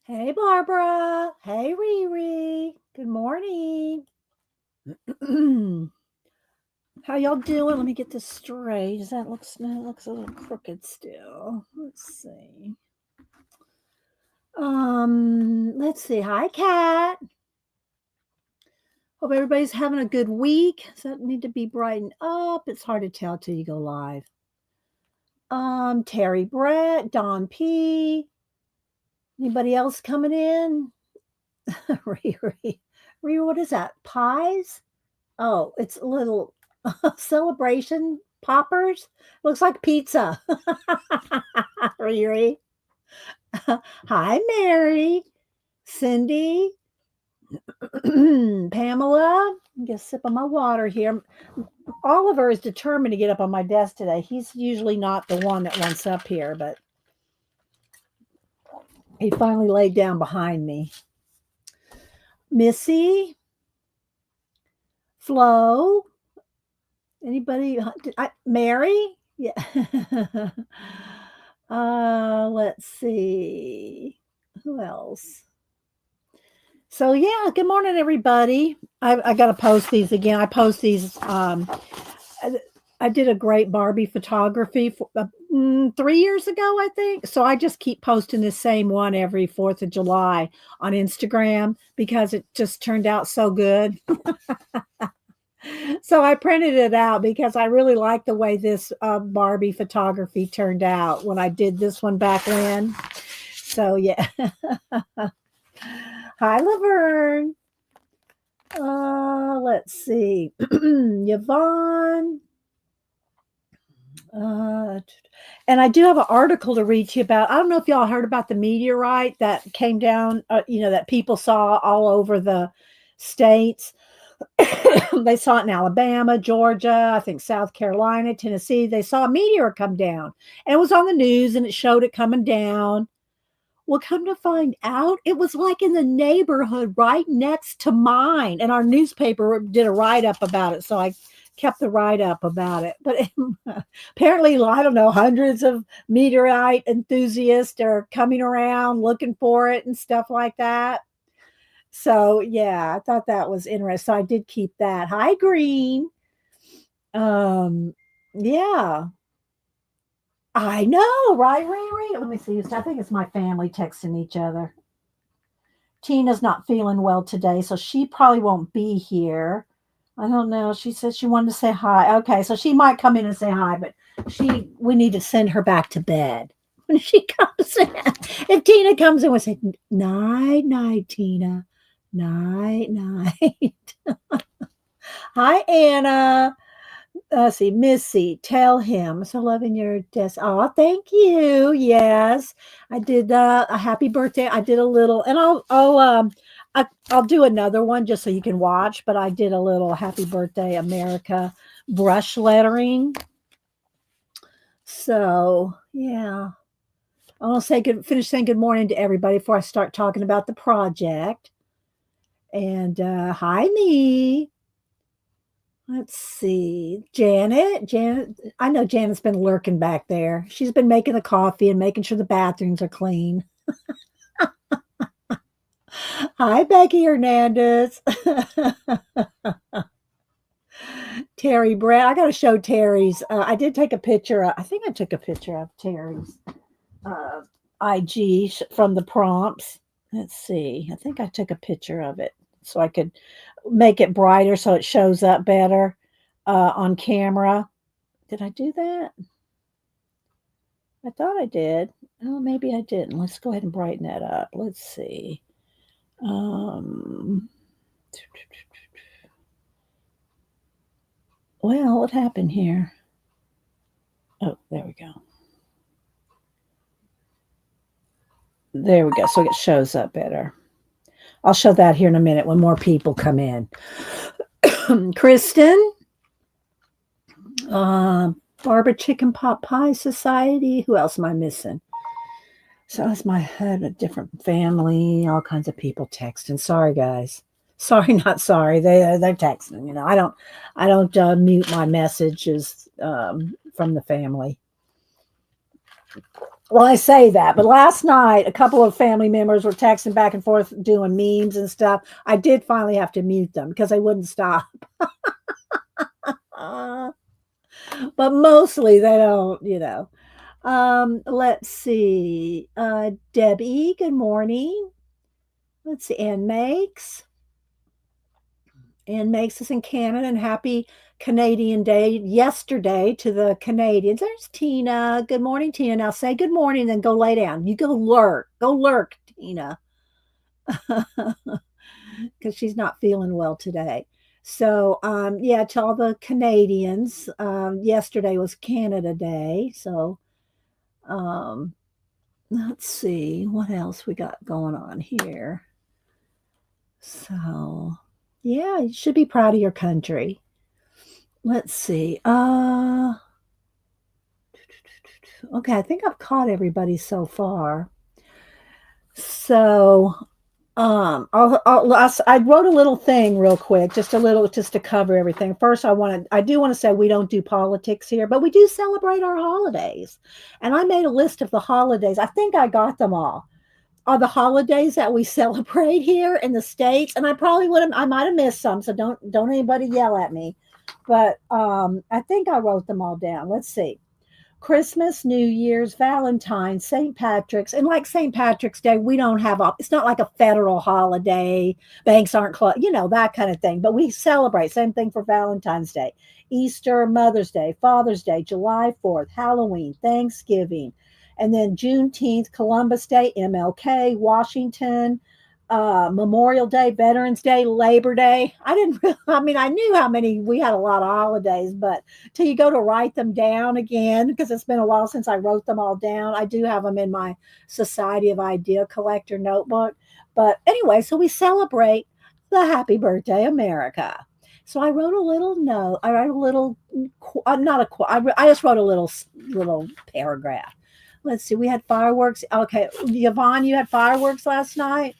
Hey, Barbara. Hey, Riri. Good morning. How y'all doing? Let me get this straight. Does that looks a little crooked still? Let's see. Let's see. Hi, Kat. Hope everybody's having a good week. Does that need to be brightened up? It's hard to tell till you go live. Terry Brett, Don P. Anybody else coming in? Riri. Riri, what is that? Pies? Oh, it's a little celebration poppers. Looks like pizza. Riri. Hi, Mary. Cindy. Pamela. Get a sip of my water here. Oliver is determined to get up on my desk today. He's usually not the one that wants up here, but he finally laid down behind me. Missy. Flo. Anybody? Mary? Yeah. Let's see. Who else? So yeah, good morning, everybody. I got to post these again. I post these. I did a great Barbie photography 3 years ago, I think. So I just keep posting the same one every 4th of July on Instagram because it just turned out so good. So I printed it out because I really like the way this Barbie photography turned out when I did this one back when. So yeah. Hi, Laverne. Let's see. Yvonne. And I do have an article to read to you about. I don't know if y'all heard about the meteorite that came down, that people saw all over the states. They saw it in Alabama, Georgia, I think South Carolina, Tennessee. They saw a meteor come down, and it was on the news, and it showed it coming down. Well, come to find out, it was like in the neighborhood right next to mine, and our newspaper did a write-up about it, so I kept the write-up about it. But apparently, I don't know, hundreds of meteorite enthusiasts are coming around looking for it and stuff like that. So yeah, I thought that was interesting. So I did keep that. Hi, Green. Um, yeah, I know, right, Riri? Let me see. I think it's my family texting each other. Tina's not feeling well today, so she probably won't be here. I don't know. She said she wanted to say hi. Okay, so she might come in and say hi, but we need to send her back to bed. When she comes in, if Tina comes in, we'll say night, night, Tina. Night, night. Hi, Anna. Let's see, Missy, tell him. So loving your desk. Oh, thank you. Yes, I did a happy birthday. I did a little, and I'll do another one just so you can watch. But I did a little happy birthday America brush lettering. So yeah, I want to finish saying good morning to everybody before I start talking about the project. And hi, me. Let's see. Janet, I know Janet's been lurking back there. She's been making the coffee and making sure the bathrooms are clean. Hi, Becky Hernandez. Terry Brad. I got to show Terry's. I did take a picture. I think I took a picture of Terry's uh, IG from the prompts. Let's see. I think I took a picture of it so I could make it brighter so it shows up better on camera. Did I do that? I thought I did. Oh, maybe I didn't. Let's go ahead and brighten that up. Let's see. Um, well, what happened here? Oh, there we go. There we go. So it shows up better. I'll show that here in a minute when more people come in. Kristen, Barbara Chicken Pot Pie Society. Who else am I missing? So it's my head, a different family, all kinds of people texting. Sorry, guys. Sorry, not sorry. They're texting. I don't mute my messages from the family. Well, I say that, but last night a couple of family members were texting back and forth doing memes and stuff. I did finally have to mute them because they wouldn't stop. Uh, but mostly they don't, you know. Let's see. Debbie, good morning. Let's see. Ann makes us in Canada, and happy Canadian Day yesterday to the Canadians. There's Tina. Good morning, Tina. Now say good morning, then go lay down. You go lurk. Go lurk, Tina, because she's not feeling well today. So, yeah, to all the Canadians, yesterday was Canada Day. So, um, let's see what else we got going on here. So, yeah, you should be proud of your country. Let's see. Okay, I think I've caught everybody so far. So, I wrote a little thing real quick, just a little, just to cover everything. First, I do want to say we don't do politics here, but we do celebrate our holidays. And I made a list of the holidays. I think I got them all. Are the holidays that we celebrate here in the States. And I might have missed some, so don't anybody yell at me. But I think I wrote them all down. Let's see. Christmas, New Year's, Valentine's, St. Patrick's, and like St. Patrick's Day, we don't have it's not like a federal holiday. Banks aren't closed, that kind of thing. But we celebrate. Same thing for Valentine's Day, Easter, Mother's Day, Father's Day, July 4th, Halloween, Thanksgiving, and then Juneteenth, Columbus Day, MLK, Washington, Memorial Day, Veterans Day, Labor Day. I mean, I knew how many, we had a lot of holidays, but till you go to write them down again, because it's been a while since I wrote them all down. I do have them in my Society of Idea Collector notebook. But anyway, so we celebrate the Happy Birthday America. So I wrote a little note. I wrote a little, not a, I just wrote a little paragraph. Let's see. We had fireworks. Okay, Yvonne, you had fireworks last night.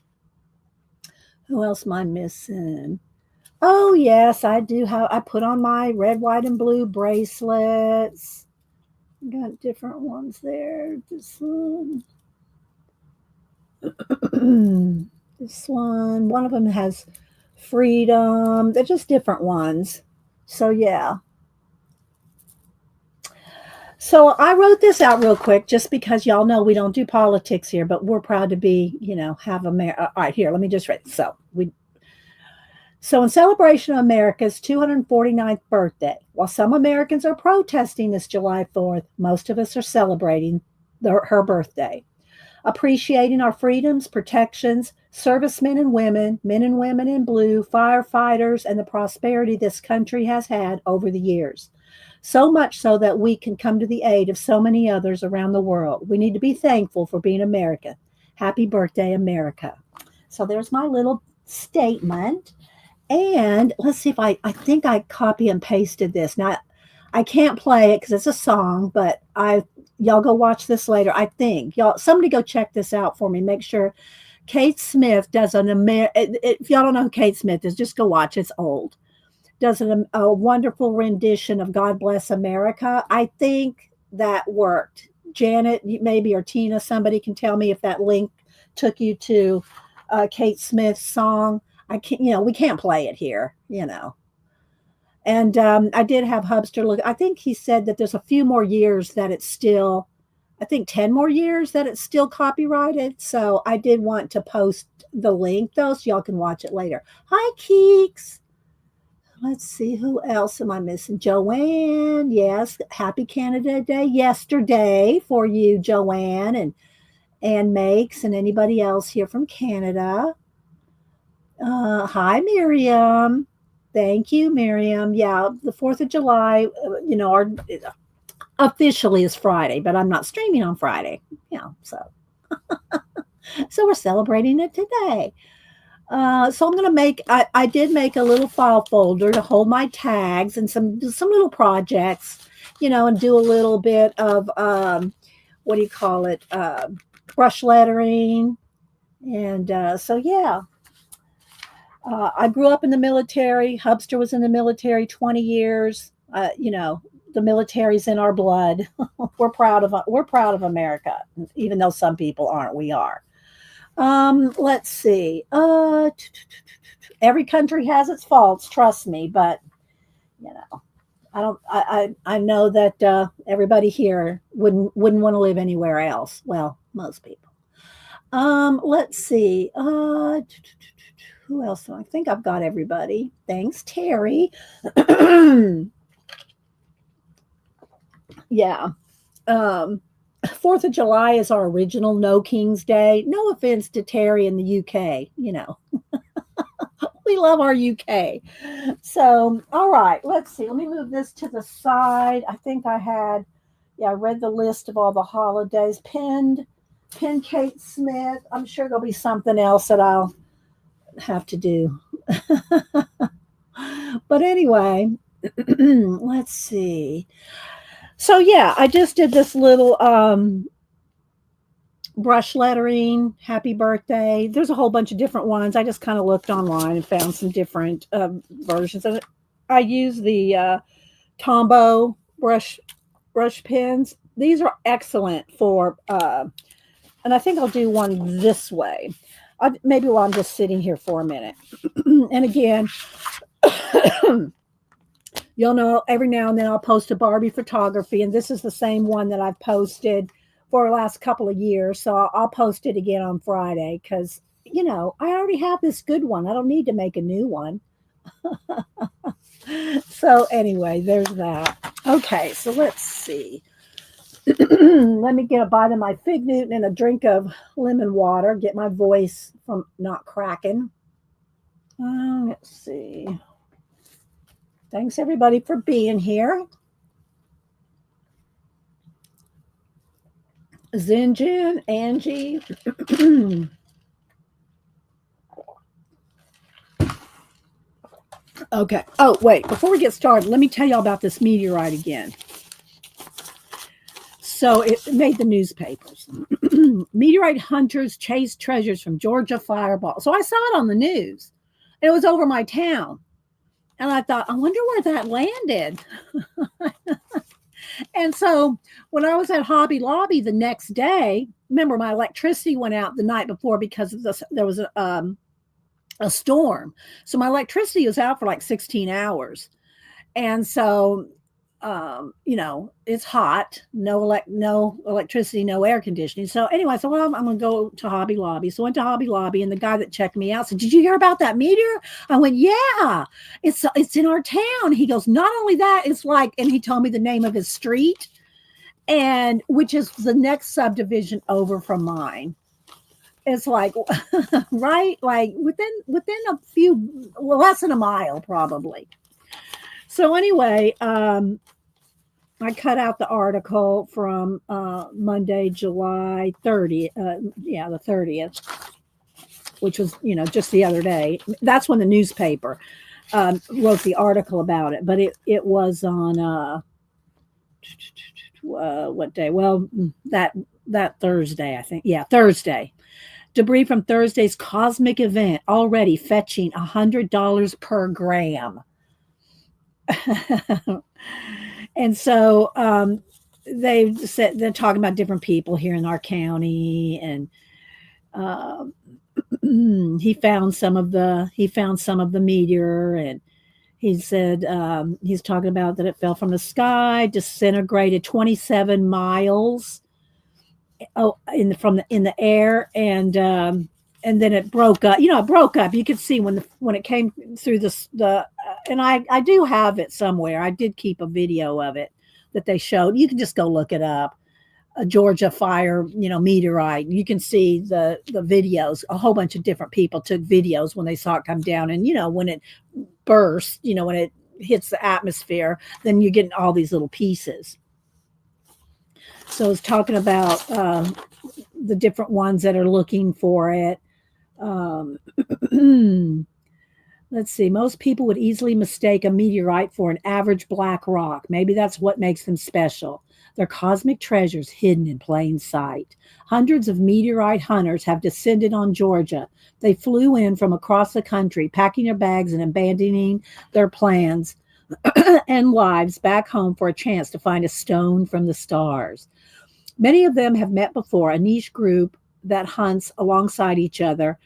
Who else am I missing? Oh, yes, I do have. I put on my red, white, and blue bracelets. Got different ones there. This one. This one. One of them has freedom. They're just different ones. So, yeah. So I wrote this out real quick just because y'all know we don't do politics here, but we're proud to be, have America. All right, here, let me just read. So in celebration of America's 249th birthday, while some Americans are protesting this July 4th, most of us are celebrating her birthday, appreciating our freedoms, protections, servicemen and women, men and women in blue, firefighters, and the prosperity this country has had over the years. So much so that we can come to the aid of so many others around the world. We need to be thankful for being American. Happy birthday, America. So there's my little statement. And let's see if I think I copy and pasted this. Now, I can't play it because it's a song, but y'all go watch this later. I think somebody go check this out for me. Make sure Kate Smith does if y'all don't know who Kate Smith is, just go watch. It's old. Does a wonderful rendition of God Bless America. I think that worked. Janet, maybe, or Tina, somebody can tell me if that link took you to Kate Smith's song. I can't, we can't play it here, And I did have Hubster look. I think he said that there's a few more years that it's still, I think 10 more years that it's still copyrighted. So I did want to post the link, though, so y'all can watch it later. Hi, Keeks. Let's see, who else am I missing? Joanne, yes. Happy Canada Day yesterday for you, Joanne, and Makes, and anybody else here from Canada. Hi, Miriam. Thank you, Miriam. Yeah, the 4th of July, our officially is Friday, but I'm not streaming on Friday. So we're celebrating it today. So I'm going to I did make a little file folder to hold my tags and some little projects, and do a little bit of, what do you call it? Brush lettering. And so, yeah. I grew up in the military. Hubster was in the military 20 years. the military's in our blood. We're proud of America, even though some people aren't. We are. Let's see. Every country has its faults, trust me, but you know, I know that everybody here wouldn't want to live anywhere else. Well, most people. Let's see. Who else? I think I've got everybody. Thanks, Terry. Yeah. Um, 4th of July is our original No King's Day. No offense to Terry in the UK. We love our UK. So, all right, let's see. Let me move this to the side. I think I read the list of all the holidays. Pin Kate Smith. I'm sure there'll be something else that I'll have to do. But anyway, let's see. So yeah, I just did this little brush lettering, happy birthday. There's a whole bunch of different ones. I just kind of looked online and found some different versions of it. I use the Tombow brush pens. These are excellent for, and I think I'll do one this way. Maybe while I'm just sitting here for a minute. And again, you'll know every now and then I'll post a Barbie photography, and this is the same one that I've posted for the last couple of years. So I'll post it again on Friday because, I already have this good one. I don't need to make a new one. So anyway, there's that. Okay, so let's see. Let me get a bite of my Fig Newton and a drink of lemon water, get my voice from not cracking. Let's see. Thanks everybody for being here. Zinjin, Angie. Okay. Oh, wait. Before we get started, let me tell y'all about this meteorite again. So it made the newspapers. Meteorite hunters chase treasures from Georgia fireball. So I saw it on the news. It was over my town. And I thought, I wonder where that landed. And so when I was at Hobby Lobby the next day, remember my electricity went out the night before because of this, there was a storm. So my electricity was out for like 16 hours. And so, it's hot, no electricity, no air conditioning. So anyway, I said, well, I'm going to go to Hobby Lobby. So I went to Hobby Lobby, and the guy that checked me out said, did you hear about that meteor? I went, yeah, it's in our town. He goes, not only that, it's like, and he told me the name of his street, and which is the next subdivision over from mine. It's like, right? Like within a few, less than a mile, probably. So anyway, I cut out the article from Monday, July 30th. The 30th, which was, just the other day. That's when the newspaper wrote the article about it. But it was on what day? Well, that Thursday, I think. Yeah, Thursday. Debris from Thursday's cosmic event already fetching $100 per gram. And so they said they're talking about different people here in our county, and he found some of the meteor, and he said he's talking about that it fell from the sky, disintegrated 27 miles in the air, and then it broke up. It broke up. You could see when it came through the and I do have it somewhere. I did keep a video of it that they showed. You can just go look it up. A Georgia fire, meteorite. You can see the videos. A whole bunch of different people took videos when they saw it come down, and when it bursts, when it hits the atmosphere, then you're getting all these little pieces. So it's talking about the different ones that are looking for it. Let's see. Most people would easily mistake a meteorite for an average black rock. Maybe that's what makes them special. They're cosmic treasures hidden in plain sight. Hundreds of meteorite hunters have descended on Georgia. They flew in from across the country, packing their bags and abandoning their plans and lives back home for a chance to find a stone from the stars. Many of them have met before, a niche group that hunts alongside each other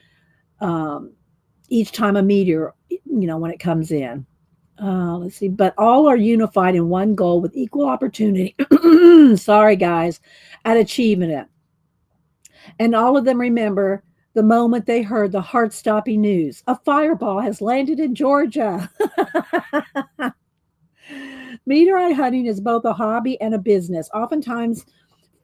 um, each time a meteor, when it comes in. Let's see, but all are unified in one goal with equal opportunity. Sorry, guys, at achieving it. And all of them remember the moment they heard the heart stopping news: a fireball has landed in Georgia. Meteorite hunting is both a hobby and a business. Oftentimes,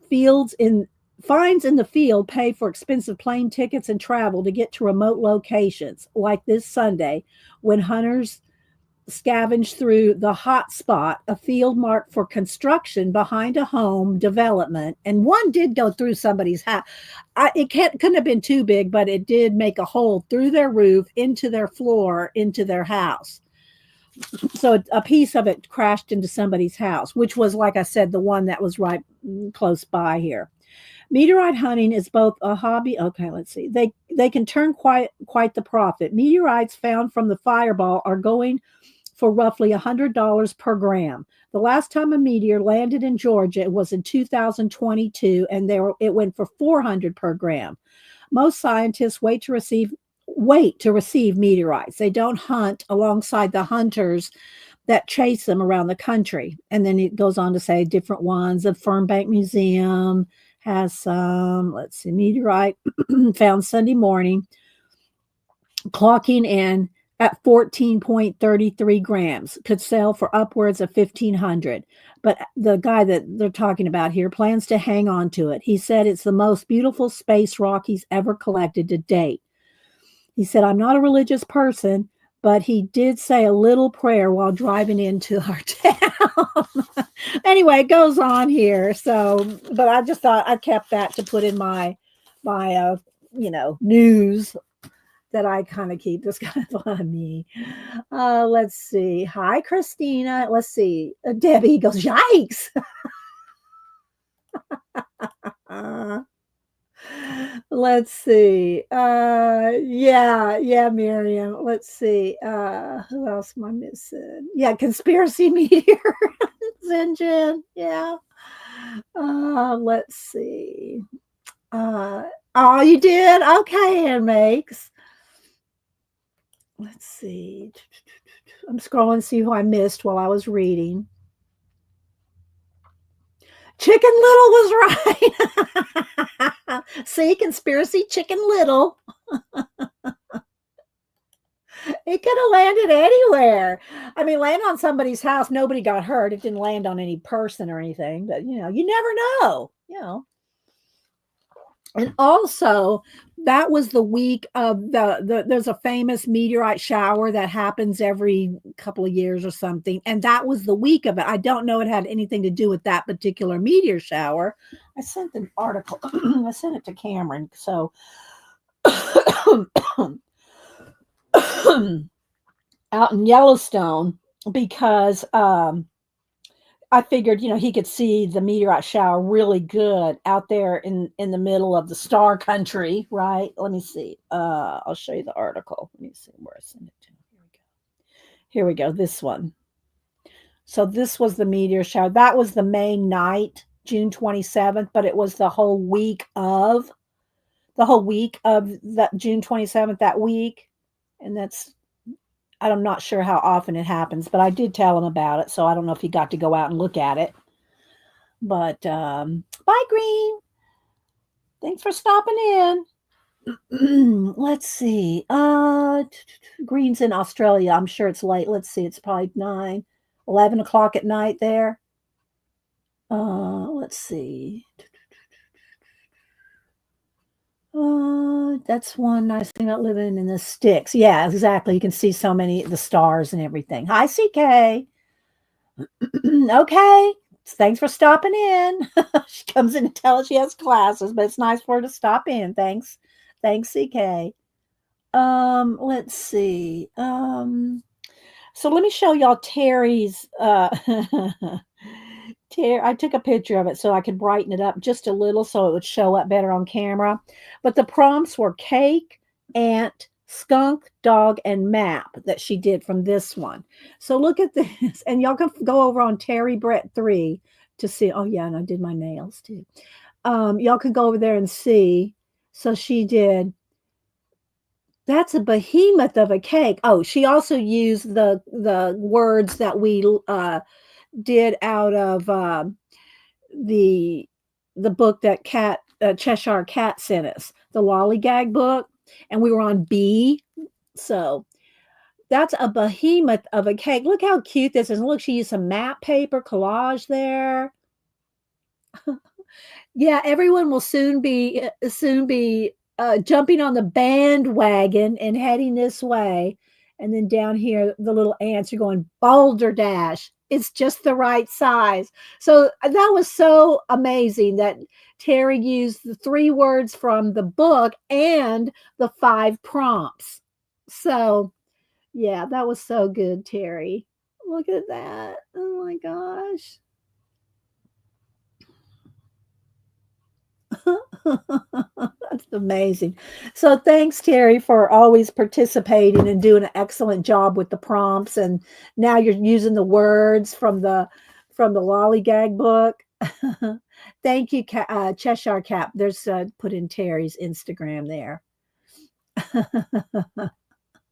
fields in fines in the field pay for expensive plane tickets and travel to get to remote locations, like this Sunday when hunters scavenged through the hot spot, a field marked for construction behind a home development. And one did go through somebody's house. Couldn't have been too big, but it did make a hole through their roof, into their floor, into their house. So a piece of it crashed into somebody's house, which was, like I said, the one that was right close by here. Meteorite hunting is both a hobby. Okay, let's see. They can turn quite the profit. Meteorites found from the fireball are going for roughly $100 per gram. The last time a meteor landed in Georgia, it was in 2022, and it went for 400 per gram. Most scientists wait to receive meteorites. They don't hunt alongside the hunters that chase them around the country. And then it goes on to say different ones. The Fernbank Museum has some, let's see, meteorite found Sunday morning, clocking in at 14.33 grams, could sell for upwards of 1,500. But the guy that they're talking about here plans to hang on to it. He said it's the most beautiful space rock he's ever collected to date. He said, I'm not a religious person, but he did say a little prayer while driving into our town. Anyway, it goes on here. So, but I just thought I kept that to put in my news that I kind of keep. This kind of funny. Let's see. Hi, Christina. Let's see. Debbie goes, yikes. Let's see. Yeah, Miriam. Let's see. Who else am I missing? Yeah, conspiracy meteor. Zinjan. Yeah. Let's see. Oh, you did? Okay, and makes. Let's see. I'm scrolling to see who I missed while I was reading. Chicken Little was right. See, conspiracy Chicken Little. It could have landed anywhere. I mean, land on somebody's house. Nobody got hurt. It didn't land on any person or anything. But, you never know. And also, that was the week of there's a famous meteorite shower that happens every couple of years or something. And that was the week of it. I don't know it had anything to do with that particular meteor shower. I sent an article. I sent it to Cameron. So out in Yellowstone, because I figured, he could see the meteorite shower really good out there in the middle of the star country, right? Let me see. I'll show you the article. Let me see where I sent it to. Here we go. This one. So this was the meteor shower. That was the main night, June 27th, but it was the whole week of that June 27th, that week. And I'm not sure how often it happens, but I did tell him about it. So I don't know if he got to go out and look at it. But bye, Green. Thanks for stopping in. Let's see. Green's in Australia. I'm sure it's late. Let's see. It's probably 11 o'clock at night there. Let's see. That's one nice thing about living in the sticks. Yeah, exactly. You can see so many the stars and everything. Hi, CK. Okay. Thanks for stopping in. She comes in to tell us she has classes, but it's nice for her to stop in. Thanks, CK. Let's see. So let me show y'all Terry's. I took a picture of it so I could brighten it up just a little so it would show up better on camera. But the prompts were cake, ant, skunk, dog, and map that she did from this one. So look at this, and y'all can go over on Terry Brett 3 to see. Oh yeah, and I did my nails too. Y'all can go over there and see. So she did. That's a behemoth of a cake. Oh, she also used the words that we did out of the the book that Cat Cheshire Cat sent us, the Lollygag book, and we were on B. So that's a behemoth of a cake. Look how cute this is. Look, she used some map paper collage there. Yeah, everyone will soon be jumping on the bandwagon and heading this way. And then down here, the little ants are going boulder dash. It's just the right size. So that was so amazing that Terry used the 3 words from the book and the 5 prompts. So yeah, that was so good, Terry. Look at that. Oh my gosh. That's amazing. So thanks, Terry, for always participating and doing an excellent job with the prompts. And now you're using the words from the Lollygag book. Thank you, Cheshire Cap. There's put in Terry's Instagram there.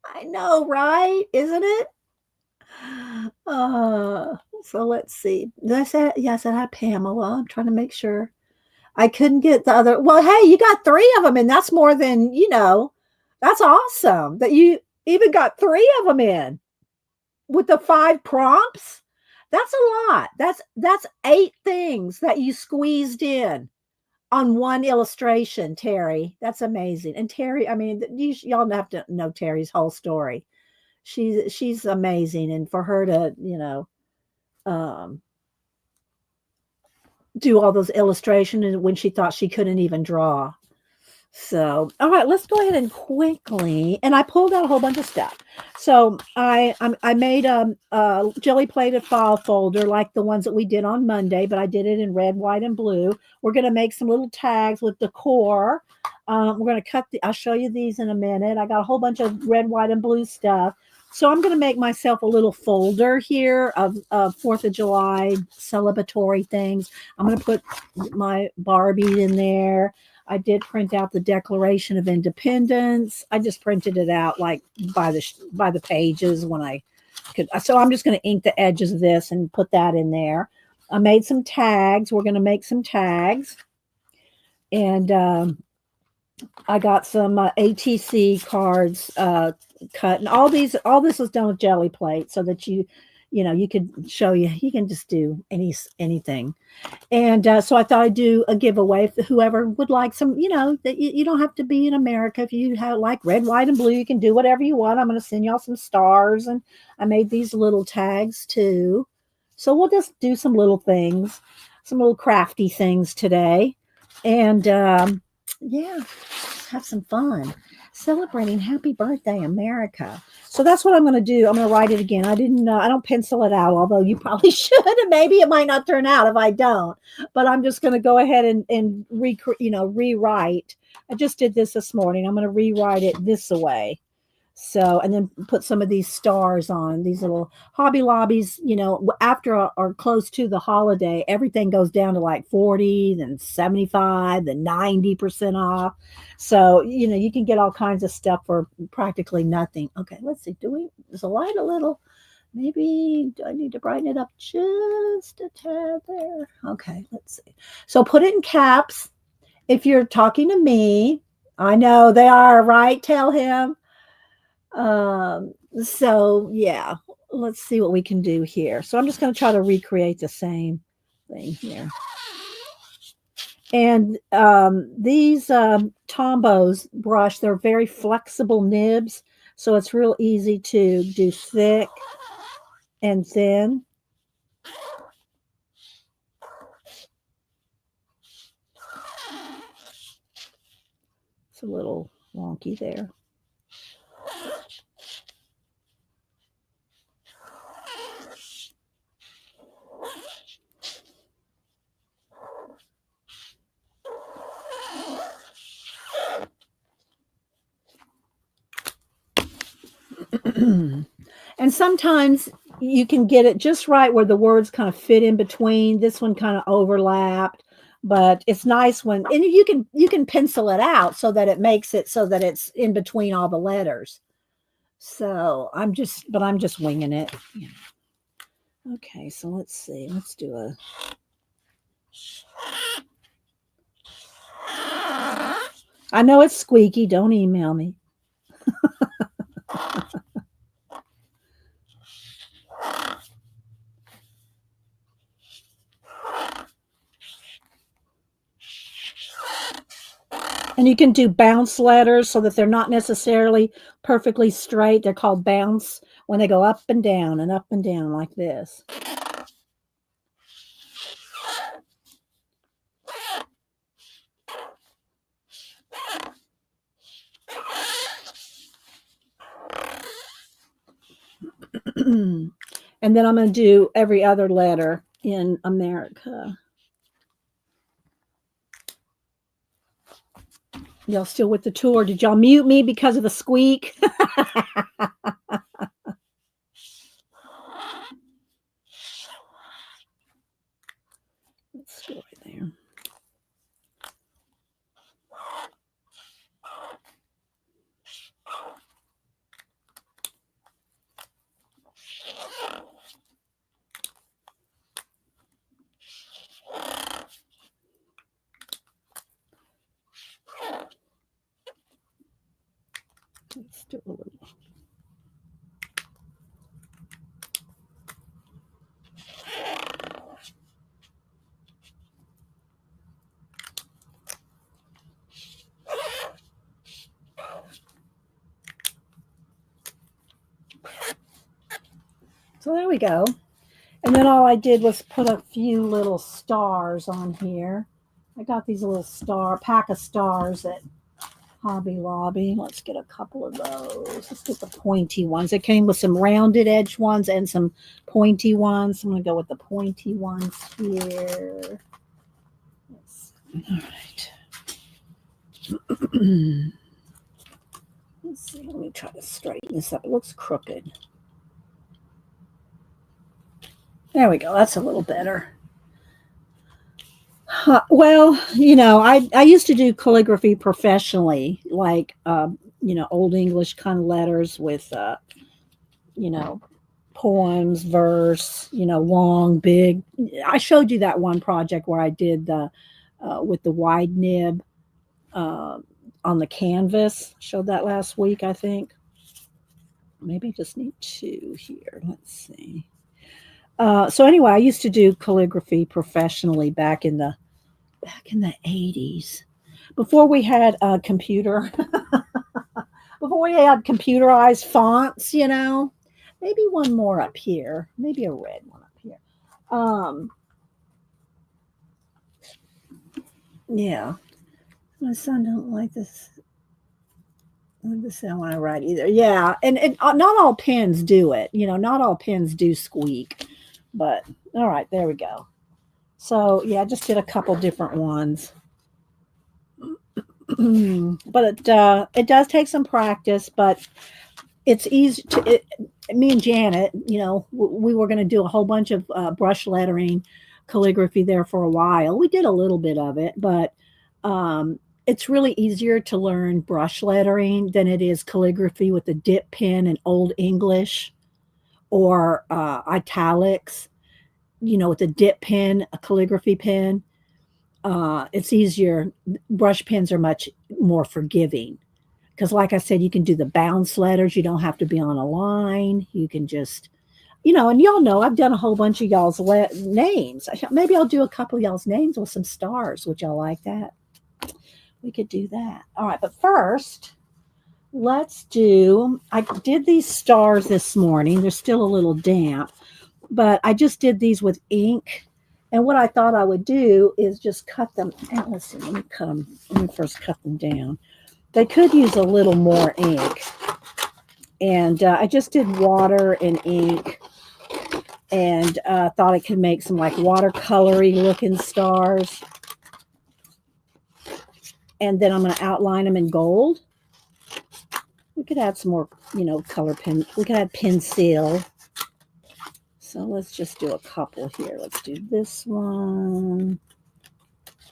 I know, right? Isn't it? So let's see. Did I say yes? I had Pamela. I'm trying to make sure. I couldn't get the other. Well, hey, you got 3 of them, and that's more than, that's awesome that you even got 3 of them in with the 5 prompts. That's a lot. That's 8 things that you squeezed in on one illustration, Terry. That's amazing. And Terry, I mean, y'all have to know Terry's whole story. She's amazing, and for her to, um, do all those illustrations when she thought she couldn't even draw. So, all right, let's go ahead and quickly. And I pulled out a whole bunch of stuff. So I made a jelly plated file folder like the ones that we did on Monday, but I did it in red, white, and blue. We're going to make some little tags with decor. We're going to cut the. I'll show you these in a minute. I got a whole bunch of red, white, and blue stuff. So I'm going to make myself a little folder here of 4th of July celebratory things. I'm going to put my Barbie in there. I did print out the Declaration of Independence. I just printed it out like by the pages when I could. So I'm just going to ink the edges of this and put that in there. I made some tags. We're going to make some tags, and I got some ATC cards cut, and all this was done with jelly plate so that you could show you can just do anything. And so I thought I'd do a giveaway for whoever would like some, that you don't have to be in America. If you have like red, white, and blue, you can do whatever you want. I'm going to send y'all some stars. And I made these little tags too. So we'll just do some little things, some little crafty things today. And yeah, have some fun celebrating Happy Birthday, America. So that's what I'm going to do. I'm going to write it again. I don't pencil it out, although you probably should, and maybe it might not turn out if I don't. But I'm just going to go ahead and rewrite. I just did this morning. I'm going to rewrite it this way. So, and then put some of these stars on these little Hobby Lobbies. After or close to the holiday, everything goes down to like 40, then 75, then 90% off. So, you can get all kinds of stuff for practically nothing. Okay, let's see. Is the light a little? Maybe do I need to brighten it up just a tad there? Okay, let's see. So put it in caps if you're talking to me. I know they are, right? Tell him. So yeah, let's see what we can do here. So I'm just going to try to recreate the same thing here. And these Tombows brush, they're very flexible nibs, so it's real easy to do thick and thin. It's a little wonky there. And sometimes you can get it just right where the words kind of fit in between. This one kind of overlapped, but it's nice when and you can pencil it out so that it makes it so that it's in between all the letters. So I'm just winging it. Yeah. Okay, so let's see. Let's do a. I know it's squeaky. Don't email me. And you can do bounce letters so that they're not necessarily perfectly straight. They're called bounce when they go up and down like this. And then I'm going to do every other letter in America. Y'all still with the tour? Did y'all mute me because of the squeak? Let's go right there. Let's do a little. So there we go. And then all I did was put a few little stars on here. I got these little pack of stars at Hobby Lobby. Let's get a couple of those. Let's get the pointy ones. It came with some rounded edge ones and some pointy ones. I'm going to go with the pointy ones here. All right. Let's see. Let me try to straighten this up. It looks crooked. There we go. That's a little better. Well, I used to do calligraphy professionally, like, Old English kind of letters with, poems, verse, long, big. I showed you that one project where I did the with the wide nib on the canvas. Showed that last week, I think. Maybe I just need two here. Let's see. So anyway, I used to do calligraphy professionally back in the 80s, before we had a computer, before we had computerized fonts. Maybe one more up here, maybe a red one up here. Yeah, my son don't like this. This I want to write either. Yeah, and not all pens do it. Not all pens do squeak. But all right, there we go. So yeah, I just did a couple different ones. But it does take some practice, but it's easy to me and Janet, we were going to do a whole bunch of brush lettering, calligraphy there for a while. We did a little bit of it, but it's really easier to learn brush lettering than it is calligraphy with the dip pen and Old English or italics. With a dip pen, a calligraphy pen. It's easier. Brush pens are much more forgiving because, like I said, you can do the bounce letters. You don't have to be on a line. You can just, and y'all know I've done a whole bunch of y'all's names. Maybe I'll do a couple of y'all's names with some stars. Would y'all like that? We could do that. All right, but first, I did these stars this morning. They're still a little damp, but I just did these with ink. And what I thought I would do is just cut them. And let's see, let me first cut them down. They could use a little more ink. And I just did water and ink and thought I could make some like watercolory looking stars. And then I'm going to outline them in gold. We could add some more, color pen. We could add pencil. So let's just do a couple here. Let's do this one.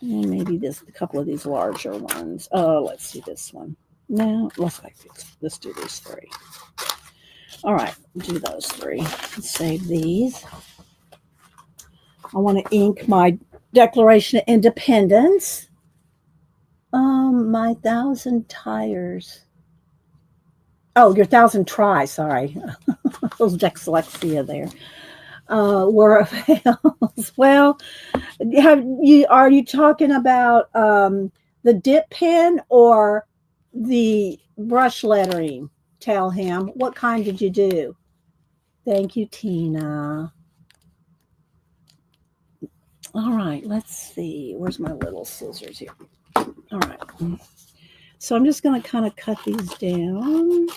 And maybe a couple of these larger ones. Oh, let's see this one. No, let's do these three. All right, do those three. Let's save these. I want to ink my Declaration of Independence. My 1,000 tires. Oh, your 1,000 tries. Sorry, those dyslexia there. Were a fails. Well, are you talking about the dip pen or the brush lettering? Tell him. What kind did you do? Thank you, Tina. All right, let's see. Where's my little scissors here? All right. So I'm just going to kind of cut these down.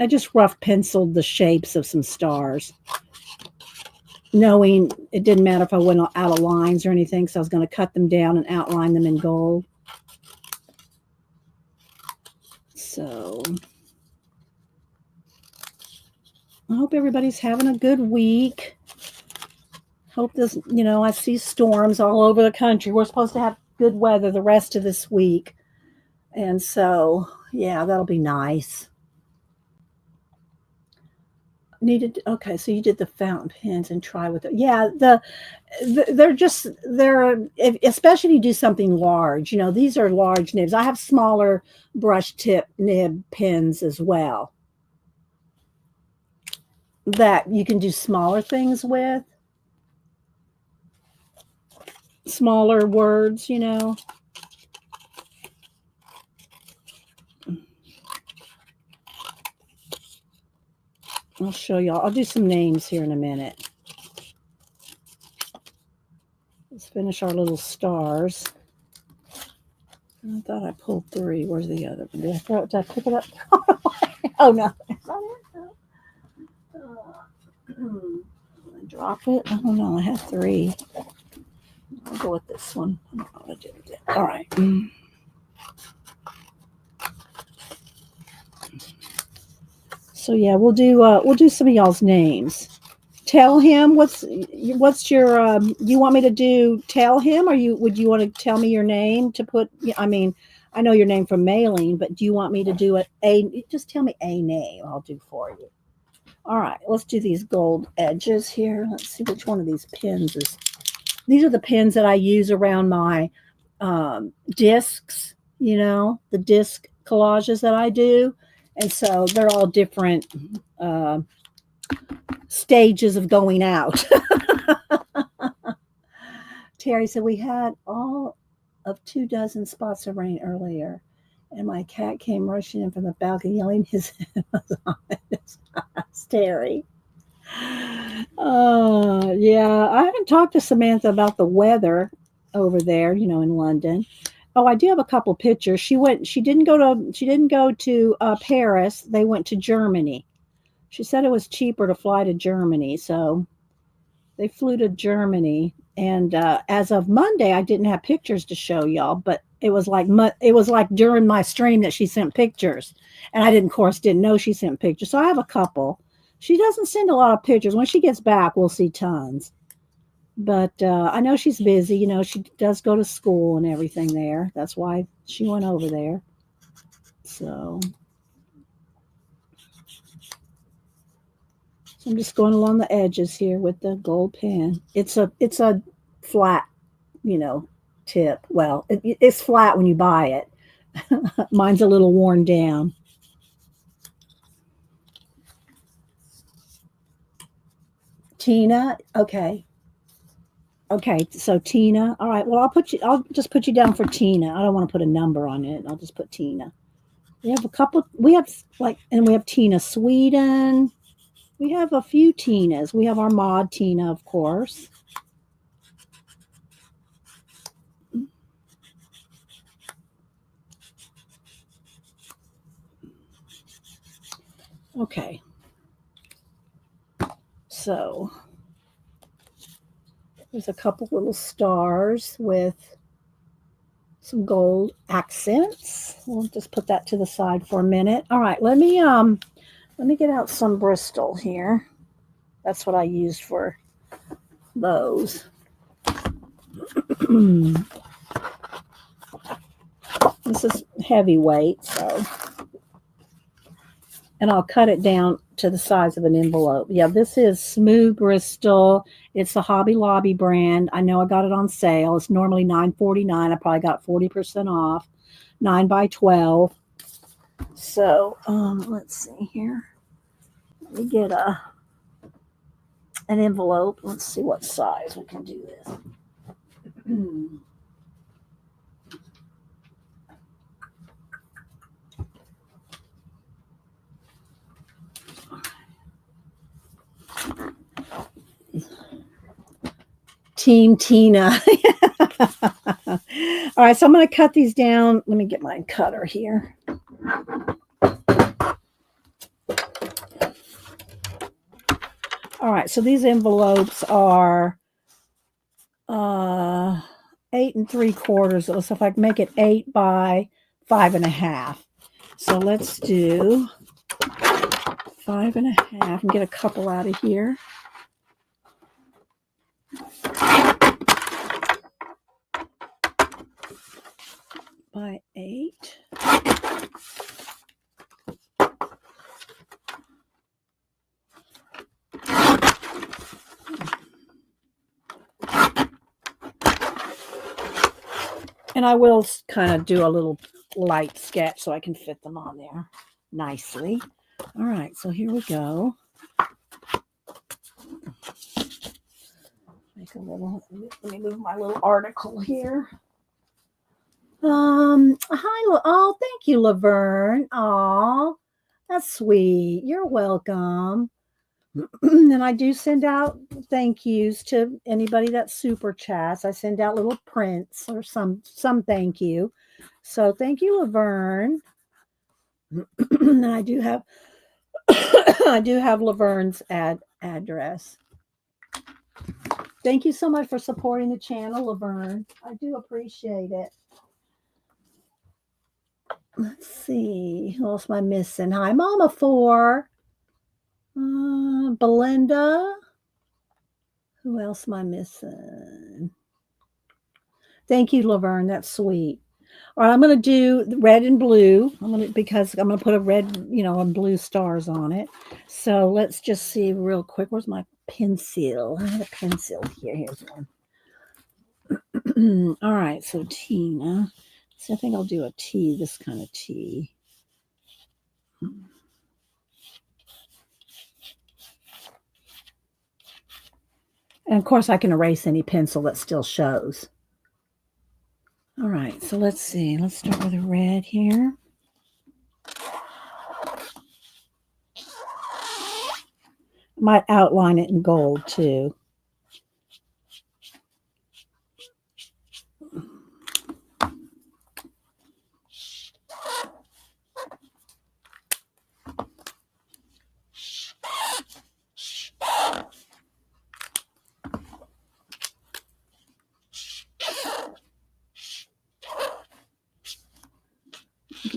I just rough penciled the shapes of some stars, knowing it didn't matter if I went out of lines or anything, so I was going to cut them down and outline them in gold. So I hope everybody's having a good week. Hope this, I see storms all over the country. We're supposed to have good weather the rest of this week. And so, yeah, that'll be nice. Okay, so you did the fountain pens and try with it. Yeah, especially if you do something large. These are large nibs. I have smaller brush tip nib pens as well that you can do smaller things with. Smaller words, I'll show y'all. I'll do some names here in a minute. Let's finish our little stars. I thought I pulled 3. Where's the other one? Did I pick it up? Oh, no. Drop it? I don't know. I have 3. I'll go with this one. I didn't. All right. So yeah, we'll do some of y'all's names. Tell him what's your you want me to do tell him, or would you want to tell me your name to put? I mean, I know your name from mailing, but do you want me to do just tell me a name, I'll do for you. All right, let's do these gold edges here. Let's see which one of these pens is. These are the pens that I use around my discs, the disc collages that I do. And so they're all different stages of going out. Terry said, we had all of 2 dozen spots of rain earlier, and my cat came rushing in from the balcony yelling his head was on his eyes. Terry. Yeah, I haven't talked to Samantha about the weather over there, in London. Oh, I do have a couple pictures. She didn't go to Paris. They went to Germany. She said it was cheaper to fly to Germany, so they flew to Germany. And as of Monday, I didn't have pictures to show y'all, but it was like during my stream that she sent pictures, and I of course didn't know she sent pictures. So I have a couple. She doesn't send a lot of pictures. When she gets back, we'll see tons. But I know she's busy. She does go to school and everything there. That's why she went over there. So I'm just going along the edges here with the gold pen. It's a flat, tip. Well, it's flat when you buy it. Mine's a little worn down. Tina, okay. Okay, so Tina. All right. Well, I'll just put you down for Tina. I don't want to put a number on it. I'll just put Tina. We have we have Tina Sweden. We have a few Tinas. We have our mod Tina, of course. Okay. So there's a couple little stars with some gold accents. We'll just put that to the side for a minute. All right, let me get out some Bristol here. That's what I used for those. This is heavyweight, so, and I'll cut it down to the size of an envelope. Yeah, this is Smooth Bristol. It's the Hobby Lobby brand. I know I got it on sale. It's normally $9.49. I probably got 40% off. 9 by 12. So let's see here. Let me get an envelope. Let's see what size we can do this. Team Tina. All right, so I'm going to cut these down. Let me get my cutter here. All right, so these envelopes are 8 3/4. So if I can make it 8 by 5.5. So let's do 5.5 and get a couple out of here. By 8. And I will kind of do a little light sketch so I can fit them on there nicely. All right, so here we go. Make a little, let me move my little article here. Hi, oh, thank you, Laverne. Oh, that's sweet. You're welcome. And I do send out thank yous to anybody that super chats. I send out little prints or some thank you. So thank you, Laverne. And I do have Laverne's address. Thank you so much for supporting the channel, Laverne. I do appreciate it. Let's see. Who else am I missing? Hi, Mama 4. Belinda. Who else am I missing? Thank you, Laverne. That's sweet. All right, I'm going to do red and blue. Because I'm going to put a red, and blue stars on it. So let's just see real quick. Where's my pencil? I have a pencil here. Here's one. All right, so Tina. So I think I'll do a T, this kind of T. And of course, I can erase any pencil that still shows. All right, so let's see. Let's start with a red here. Might outline it in gold too.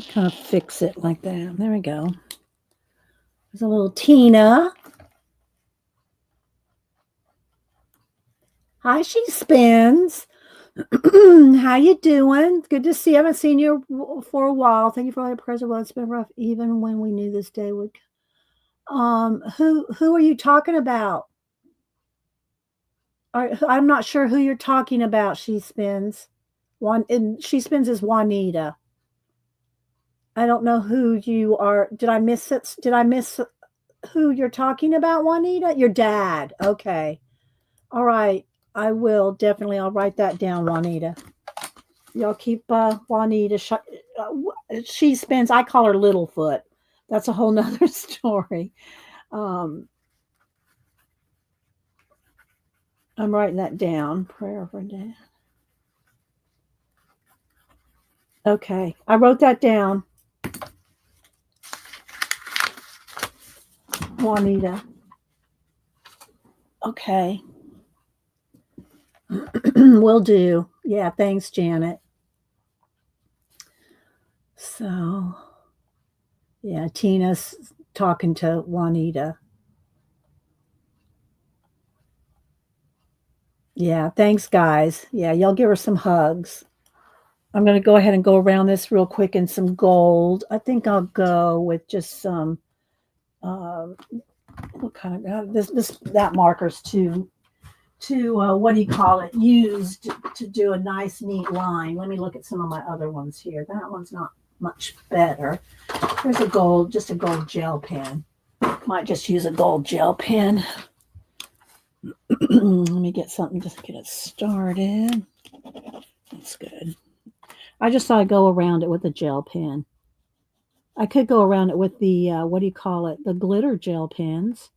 Kind of fix it like that. There we go. There's a little Tina. Hi, she spins. How you doing? Good to see you. I haven't seen you for a while. Thank you for all your prayers. Well, it's been rough, even when we knew this day would. Who are you talking about? I'm not sure who you're talking about. She spins. She spins is Juanita. I don't know who you are. Did I miss it? Did I miss who you're talking about, Juanita? Your dad. Okay. All right. I will definitely. I'll write that down, Juanita. Y'all keep Juanita. She spins. I call her Littlefoot. That's a whole nother story. I'm writing that down. Prayer for dad. Okay. I wrote that down. Juanita. Okay. Will do. Yeah, thanks, Janet. So, yeah, Tina's talking to Juanita. Yeah, thanks, guys. Yeah, y'all give her some hugs. I'm going to go ahead and go around this real quick in some gold. I think I'll go with just some, um, what kind of, this, that marker's too, what do you call it, used to do a nice, neat line. Let me look at some of my other ones here. That one's not much better. There's a gold, just a gold gel pen. Might just use a gold gel pen. Let me get something just to get it started. That's good. I just thought I'd go around it with a gel pen. I could go around it with the, what do you call it? The glitter gel pens.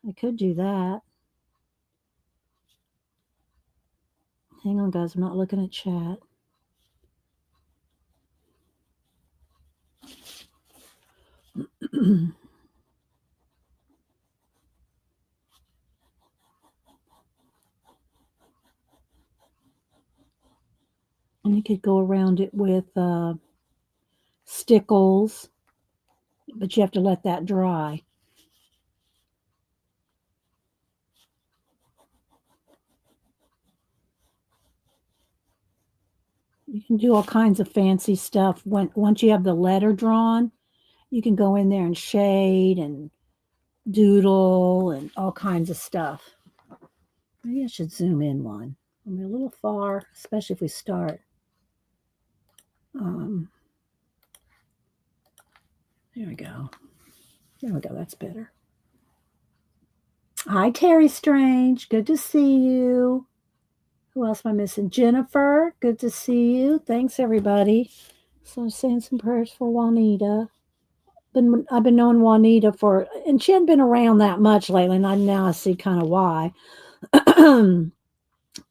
I could do that. Hang on, guys. I'm not looking at chat. And you could go around it with stickles, but you have to let that dry. You can do all kinds of fancy stuff. Once you have the letter drawn, you can go in there and shade and doodle and all kinds of stuff. Maybe I should zoom in one. I'm a little far, especially if we start. There we go. There we go. That's better. Hi, Terry Strange. Good to see you. Who else am I missing? Jennifer. Good to see you. Thanks, everybody. So I'm saying some prayers for Juanita. I've been knowing Juanita for, and she hadn't been around that much lately, and now I see kind of why.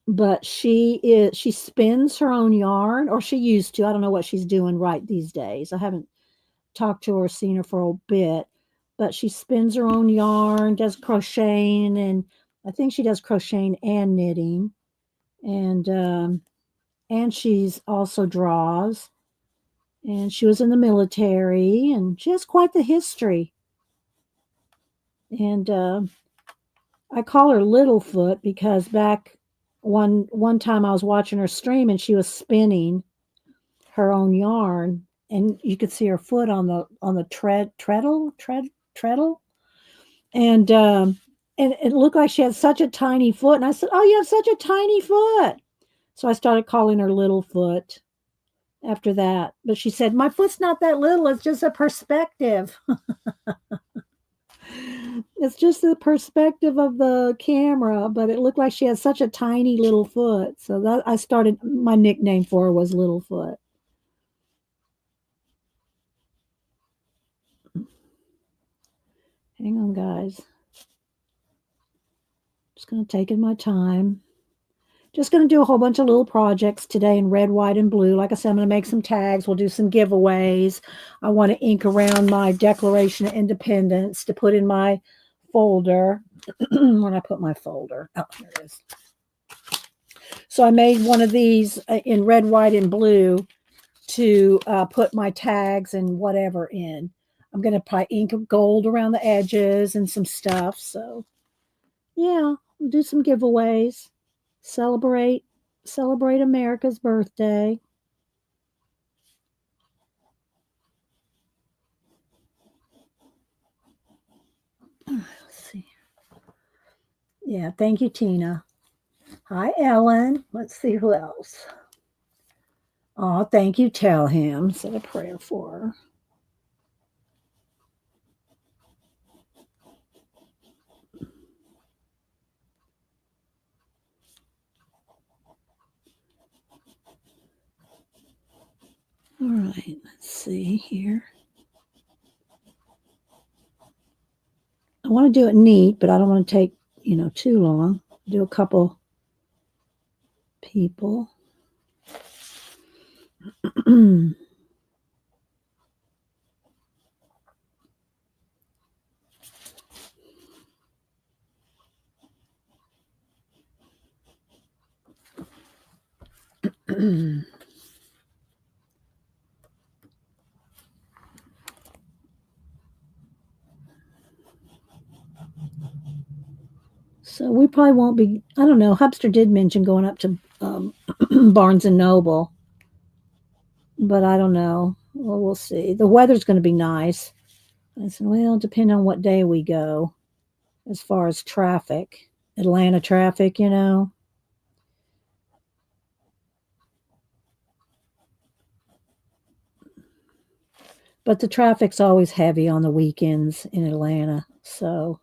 But she spins her own yarn, or she used to. I don't know what she's doing right these days. I haven't talked to her or seen her for a bit, but she spins her own yarn, does crocheting, and I think she does crocheting and knitting, and she's also draws, and she was in the military, and she has quite the history. And I call her Littlefoot because back one time I was watching her stream and she was spinning her own yarn, and you could see her foot on the treadle, and and it looked like she had such a tiny foot. And I said, "Oh, you have such a tiny foot." So I started calling her Littlefoot after that. But she said, "My foot's not that little. It's just a perspective." It's just the perspective of the camera, but it looked like she had such a tiny little foot. So that I started, my nickname for her was Littlefoot. Hang on, guys. Just going to take in my time. Just going to do a whole bunch of little projects today in red, white, and blue. Like I said, I'm going to make some tags. We'll do some giveaways. I want to ink around my Declaration of Independence to put in my folder. When I put my folder. Oh, there it is. So I made one of these in red, white, and blue to put my tags and whatever in. I'm going to probably ink gold around the edges and some stuff. So yeah, we'll do some giveaways. Celebrate America's birthday. Let's see. Yeah, thank you, Tina. Hi, Ellen. Let's see who else. Oh, thank you. Tell him. Said a prayer for her. All right, let's see here. I want to do it neat, but I don't want to take, too long. Do a couple people. probably won't be. I don't know. Hubster did mention going up to Barnes and Noble, but I don't know. Well, we'll see. The weather's going to be nice. I said, well, depending on what day we go, as far as traffic, Atlanta traffic, you know. But the traffic's always heavy on the weekends in Atlanta. So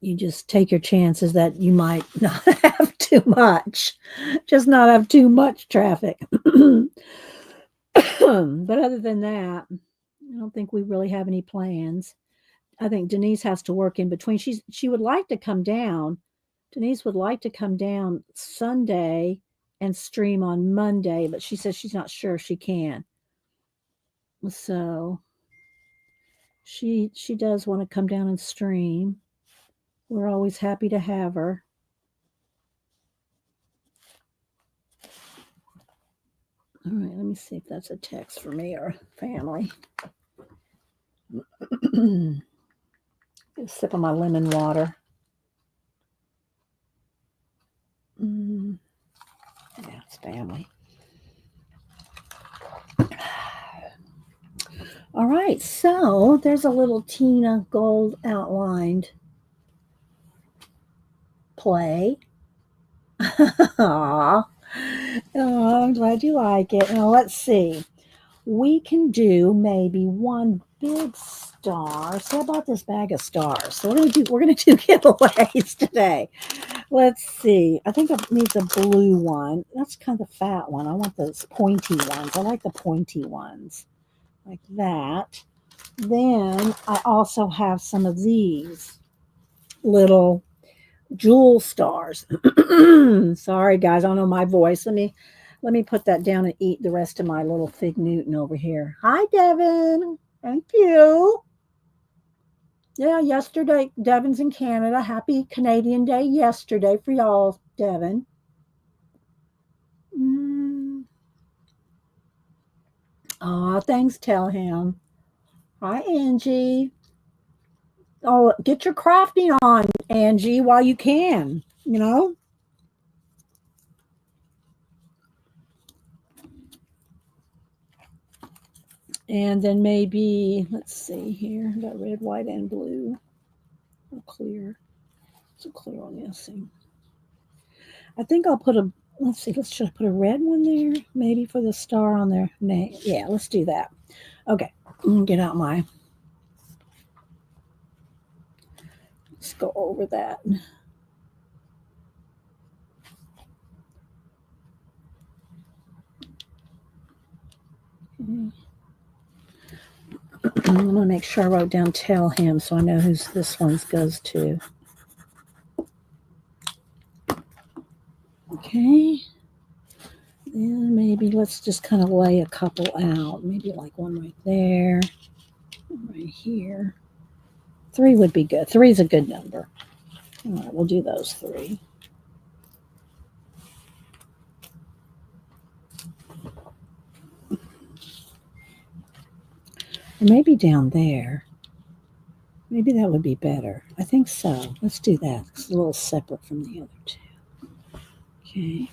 you just take your chances that you might not have too much, just not have too much traffic. But other than that, I don't think we really have any plans. I think Denise has to work in between. She would like to come down. Denise would like to come down Sunday and stream on Monday, but she says she's not sure she can. So she does want to come down and stream. We're always happy to have her. All right, let me see if that's a text for me or family. Get a sip of my lemon water. Yeah, it's family. All right, so there's a little Tina Gold outlined play. Aww. Oh, I'm glad you like it. Now let's see. We can do maybe one big star. So I bought this bag of stars. So we're gonna do giveaways today. Let's see. I think it needs a blue one. That's kind of the fat one. I want those pointy ones. I like the pointy ones. Like that. Then I also have some of these little jewel stars. Sorry guys, I don't know my voice. Let me put that down and eat the rest of my little fig Newton over here. Hi Devin. Thank you. Yeah, yesterday Devin's in Canada. Happy Canadian Day yesterday for y'all, Devin. Oh, thanks, tell him. Hi, Angie. Oh, get your crafting on, Angie, while you can, you know? And then maybe, let's see here, got red, white, and blue. Or clear. It's a clear one, yes. I think I'll put a, let's see, should I put a red one there? Maybe for the star on their name. Yeah, let's do that. Okay, get out my, let's go over that. Okay. I'm going to make sure I wrote down tell him so I know who this one goes to. Okay. Then maybe let's just kind of lay a couple out. Maybe like one right there, one right here. 3 would be good. 3 is a good number. All right, we'll do those 3. Or maybe down there. Maybe that would be better. I think so. Let's do that. It's a little separate from the other 2. Okay.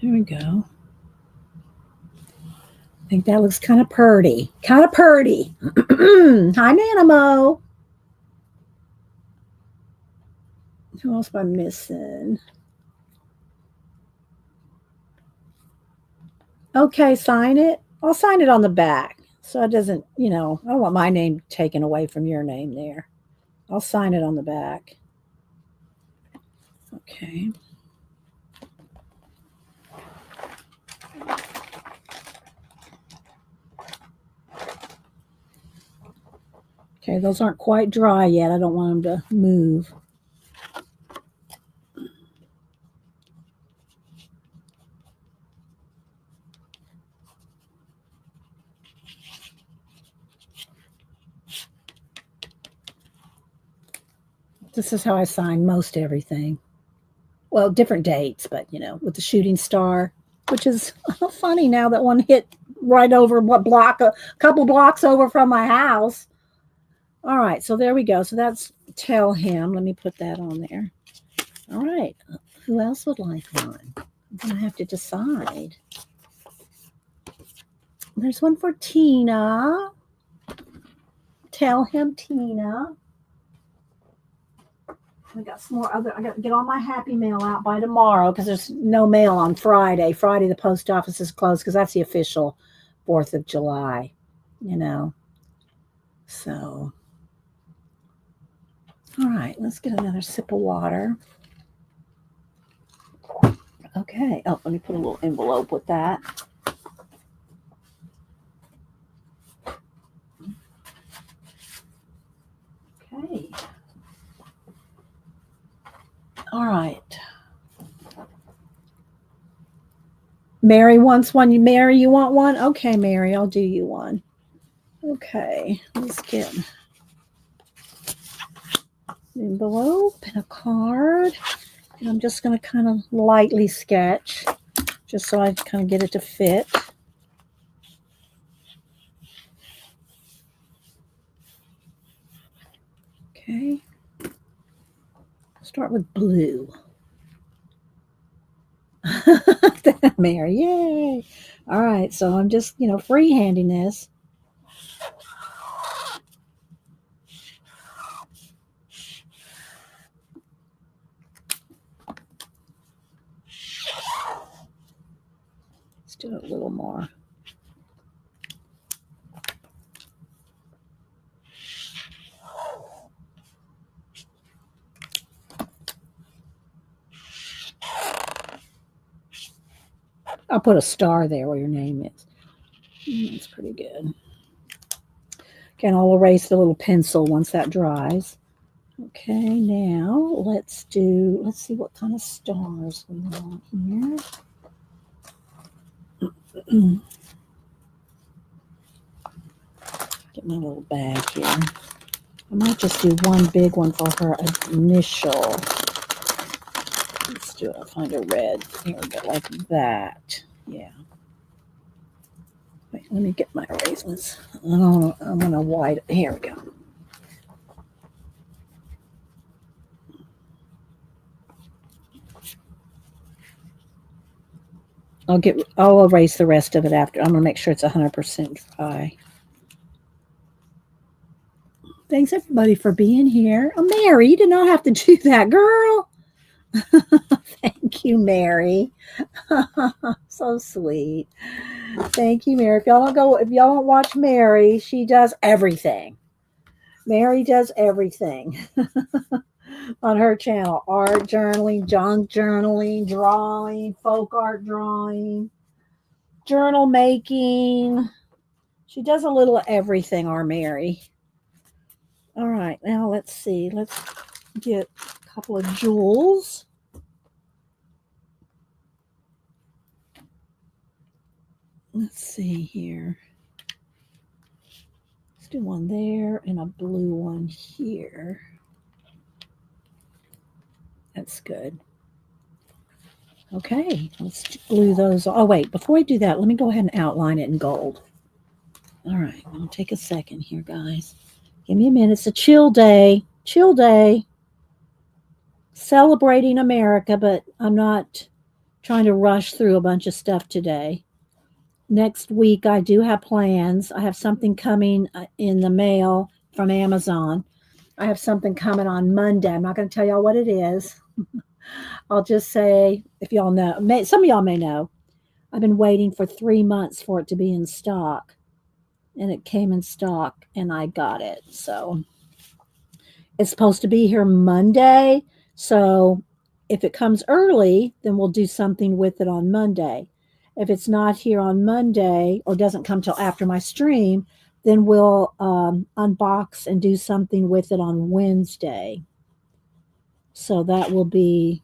There we go. I think that looks kind of purty. Kind of purty. Hi, Nanamo. Who else am I missing? Okay, sign it. I'll sign it on the back. So it doesn't, I don't want my name taken away from your name there. I'll sign it on the back. Okay. Okay, those aren't quite dry yet. I don't want them to move. This is how I sign most everything. Well, different dates, but with the shooting star, which is funny now that one hit right over what block, a couple blocks over from my house. All right, so there we go. So that's tell him. Let me put that on there. All right, who else would like one? I'm gonna have to decide. There's one for Tina. Tell him, Tina. I got some more other. I got to get all my happy mail out by tomorrow because there's no mail on Friday. Friday the post office is closed because that's the official 4th of July. So, all right, let's get another sip of water. Okay. Oh, let me put a little envelope with that. Okay. All right. Mary wants one. Mary, you want one? Okay, Mary, I'll do you one. Okay, let's get an envelope and a card. And I'm just going to kind of lightly sketch just so I kind of get it to fit. Okay. Start with blue. Mary, yay. All right, so I'm just, freehanding this. Let's do it a little more. I'll put a star there where your name is. That's pretty good. Okay, and I'll erase the little pencil once that dries. Okay, now let's see what kind of stars we want here. Get my little bag here. I might just do one big one for her initial. Let's do it. I'll find a red. Here we go, like that. Yeah. Wait, let me get my erasements. I'm gonna white. Here we go. I'll erase the rest of it after. I'm gonna make sure it's 100% dry. Thanks everybody for being here. Oh, Mary, you did not have to do that, girl. Thank you, Mary. So sweet. Thank you, Mary. If y'all don't watch Mary, she does everything. Mary does everything on her channel. Art journaling, junk journaling, drawing, folk art drawing, journal making. She does a little of everything, our Mary. All right, now let's see. Let's get a couple of jewels. Let's see here. Let's do one there and a blue one here. That's good. Okay, let's glue those. Oh, wait, before I do that, let me go ahead and outline it in gold. All right, I'm going to take a second here, guys. Give me a minute. It's a chill day. Chill day. Celebrating America, but I'm not trying to rush through a bunch of stuff today. Next week, I do have plans. I have something coming in the mail from Amazon. I have something coming on Monday. I'm not going to tell y'all what it is. I'll just say, if y'all know, some of y'all may know, I've been waiting for 3 months for it to be in stock. And it came in stock and I got it. So it's supposed to be here Monday. So if it comes early, then we'll do something with it on Monday. If it's not here on Monday or doesn't come till after my stream, then we'll unbox and do something with it on Wednesday. So that will be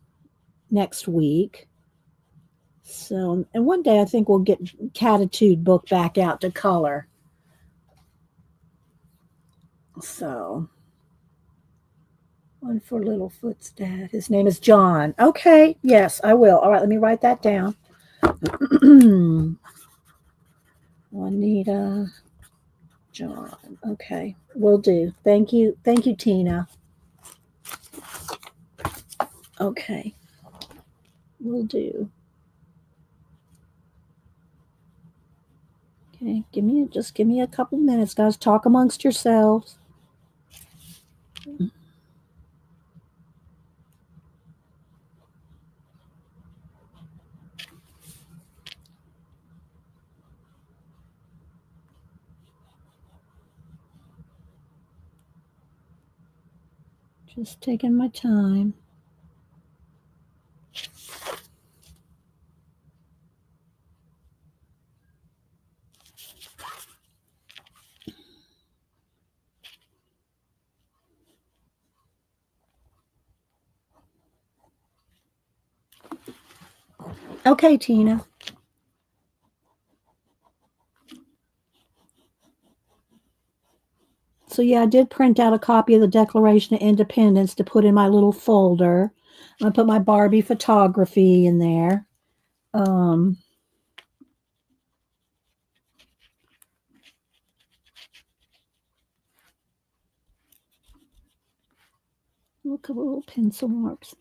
next week. So, and one day I think we'll get Catitude book back out to color. So, One for Littlefoot's dad. His name is John. Okay. Yes, I will. All right. Let me write that down. Juanita, John. Okay. Will do. Thank you. Thank you, Tina. Okay. Will do. Okay. Give me a couple minutes, guys. Talk amongst yourselves. Just taking my time. Okay, Tina. So yeah, I did print out a copy of the Declaration of Independence to put in my little folder. I put my Barbie photography in there. Um, look at little pencil marks.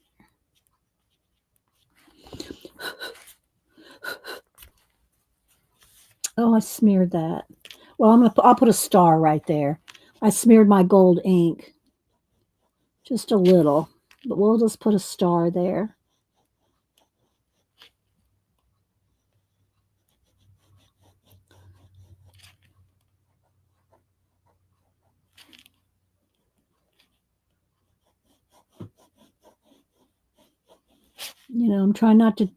Oh, I smeared that. Well, I'll put a star right there. I smeared my gold ink just a little, but we'll just put a star there. You know, I'm trying not to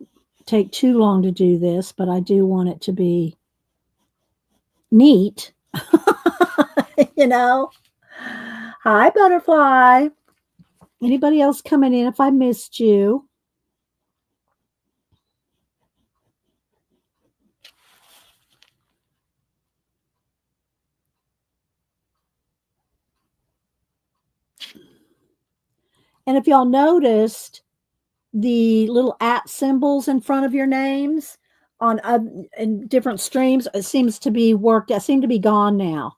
take too long to do this, but I do want it to be neat. You know. Hi, butterfly. Anybody else coming in if I missed you? And if y'all noticed the little at symbols in front of your names on in different streams, it seems to be worked. It seem to be gone now.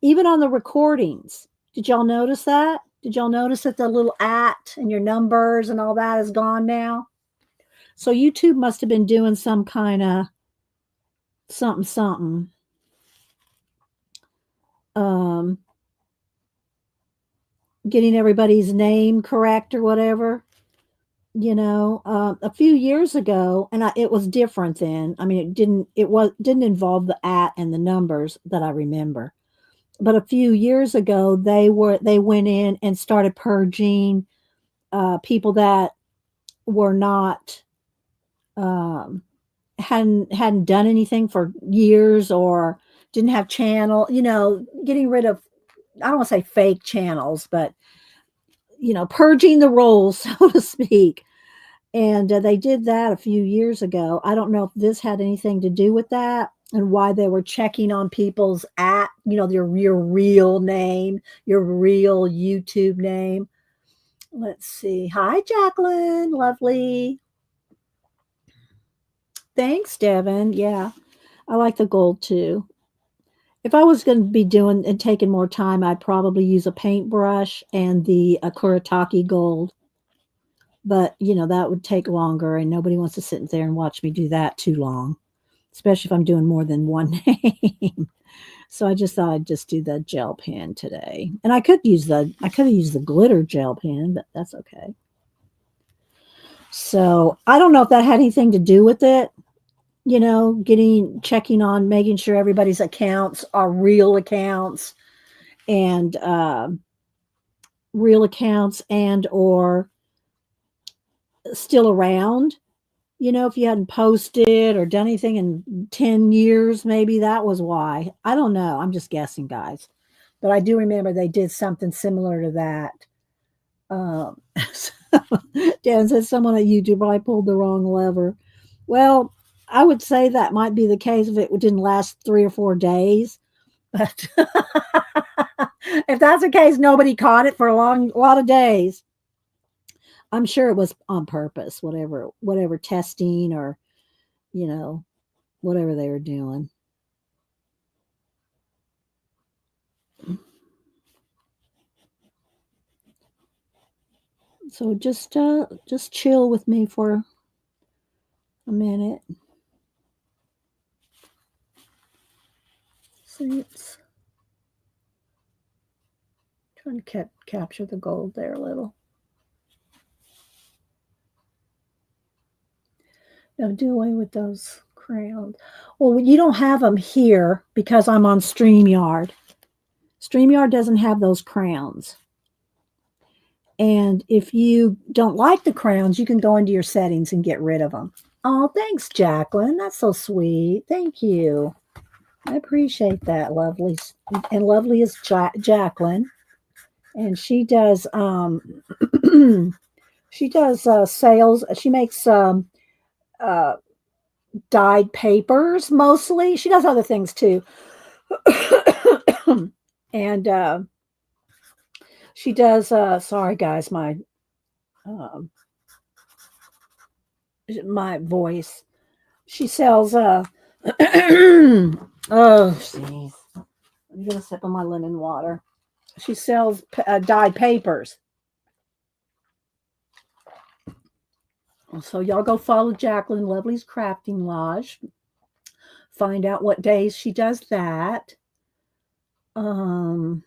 Even on the recordings. Did y'all notice that? Did y'all notice that the little at and your numbers and all that is gone now? So YouTube must have been doing some kind of something. Um, getting everybody's name correct or whatever. You know, a few years ago, and it was different then. I mean, didn't involve the at and the numbers that I remember. But a few years ago, they went in and started purging people that were not um, hadn't done anything for years or didn't have channel. You know, getting rid of, I don't want to say fake channels, but you know, purging the roles, so to speak. And they did that a few years ago. I don't know if this had anything to do with that and why they were checking on people's at, you know, your real name, your real YouTube name. Let's see. Hi, Jacqueline. Lovely. Thanks, Devin. Yeah, I like the gold too. If I was going to be doing and taking more time, I'd probably use a paintbrush and the Kuretake gold. But, you know, that would take longer and nobody wants to sit there and watch me do that too long, especially if I'm doing more than one name. So I just thought I'd just do the gel pen today. And I could have used the glitter gel pen, but that's okay. So I don't know if that had anything to do with it, you know, checking on, making sure everybody's accounts are and real accounts and or still around. You know, if you hadn't posted or done anything in 10 years, maybe that was why. I don't know. I'm just guessing, guys. But I do remember they did something similar to that. So Dan said someone at YouTube probably pulled the wrong lever. Well, I would say that might be the case if it didn't last 3 or 4 days. But If that's the case, nobody caught it for a lot of days. I'm sure it was on purpose, whatever testing or, you know, whatever they were doing. So just chill with me for a minute. See, it's trying to capture the gold there a little. Now do away with those crowns. Well, you don't have them here because I'm on StreamYard. StreamYard doesn't have those crowns. And if you don't like the crowns, you can go into your settings and get rid of them. Oh, thanks, Jacqueline. That's so sweet. Thank you. I appreciate that, lovely. And lovely is Jacqueline. And she does she does sales. She makes uh dyed papers mostly. She does other things too. And she does sorry guys, um my voice. She sells oh jeez. I'm gonna sip of my lemon water. She sells dyed papers. So y'all go follow Jacqueline Lovely's Crafting Lodge. Find out what days she does that. So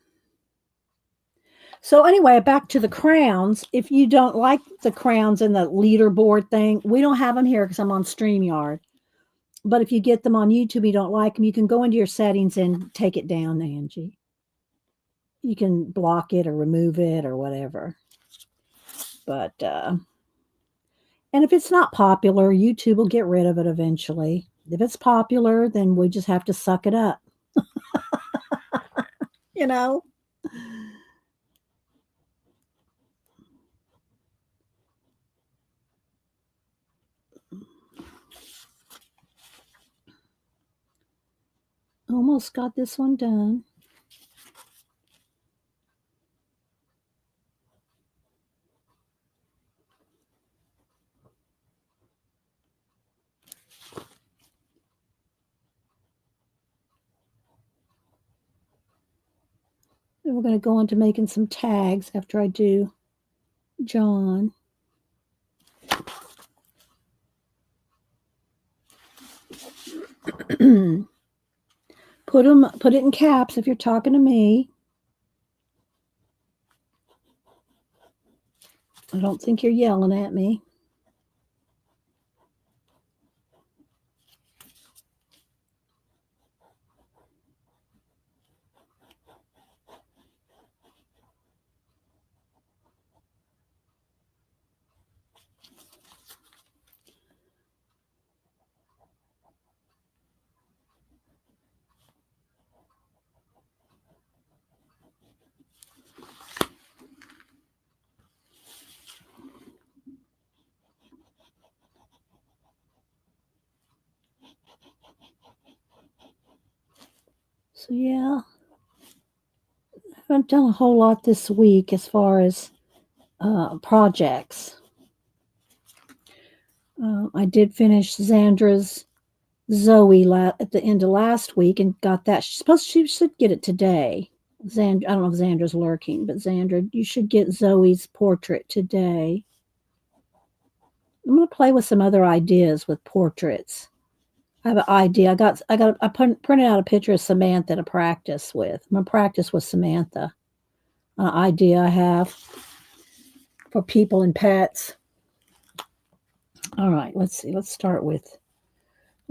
anyway, back to the crowns. If you don't like the crowns and the leaderboard thing, we don't have them here because I'm on StreamYard. But if you get them on YouTube, you don't like them, you can go into your settings and take it down, Angie. You can block it or remove it or whatever. But and if it's not popular, YouTube will get rid of it eventually. If it's popular, then we just have to suck it up. You know? Almost got this one done. And we're going to go on to making some tags after I do John. Put it in caps if you're talking to me. I don't think you're yelling at me. So yeah, I haven't done a whole lot this week as far as projects. I did finish Zandra's Zoe at the end of last week and got that. She should get it today. I don't know if Zandra's lurking, but Zandra, you should get Zoe's portrait today. I'm going to play with some other ideas with portraits. I have an idea. I printed out a picture of Samantha to practice with. I'm going to practice with Samantha. An idea I have for people and pets. All right, let's see. Let's start with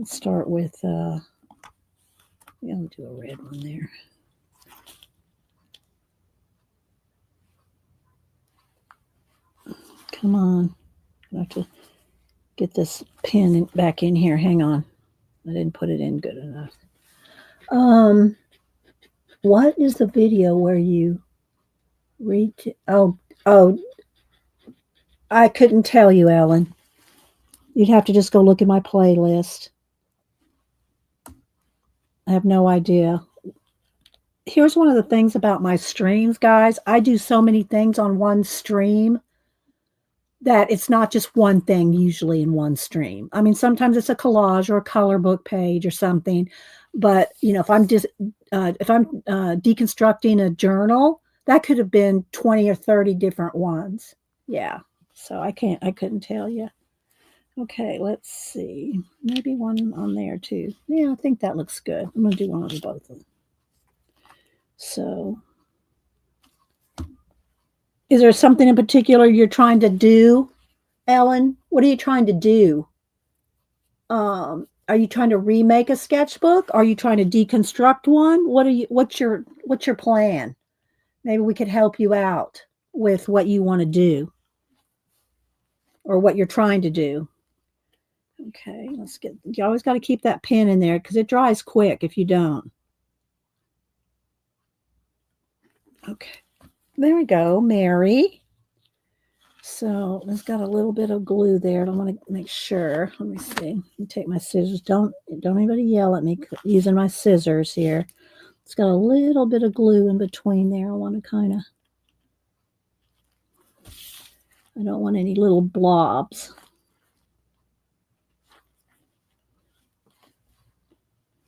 yeah, I'll do a red one there. Come on. I have to get this pen back in here. Hang on. I didn't put it in good enough. What is the video where you read? Oh, I couldn't tell you, Ellen. You'd have to just go look at my playlist. I have no idea. Here's one of the things about my streams, guys. I do so many things on one stream that it's not just one thing usually in one stream. I mean, sometimes it's a collage or a color book page or something, but you know, if I'm deconstructing a journal, that could have been 20 or 30 different ones. Yeah. So I couldn't tell you. Okay, let's see. Maybe one on there too. Yeah, I think that looks good. I'm going to do one on both of them. So, is there something in particular you're trying to do, Ellen? What are you trying to do? Are you trying to remake a sketchbook? Are you trying to deconstruct one? What's your plan? Maybe we could help you out with what you want to do or what you're trying to do. Okay, you always got to keep that pen in there because it dries quick if you don't. Okay, there we go, Mary. So it's got a little bit of glue there. I want to make sure. Let me see. Let me take my scissors. Don't anybody yell at me using my scissors here. It's got a little bit of glue in between there. I want to kind of. I don't want any little blobs.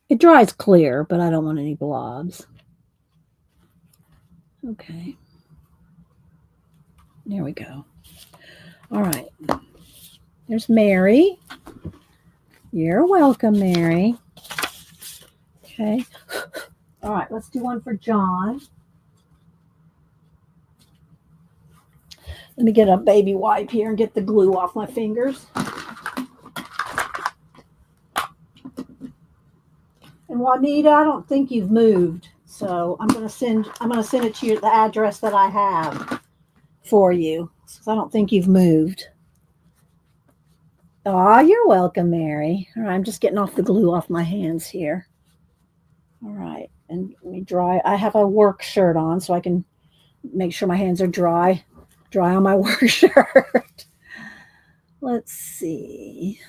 It dries clear, but I don't want any blobs. Okay. There we go. All right. There's Mary. You're welcome, Mary. Okay. All right, let's do one for John. Let me get a baby wipe here and get the glue off my fingers. And Juanita, I don't think you've moved, so I'm gonna send it to the address that I have for you. So I don't think you've moved. Oh, you're welcome, Mary. All right, I'm just getting off the glue off my hands here. All right, and let me dry. I have a work shirt on, so I can make sure my hands are dry on my work shirt. Let's see.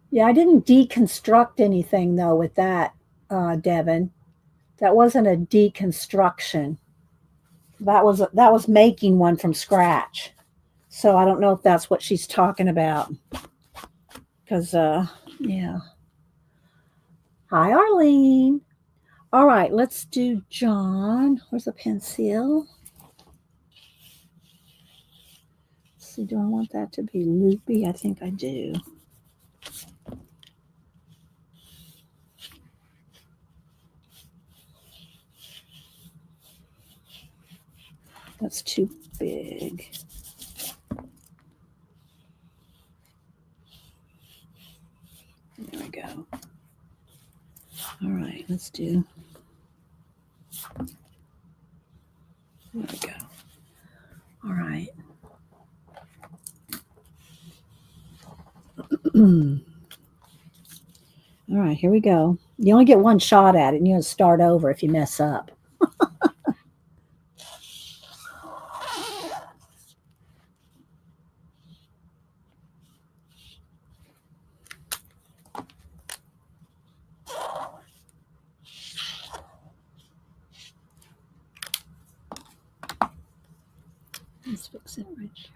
Yeah, I didn't deconstruct anything though with that, Devin. That wasn't a deconstruction. That was making one from scratch. So I don't know if that's what she's talking about. Because yeah. Hi, Arlene. All right, let's do John. Where's the pencil? Let's see, do I want that to be loopy? I think I do. That's too big. There we go. All right, let's do. There we go. All right. All right, here we go. You only get one shot at it, and you have to start over if you mess up. Let's fix it right here.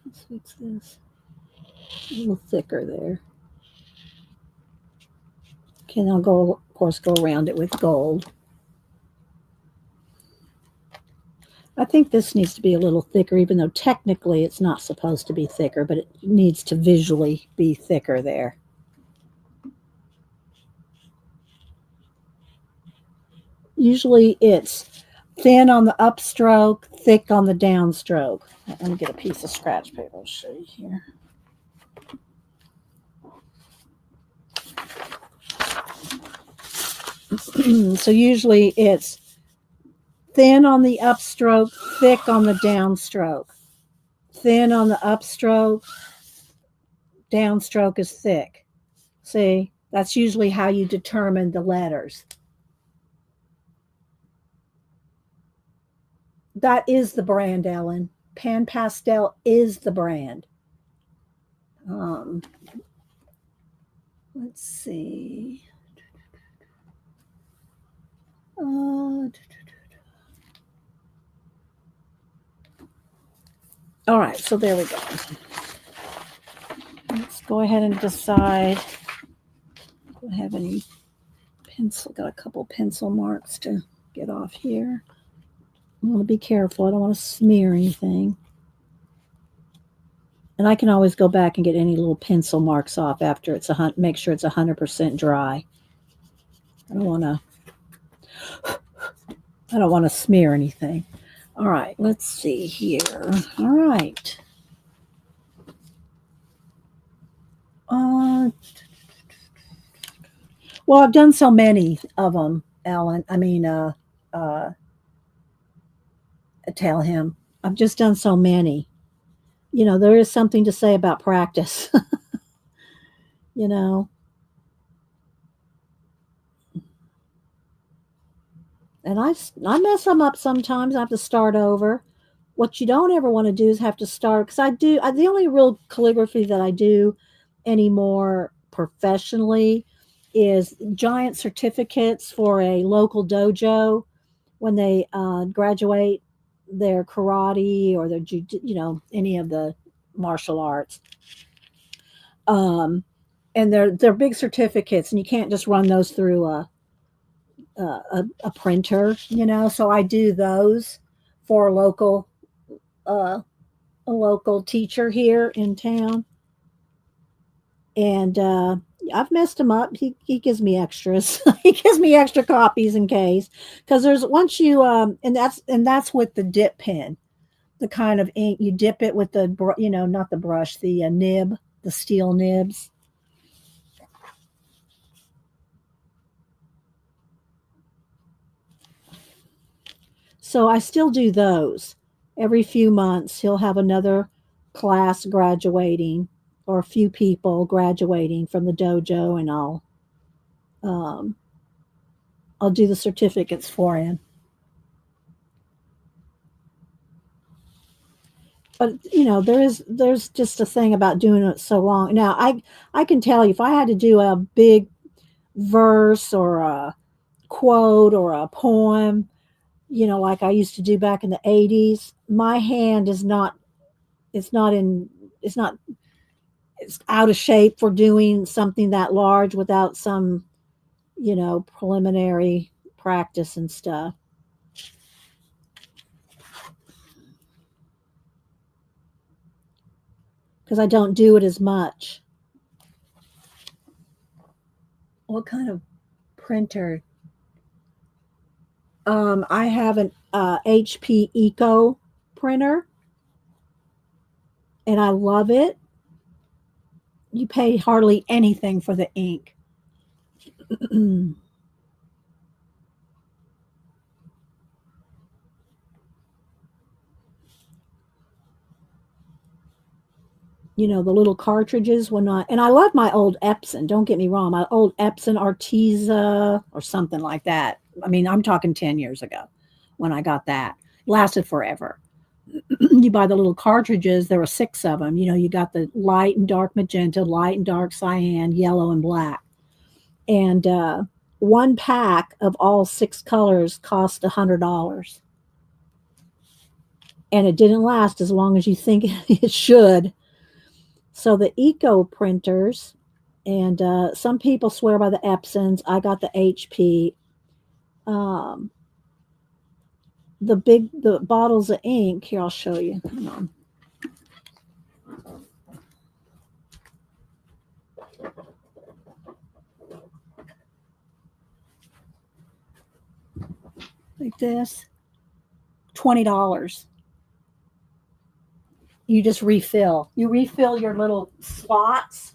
Let's fix this. A little thicker there. Okay, and I'll go, of course, go around it with gold. I think this needs to be a little thicker, even though technically it's not supposed to be thicker, but it needs to visually be thicker there. Usually it's thin on the upstroke, thick on the downstroke. Let me get a piece of scratch paper. I'll show you here. So usually it's thin on the upstroke, thick on the downstroke. Thin on the upstroke, downstroke is thick. See, that's usually how you determine the letters. That is the brand, Ellen. Pan Pastel is the brand. Um, let's see. All right, so there we go. Let's go ahead and decide. Do I have any pencil? Got a couple pencil marks to get off here. I want to be careful. I don't want to smear anything. And I can always go back and get any little pencil marks off after it's make sure it's 100% dry. I don't want to smear anything. All right, let's see here. All right. Well, I've done so many of them, Ellen. Tell him. I've just done so many. You know, there is something to say about practice. You know. And I mess them up sometimes. I have to start over. What you don't ever want to do is have to start, because the only real calligraphy that I do anymore professionally is giant certificates for a local dojo when they graduate their karate or their any of the martial arts. And they're big certificates, and you can't just run those through a printer, So I do those for a local teacher here in town, and I've messed him up. He gives me extras. He gives me extra copies in case, because there's once you and that's with the dip pen, the kind of ink you dip it with the not the brush, the nib, the steel nibs. So I still do those. Every few months, he'll have another class graduating or a few people graduating from the dojo, and I'll do the certificates for him. But there's just a thing about doing it so long. Now I can tell you, if I had to do a big verse or a quote or a poem, like I used to do back in the 80s, my hand is not it's out of shape for doing something that large without some preliminary practice and stuff. Because I don't do it as much. What kind of printer? I have an HP Eco printer, and I love it. You pay hardly anything for the ink. The little cartridges when and I love my old Epson, don't get me wrong, my old Epson Arteza or something like that. I mean, I'm talking 10 years ago when I got that. Lasted forever. You buy the little cartridges, there were 6 of them. You got the light and dark magenta, light and dark cyan, yellow and black. And one pack of all 6 colors cost $100. And it didn't last as long as you think it should. So the Eco printers, and some people swear by the Epsons. I got the HP. The bottles of ink. Here, I'll show you. Hang on. Like this. $20. You just refill. You refill your little slots.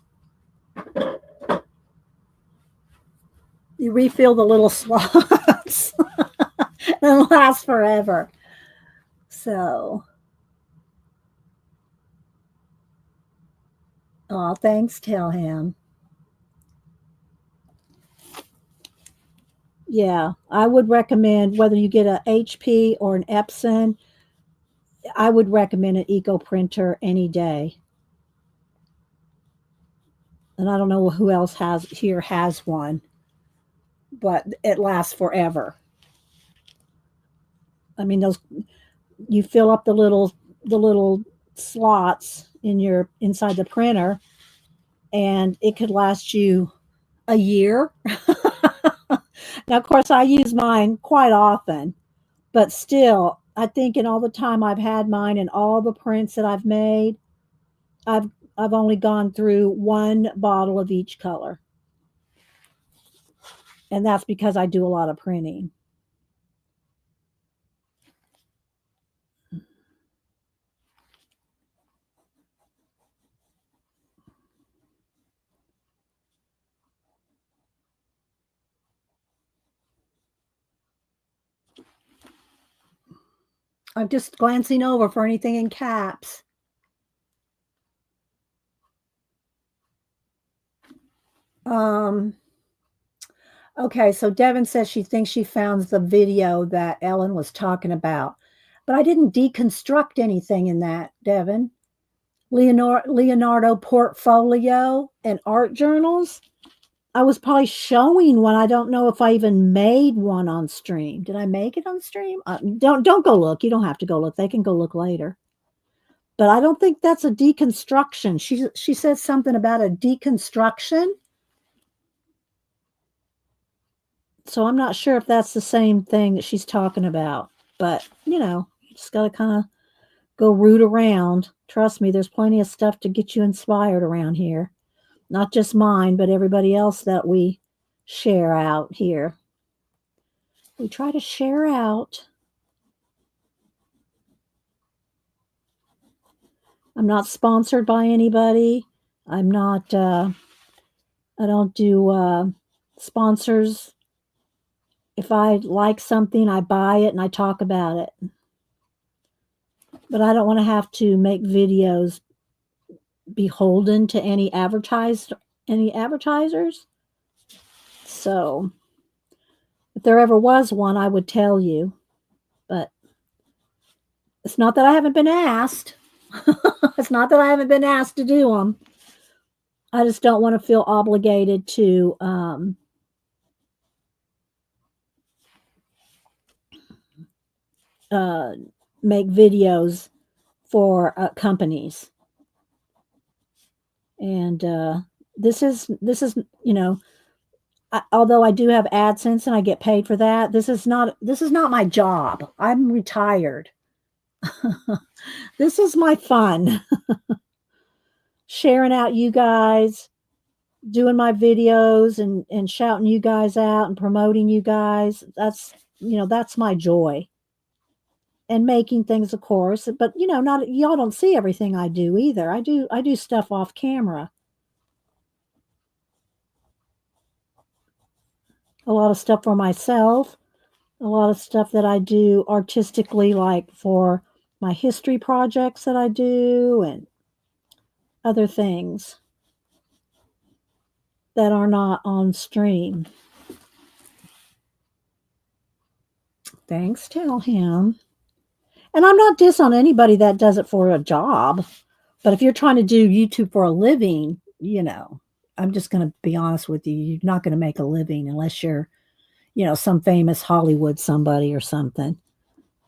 You refill the little slots. and last forever. So, oh, thanks, tell him. Yeah, I would recommend whether you get a HP or an Epson, I would recommend an eco printer any day. And I don't know who else has one, but it lasts forever. I mean, those you fill up the little slots in your inside the printer, and it could last you a year. Now, of course, I use mine quite often, but still, I think in all the time I've had mine and all the prints that I've made, I've I've only gone through one bottle of each color, and that's because I do a lot of printing. I'm just glancing over for anything in caps. Um, okay, so Devin says she thinks she found the video that Ellen was talking about, but I didn't deconstruct anything in that, Devin. Leonardo portfolio and art journals. I was probably showing one. I don't know if I even made one on stream. Did I make it on stream? Don't go look. You don't have to go look. They can go look later. But I don't think that's a deconstruction. She says something about a deconstruction. So I'm not sure if that's the same thing that she's talking about. But you just got to kind of go root around. Trust me, there's plenty of stuff to get you inspired around here. Not just mine, but everybody else that we share out here. We try to share out. I'm not sponsored by anybody. I'm not, I don't do sponsors. If I like something, I buy it and I talk about it. But I don't want to have to make videos beholden to any advertisers. So if there ever was one, I would tell you. But it's not that I haven't been asked. It's not that I haven't been asked to do them. I just don't want to feel obligated to make videos for companies. And this is although I do have AdSense and I get paid for that, this is not my job. I'm retired. This is my fun. Sharing out you guys, doing my videos and shouting you guys out and promoting you guys. That's my joy. And making things, of course, but not y'all don't see everything I do either. I do stuff off camera. A lot of stuff for myself, a lot of stuff that I do artistically, like for my history projects that I do and other things that are not on stream. Thanks, tell him. And I'm not diss on anybody that does it for a job. But if you're trying to do YouTube for a living, I'm just going to be honest with you. You're not going to make a living unless you're, some famous Hollywood somebody or something.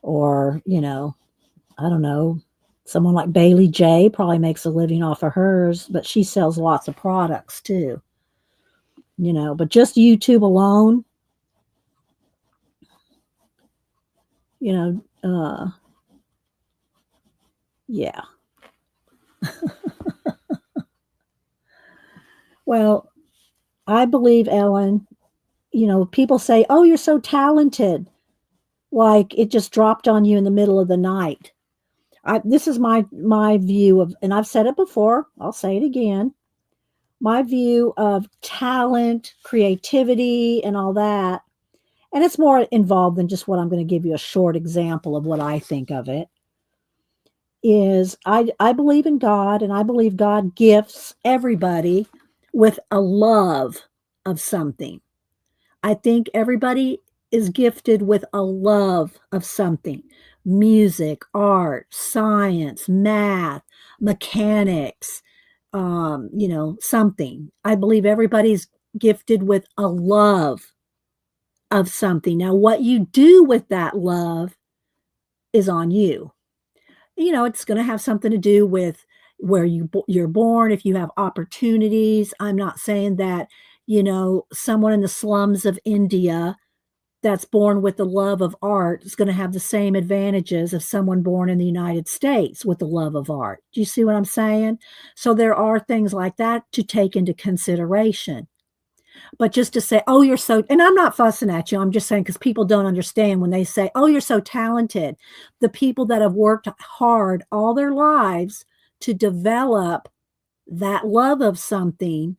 Or, I don't know, someone like Bailey J probably makes a living off of hers, but she sells lots of products too. But just YouTube alone, yeah. Well, I believe, Ellen, people say, oh, you're so talented. Like it just dropped on you in the middle of the night. This is my view of, and I've said it before, I'll say it again. My view of talent, creativity, and all that. and it's more involved than just what I'm going to give you a short example of what I think of it. Is I believe in God, and I believe God gifts everybody with a love of something. I think everybody is gifted with a love of something: music, art, science, math, mechanics, something. I believe everybody's gifted with a love of something. Now, what you do with that love is on you. It's going to have something to do with where you're born, if you have opportunities. I'm not saying that, someone in the slums of India that's born with the love of art is going to have the same advantages of someone born in the United States with the love of art. Do you see what I'm saying? So there are things like that to take into consideration. But just to say, oh, you're so, and I'm not fussing at you. I'm just saying, because people don't understand when they say, oh, you're so talented. The people that have worked hard all their lives to develop that love of something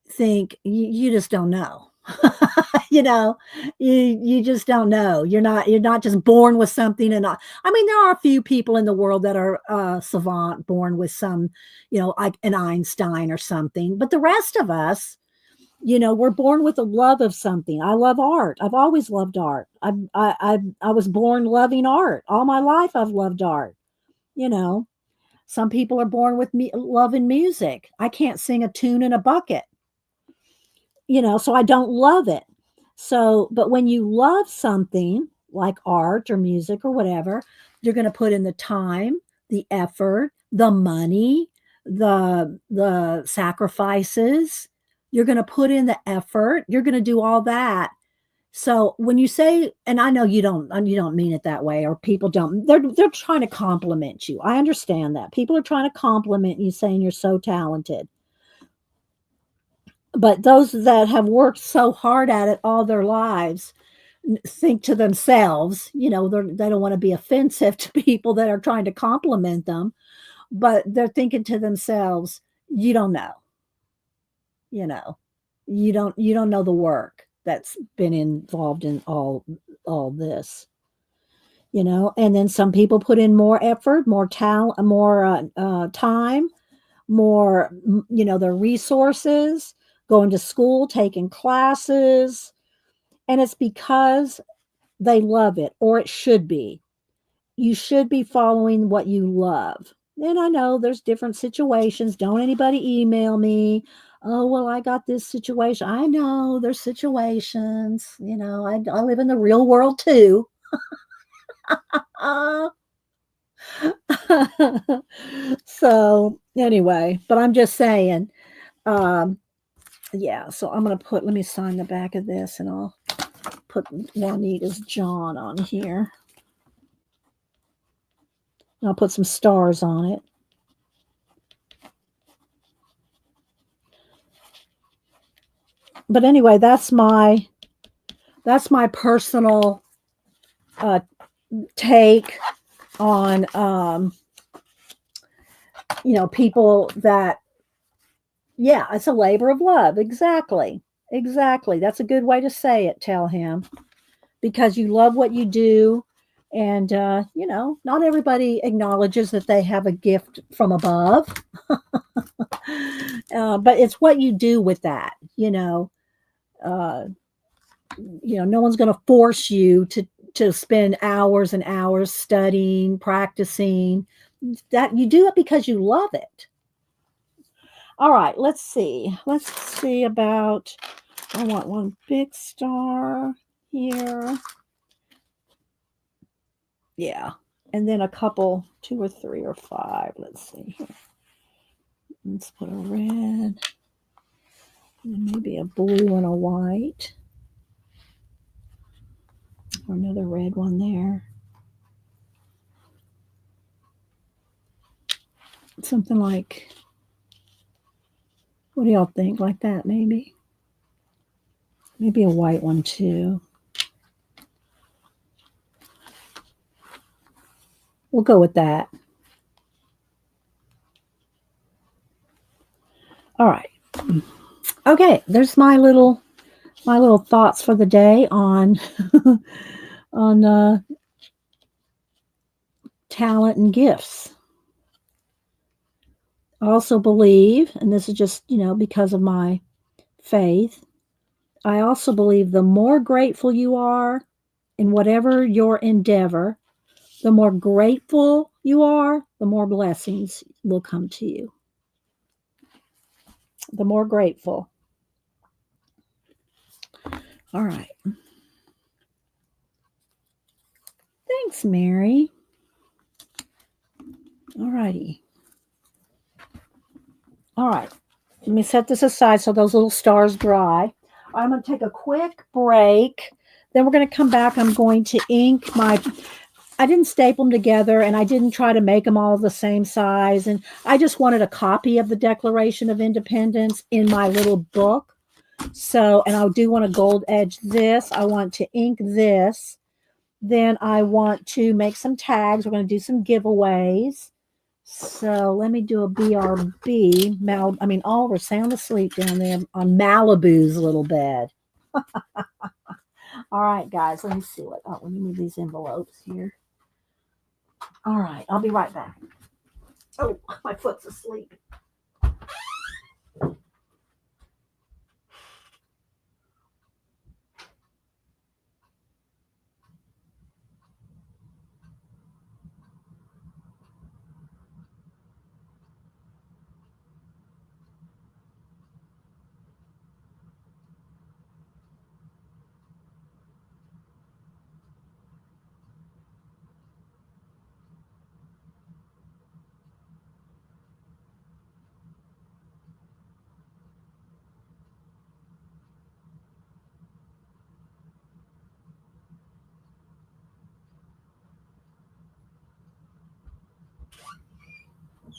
think you just don't know. you know, you just don't know. You're not just born with something. And I mean, there are a few people in the world that are savant, born with some, like an Einstein or something. But the rest of us, we're born with a love of something. I love art. I've always loved art. I was born loving art. All my life I've loved art. Some people are born with me loving music. I can't sing a tune in a bucket. So I don't love it. So, but when you love something like art or music or whatever, you're going to put in the time, the effort, the money, the sacrifices. You're going to put in the effort. You're going to do all that. So when you say, and I know you don't mean it that way, or people don't, they're trying to compliment you. I understand that. People are trying to compliment you, saying you're so talented. But those that have worked so hard at it all their lives think to themselves, they don't want to be offensive to people that are trying to compliment them, but they're thinking to themselves, you don't know, you know, you don't know the work that's been involved in all this, and then some people put in more effort, more talent, more time, more, their resources, going to school, taking classes, and it's because they love it, or it should be. You should be following what you love. And I know there's different situations. Don't anybody email me. Oh, well, I got this situation. I know there's situations. I live in the real world too. So anyway, but I'm just saying, yeah, so I'm going to let me sign the back of this, and I'll put Juanita's John on here. And I'll put some stars on it. But anyway, that's my personal take on people that, yeah, it's a labor of love. Exactly. That's a good way to say it. Tell him, because you love what you do. And, not everybody acknowledges that they have a gift from above. But it's what you do with that, no one's going to force you to spend hours and hours studying, practicing. That you do it because you love it. All right, let's see about, I want one big star here. Yeah. And then a couple, 2 or 3 or 5. Let's see here. Let's put a red, and maybe a blue and a white. Or another red one there. Something like, what do y'all think? Like that, maybe? Maybe a white one too. We'll go with that. All right. Okay, there's my little my little thoughts for the day on on talent and gifts. I also believe, and this is just, because of my faith, I also believe the more grateful you are in whatever your endeavor, the more grateful you are, the more blessings will come to you. The more grateful. All right. Thanks, Mary. All righty. All right. Let me set this aside so those little stars dry. I'm going to take a quick break. Then we're going to come back. I'm going to ink my. I didn't staple them together and I didn't try to make them all the same size. And I just wanted a copy of the Declaration of Independence in my little book. So, and I do want to gold edge this. I want to ink this. Then I want to make some tags. We're going to do some giveaways. So let me do a BRB. Oliver's sound asleep down there on Malibu's little bed. All right, guys, let me see what. Oh, let me move these envelopes here. All right, I'll be right back. Oh, my foot's asleep.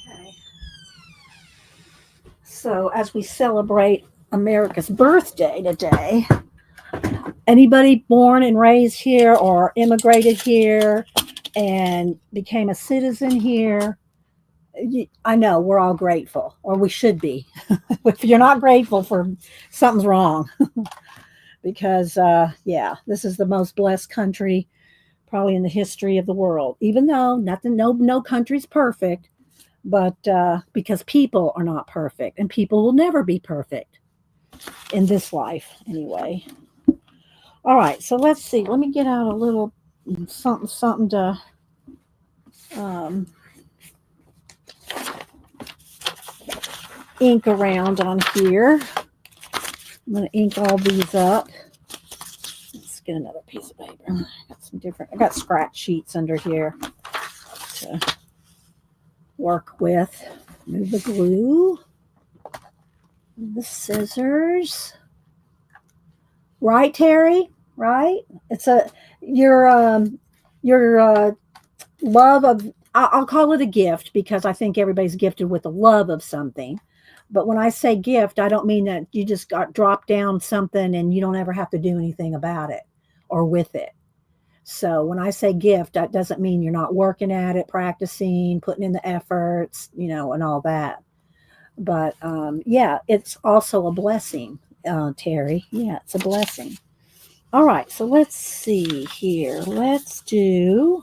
Okay. So as we celebrate America's birthday today, anybody born and raised here or immigrated here and became a citizen here, I know we're all grateful, or we should be. If you're not grateful, for something's wrong. Because this is the most blessed country probably in the history of the world. Even though no country's perfect, but because people are not perfect, and people will never be perfect in this life anyway. All right, so let's see. Let me get out a little something to ink around on here. I'm going to ink all these up. Let's get another piece of paper. I got scratch sheets under here to work with. Move the glue, the scissors. Right, Terry? Right? It's your love of. I'll call it a gift because I think everybody's gifted with the love of something. But when I say gift, I don't mean that you just got dropped down something and you don't ever have to do anything about it or with it. So when I say gift, that doesn't mean you're not working at it, practicing, putting in the efforts, and all that. But it's also a blessing, Terry. Yeah, it's a blessing. All right, so let's see here. Let's do.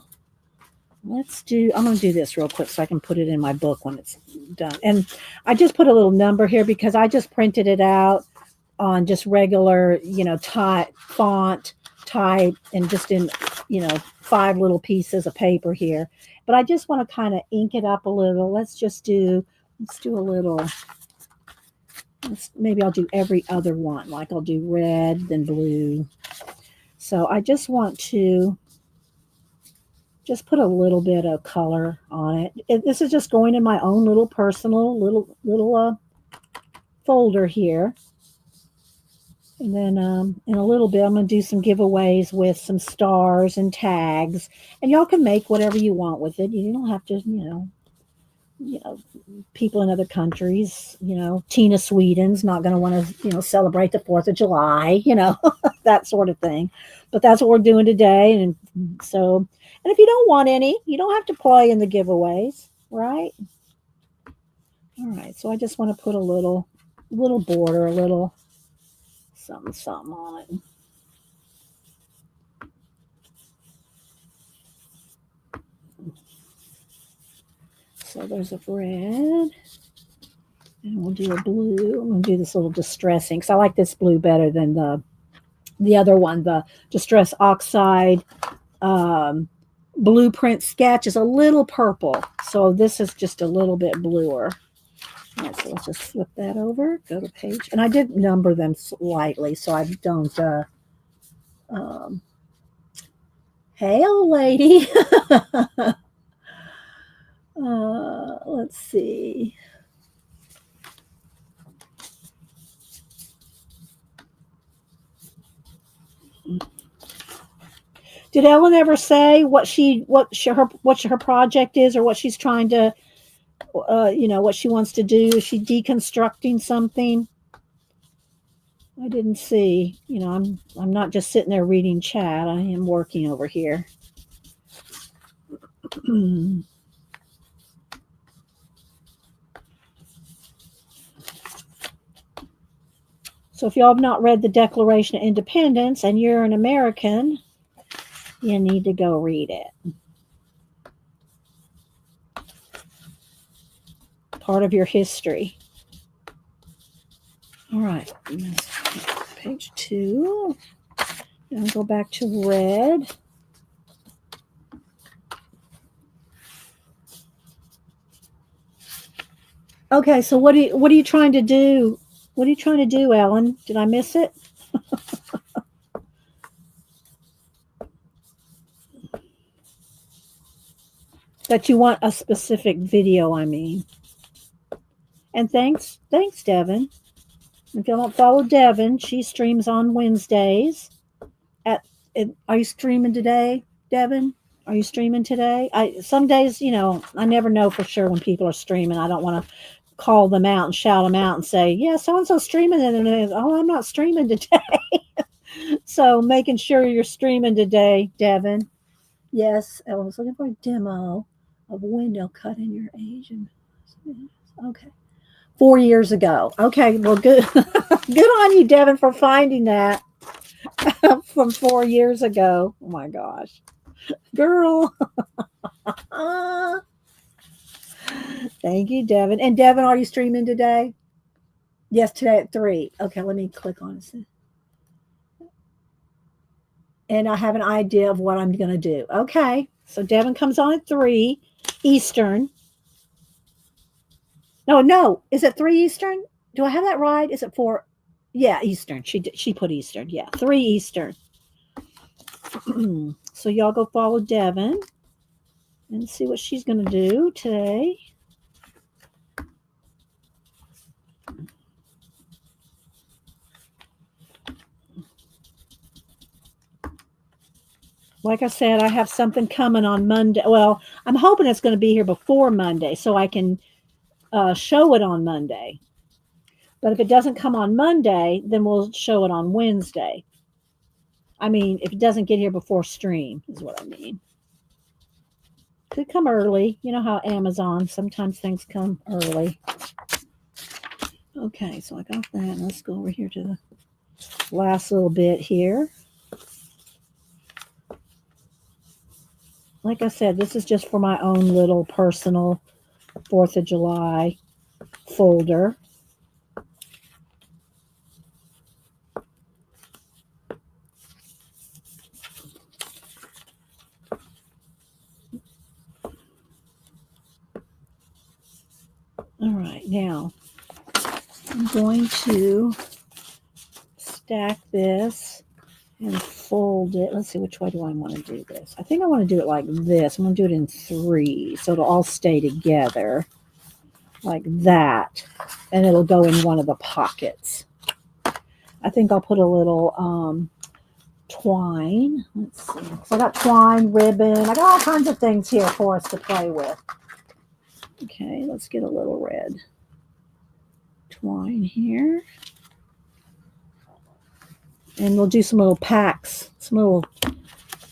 I'm going to do this real quick so I can put it in my book when it's done. And I just put a little number here because I just printed it out on just regular, font type, and just in, 5 little pieces of paper here. But I just want to kind of ink it up a little. Let's do a little. Maybe I'll do every other one. Like I'll do red, then blue. So I just want to just put a little bit of color on it. This is just going in my own little personal little folder here. And then in a little bit, I'm going to do some giveaways with some stars and tags. And y'all can make whatever you want with it. You don't have to, people in other countries, Tina Sweden's not going to want to, celebrate the 4th of July, that sort of thing. But that's what we're doing today. And so, and if you don't want any, you don't have to play in the giveaways, right? All right. So I just want to put a little border, a little something on it. So there's a red. And we'll do a blue. I'm going to do this little distressing because I like this blue better than the other one. The Distress Oxide um, Blueprint Sketch is a little purple. So this is just a little bit bluer. All right, so let's just flip that over. Go to page. And I did number them slightly so I don't... um, hey, old lady. Let's see. Did Ellen ever say what her project is or what she's trying to what she wants to do? Is she deconstructing something? I didn't see. I'm not just sitting there reading chat. I am working over here. So if y'all have not read the Declaration of Independence and you're an American, you need to go read it. Part of your history. All right. Page 2. Now go back to red. Okay, so what are you trying to do? What are you trying to do, Ellen? Did I miss it? That you want a specific video, I mean. And thanks, Devin. If you don't follow Devin, she streams on Wednesdays. Are you streaming today, Devin? Are you streaming today? Some days, I never know for sure when people are streaming. I don't want to call them out and shout them out and say, yeah, so-and-so streaming. And oh, I'm not streaming today. So making sure you're streaming today, Devin. Yes, I was looking for a demo of window cut in your Asian. Okay. 4 years ago. Okay, well, good. Good on you, Devin, for finding that from 4 years ago. Oh my gosh. Girl. Thank you, Devin. And Devin, are you streaming today? Yes, today at 3. Okay, let me click on it. And I have an idea of what I'm going to do. Okay, so Devin comes on at 3 Eastern. No. Is it 3 Eastern? Do I have that right? Is it 4? Yeah, Eastern. She put Eastern. Yeah, 3 Eastern. So y'all go follow Devin and see what she's going to do today. Like I said, I have something coming on Monday. Well, I'm hoping it's going to be here before Monday so I can show it on Monday. But if it doesn't come on Monday, then we'll show it on Wednesday. I mean, if it doesn't get here before stream is what I mean. Could come early. You know how Amazon, sometimes things come early. Okay, so I got that. Let's go over here to the last little bit here. Like I said, this is just for my own little personal 4th of July folder. All right, now I'm going to stack this and fold it. Let's see, which way do I want to do this? I think I want to do it like this. I'm going to do it in 3 so it'll all stay together like that, and it'll go in one of the pockets. I think I'll put a little twine. Let's see. So I got twine, ribbon. I got all kinds of things here for us to play with. Okay, let's get a little red twine here. And we'll do some little packs for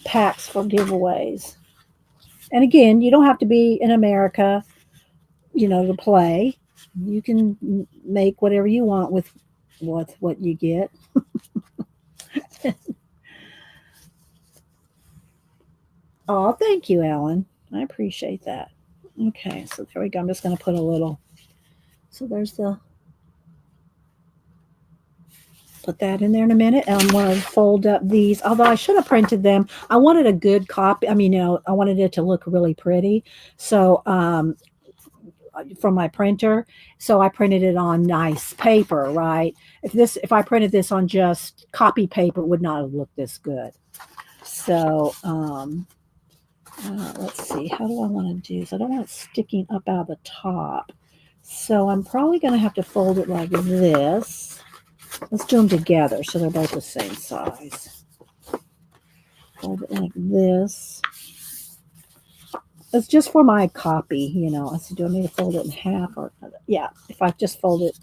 giveaways. And again, you don't have to be in America, to play. You can make whatever you want with what you get. Oh, thank you, Ellen. I appreciate that. Okay, so there we go. I'm just going to put a little. So there's the. Put that in there in a minute. And I'm going to fold up these. Although I should have printed them. I wanted a good copy. I mean, I wanted it to look really pretty. So from my printer. So I printed it on nice paper, right? If I printed this on just copy paper, it would not have looked this good. So let's see, how do I want to do this? I don't want it sticking up out of the top. So I'm probably going to have to fold it like this. Let's do them together so they're both the same size. Fold it like this. It's just for my copy, So do I need to fold it in half? Or yeah, if I just fold it,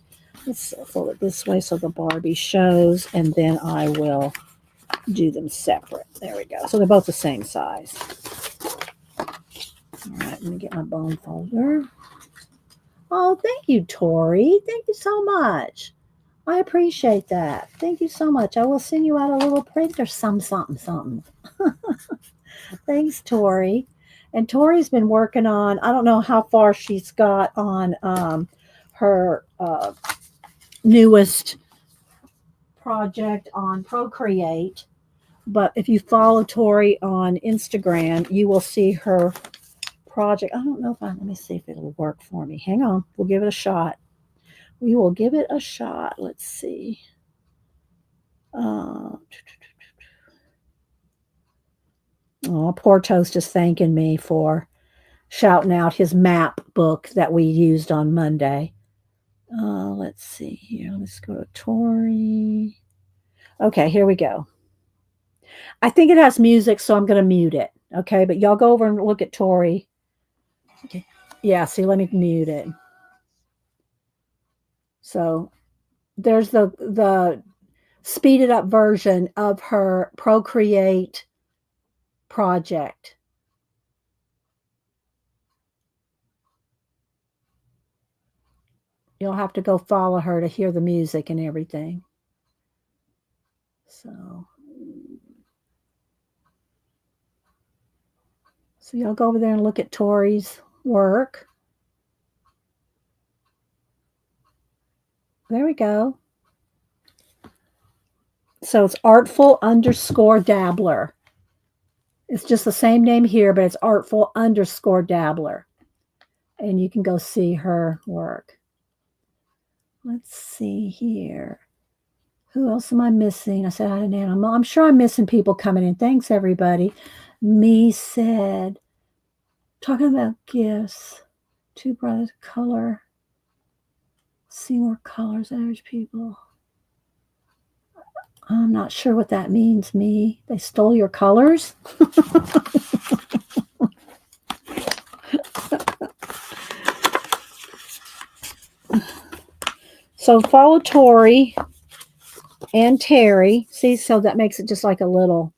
let's fold it this way so the Barbie shows, and then I will do them separate. There we go. So they're both the same size. All right, let me get my bone folder. Oh, thank you, Tori. Thank you so much. I appreciate that. Thank you so much. I will send you out a little print or something. Thanks, Tori. And Tori's been working on, I don't know how far she's got on her newest project on Procreate. But if you follow Tori on Instagram, you will see her project. I don't know let me see if it'll work for me. Hang on. We'll give it a shot. We will give it a shot. Let's see. Poor Toast is thanking me for shouting out his map book that we used on Monday. Let's see here. Let's go to Tori. Okay, here we go. I think it has music, so I'm going to mute it. Okay, but y'all go over and look at Tori. Okay. Yeah, see, let me mute it. So there's the speeded up version of her Procreate project. You'll have to go follow her to hear the music and everything. So y'all go over there and look at Tori's work. There we go. So it's artful_dabbler. It's just the same name here, but it's artful_dabbler. And you can go see her work. Let's see here. Who else am I missing? I said hi to Nan. I'm sure I'm missing people coming in. Thanks, everybody. Me said, talking about gifts. Two brothers, color. See more colors, average people. I'm not sure what that means, me. They stole your colors? So follow Tori and Terry. See, so that makes it just like a little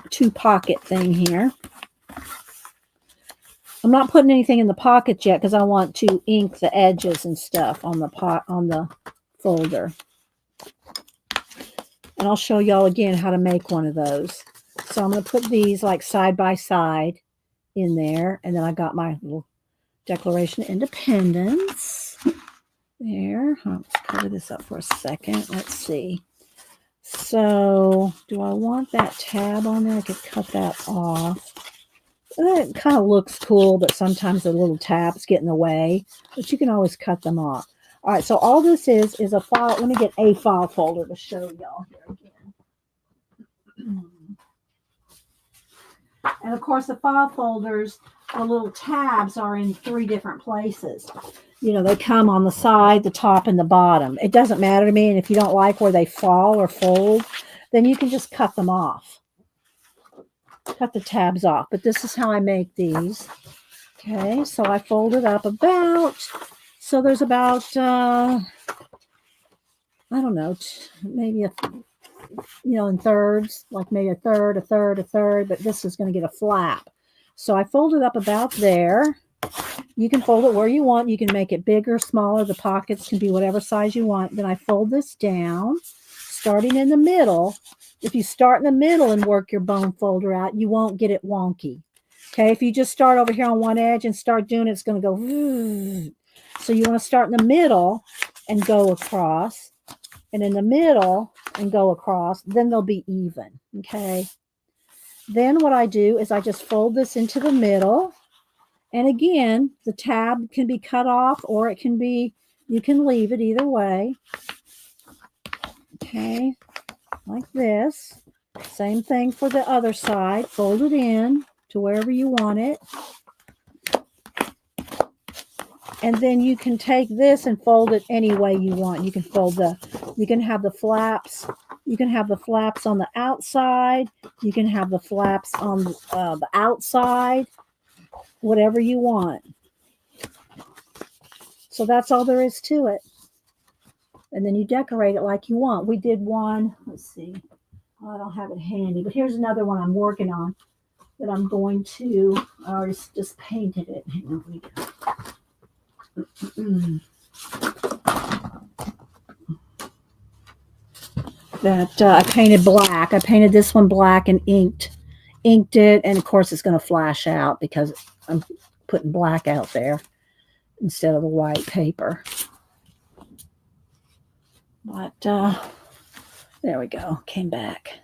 2-pocket thing here. I'm not putting anything in the pockets yet because I want to ink the edges and stuff on the folder. And I'll show y'all again how to make one of those. So I'm going to put these like side by side in there. And then I got my little Declaration of Independence. There. Let's cover this up for a second. Let's see. So do I want that tab on there? I could cut that off. It kind of looks cool, but sometimes the little tabs get in the way. But you can always cut them off. All right, so all this is a file. Let me get a file folder to show y'all here again. And of course, the file folders, the little tabs are in 3 different places. They come on the side, the top, and the bottom. It doesn't matter to me. And if you don't like where they fall or fold, then you can just cut them off. Cut the tabs off. But this is how I make these. Okay, so I fold it up so there's about, I don't know, maybe in thirds, like maybe a third, but this is going to get a flap. So I fold it up about there. You can fold it where you want. You can make it bigger, smaller. The pockets can be whatever size you want. Then I fold this down starting in the middle, if you start in the middle and work your bone folder out, you won't get it wonky. Okay, if you just start over here on one edge and start doing it, it's going to go. So you want to start in the middle and go across, and in the middle and go across, then they'll be even. Okay. Then what I do is I just fold this into the middle. And again, the tab can be cut off or it can be, you can leave it either way. Okay, like this. Same thing for the other side. Fold it in to wherever you want it. And then you can take this and fold it any way you want. You can you can have the flaps. You can have the flaps on the outside. You can have the flaps on the outside. Whatever you want. So that's all there is to it. And then you decorate it like you want. We did one. Let's see. I don't have it handy, but here's another one I'm working on that I'm going to. I already just painted it. Hang on, we go. That I painted black. I painted this one black and inked it, and of course it's going to flash out because I'm putting black out there instead of the white paper. But there we go. Came back.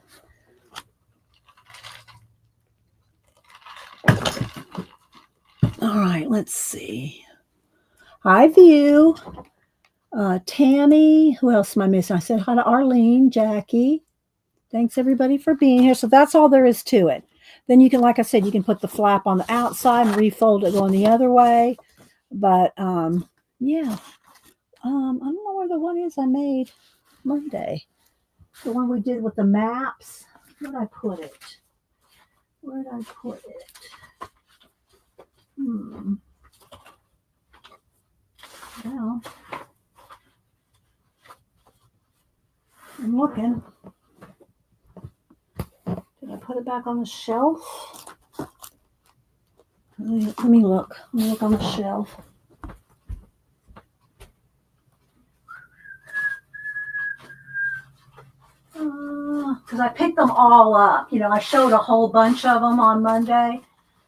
All right, let's see. Hi, View. Tammy. Who else am I missing? I said hi to Arlene, Jackie. Thanks, everybody, for being here. So that's all there is to it. Then you can, like I said, you can put the flap on the outside and refold it going the other way. But, yeah. I don't know where the one is I made Monday. The one we did with the maps. Where did I put it? Where did I put it? Well, I'm looking. Did I put it back on the shelf? Let me look. Let me look on the shelf. Because I picked them all up. You know, I showed a whole bunch of them on Monday.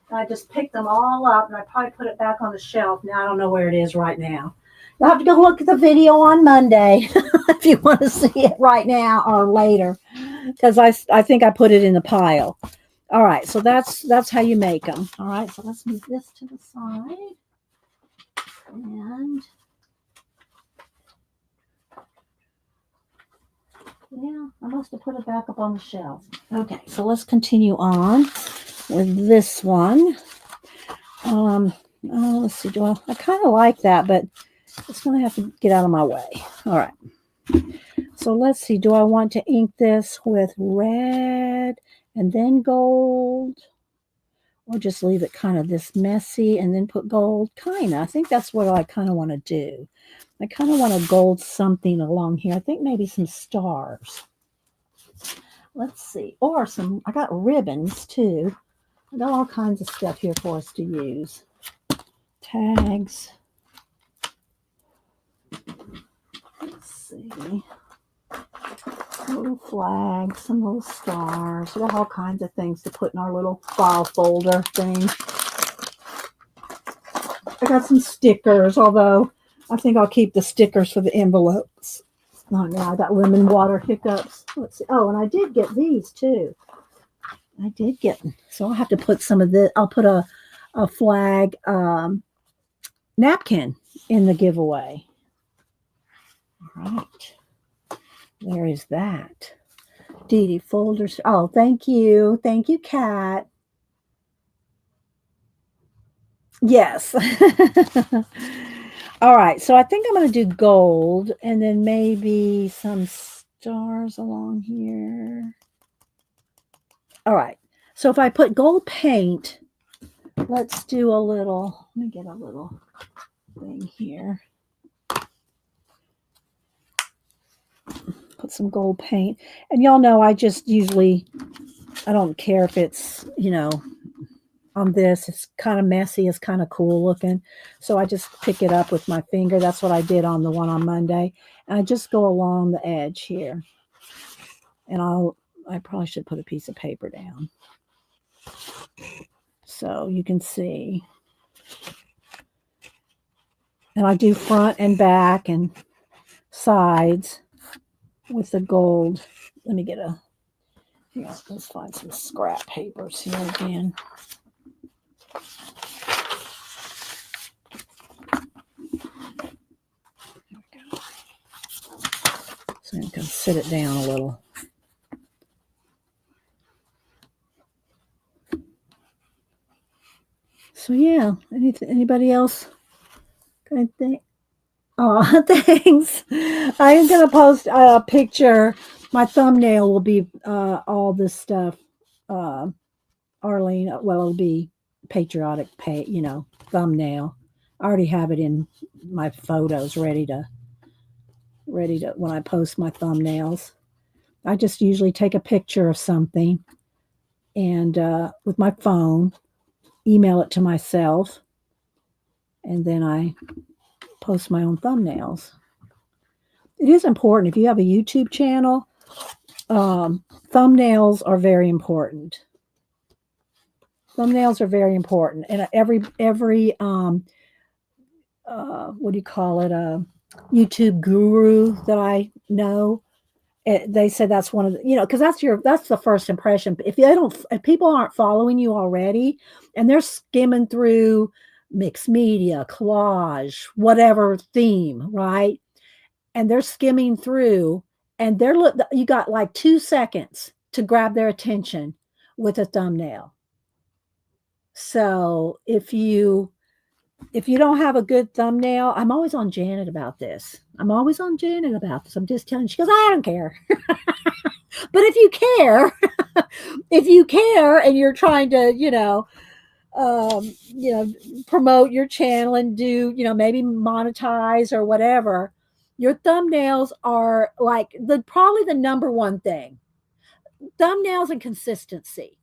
And I just picked them all up, and I probably put it back on the shelf. Now I don't know where it is right now. You'll have to go look at the video on Monday if you want to see it right now or later. Because I think I put it in the pile. All right, so that's how you make them. All right, so let's move this to the side. And yeah, I must have put it back up on the shelf. Okay, so let's continue on with this one. Let's see. I kind of like that, but it's going to have to get out of my way. All right. So let's see. Do I want to ink this with red and then gold? Or just leave it kind of this messy and then put gold? Kind of. I think that's what I kind of want to do. I kind of want to gold something along here. I think maybe some stars. Let's see. Or some, I got ribbons too. I got all kinds of stuff here for us to use. Tags. Let's see. Some little flags, some little stars. We got all kinds of things to put in our little file folder thing. I got some stickers, although I think I'll keep the stickers for the envelopes. Oh, now I got lemon water hiccups. Let's see. Oh, and I did get these too. I did get them. So I'll have to put some of this. I'll put a flag napkin in the giveaway. All right. There is that. Dee Dee folders. Oh, thank you. Thank you, Kat. Yes. All right. So I think I'm going to do gold and then maybe some stars along here. All right. So if I put gold paint, let's do a little, let me get a little thing here. Put some gold paint. And y'all know I just usually, I don't care if it's, you know, on this. It's kind of messy. It's kind of cool looking. So I just pick it up with my finger. That's what I did on the one on Monday. And I just go along the edge here. And I probably should put a piece of paper down so you can see. And I do front and back and sides with the gold. Let me get a, here, let's find some scrap papers here again. So I can sit it down a little. So yeah, anybody else? Kind of thing. Oh, thanks. I'm gonna post a picture. My thumbnail will be all this stuff. Uh, Arlene, well, it'll be patriotic thumbnail. I already have it in my photos ready to when I post my thumbnails. I just usually take a picture of something and with my phone, email it to myself, and then I post my own thumbnails. It is important if you have a YouTube channel. Thumbnails are very important. Thumbnails are very important, and every what do you call it? YouTube guru that I know, they say that's one of the, because that's the first impression. If people aren't following you already, and they're skimming through mixed media, collage, whatever theme, right? And they're skimming through, and you got like 2 seconds to grab their attention with a thumbnail. So if you don't have a good thumbnail, I'm always on Janet about this. I'm just telling you. She goes, I don't care. But if you care and you're trying to, promote your channel and do, maybe monetize or whatever, your thumbnails are like probably the number one thing. Thumbnails and consistency.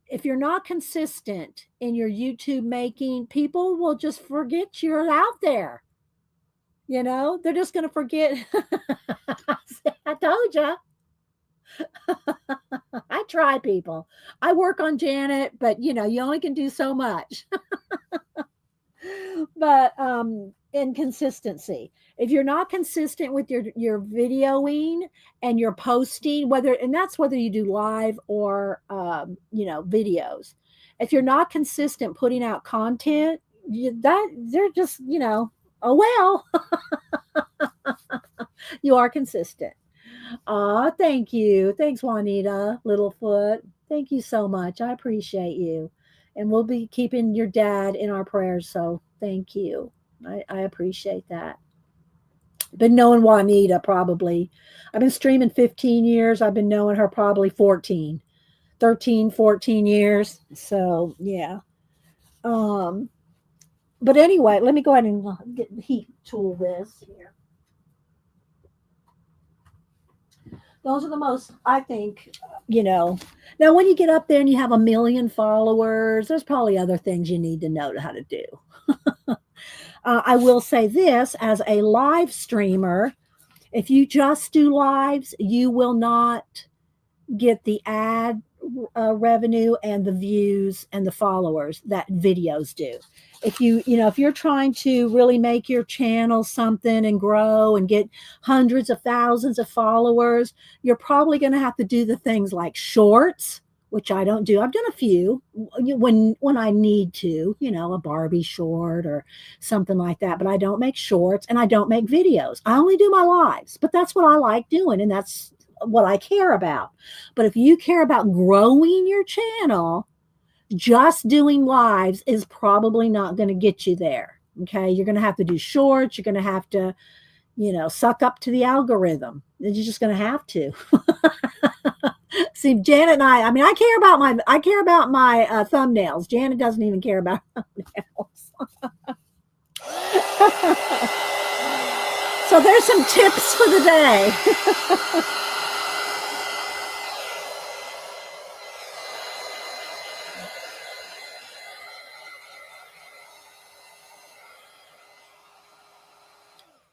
If you're not consistent in your YouTube making, people will just forget you're out there. They're just going to forget. I told you. I try, people. I work on Janet, but you only can do so much. But inconsistency. If you're not consistent with your videoing and your posting, whether you do live or videos, if you're not consistent putting out content, they're just oh well. You are consistent. Aw, thank you. Thanks, Juanita Littlefoot. Thank you so much. I appreciate you. And we'll be keeping your dad in our prayers. So thank you. I appreciate that. Been knowing Juanita probably. I've been streaming 15 years. I've been knowing her probably 13, 14 years. So yeah. Um, but anyway, let me go ahead and get the heat tool this here. Those are the most, I think, now when you get up there and you have 1 million followers, there's probably other things you need to know how to do. I will say this, as a live streamer, if you just do lives, you will not get the ad revenue and the views and the followers that videos do. If if you're trying to really make your channel something and grow and get hundreds of thousands of followers, you're probably going to have to do the things like shorts, which I don't do. I've done a few when I need to, a Barbie short or something like that, but I don't make shorts and I don't make videos. I only do my lives, but that's what I like doing, and that's what I care about. But if you care about growing your channel, just doing lives is probably not going to get you there. Okay. You're going to have to do shorts. You're going to have to, suck up to the algorithm. You're just going to have to. See, Janet and I mean, I care about my thumbnails. Janet doesn't even care about thumbnails. So there's some tips for the day.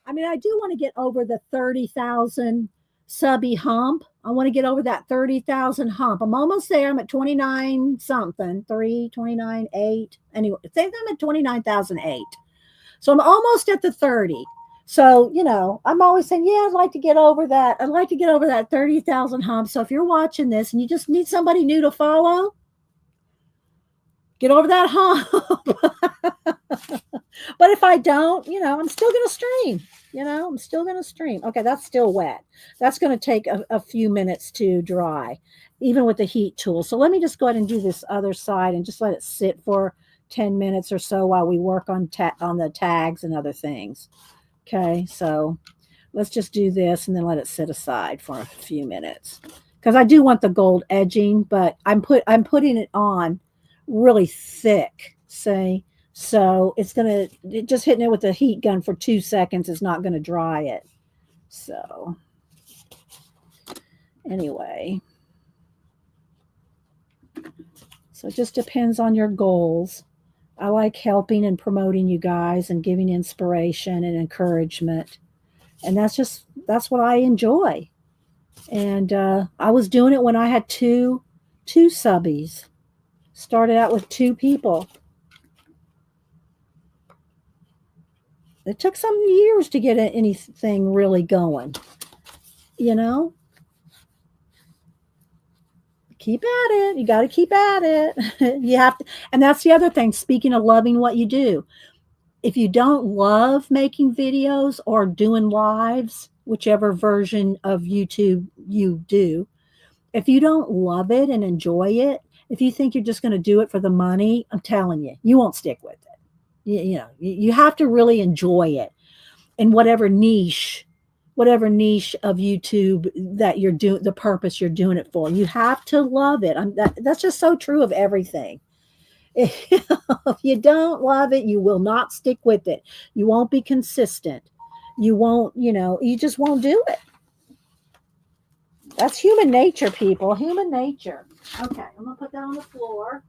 I mean, I do want to get over the 30,000 subby hump I want to get over that 30,000 hump. I'm almost there. I'm at 29 something, 29, 8. Anyway, I think I'm at 29,008. So I'm almost at the 30. So, I'm always saying, yeah, I'd like to get over that. I'd like to get over that 30,000 hump. So if you're watching this and you just need somebody new to follow, get over that hump. But if I don't, I'm still going to stream. I'm still going to stream. Okay, that's still wet. That's going to take a few minutes to dry, even with the heat tool. So let me just go ahead and do this other side and just let it sit for 10 minutes or so while we work on the tags and other things. Okay, so let's just do this and then let it sit aside for a few minutes. Because I do want the gold edging, but I'm putting it on really thick, say. So just hitting it with a heat gun for 2 seconds is not going to dry it. So anyway, so it just depends on your goals. I like helping and promoting you guys and giving inspiration and encouragement. And that's what I enjoy. And I was doing it when I had two subbies. Started out with 2 people. It took some years to get anything really going. Keep at it. You got to keep at it. You have to. And that's the other thing. Speaking of loving what you do, if you don't love making videos or doing lives, whichever version of YouTube you do, if you don't love it and enjoy it, if you think you're just going to do it for the money, I'm telling you, you won't stick with it. You have to really enjoy it in whatever niche of YouTube that you're doing, the purpose you're doing it for. You have to love it. That's just so true of everything. If you don't love it, you will not stick with it. You won't be consistent. You won't, you just won't do it. That's human nature, people. Human nature. Okay, I'm going to put that on the floor.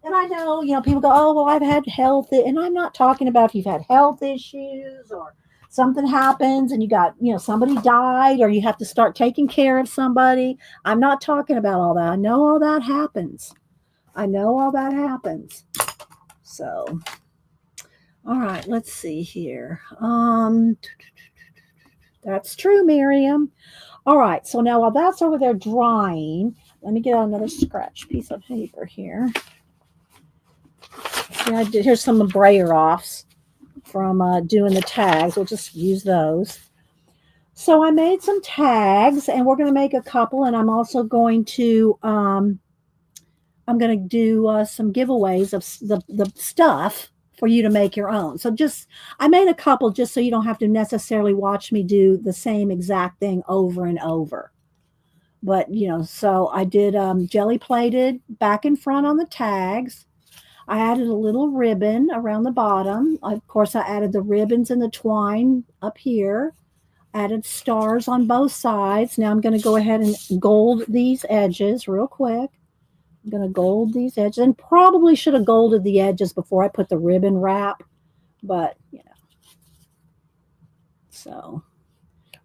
And I know, people go, oh, well, I've had health. And I'm not talking about if you've had health issues or something happens and you got, somebody died or you have to start taking care of somebody. I'm not talking about all that. I know all that happens. So, all right, let's see here. That's true, Miriam. All right, so now while that's over there drying, let me get another scratch piece of paper here. See, here's some brayer offs from doing the tags. We'll just use those. So I made some tags, and we're going to make a couple, and I'm also going to do some giveaways of the stuff for you to make your own. So I made a couple just so you don't have to necessarily watch me do the same exact thing over and over. But, so I did jelly plated back and front on the tags. I added a little ribbon around the bottom. Of course, I added the ribbons and the twine up here. Added stars on both sides. Now I'm going to go ahead and gold these edges real quick. I'm going to gold these edges, and probably should have golded the edges before I put the ribbon wrap, but so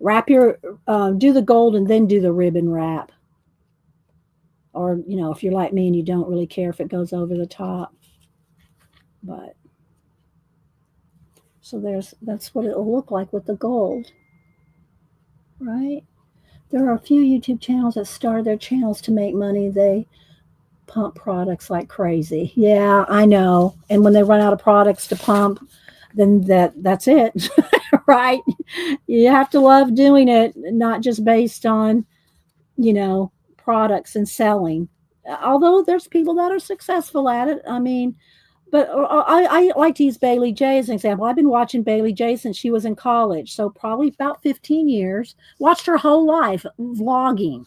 wrap do the gold and then do the ribbon wrap. Or, if you're like me and you don't really care if it goes over the top. But so that's what it'll look like with the gold, right? There are a few YouTube channels that started their channels to make money. They pump products like crazy. Yeah, I know. And when they run out of products to pump, then that's it, right? You have to love doing it, not just based on, products and selling. Although there's people that are successful at it. I mean, but I like to use Bailey J as an example. I've been watching Bailey J since she was in college, so probably about 15 years. Watched her whole life vlogging.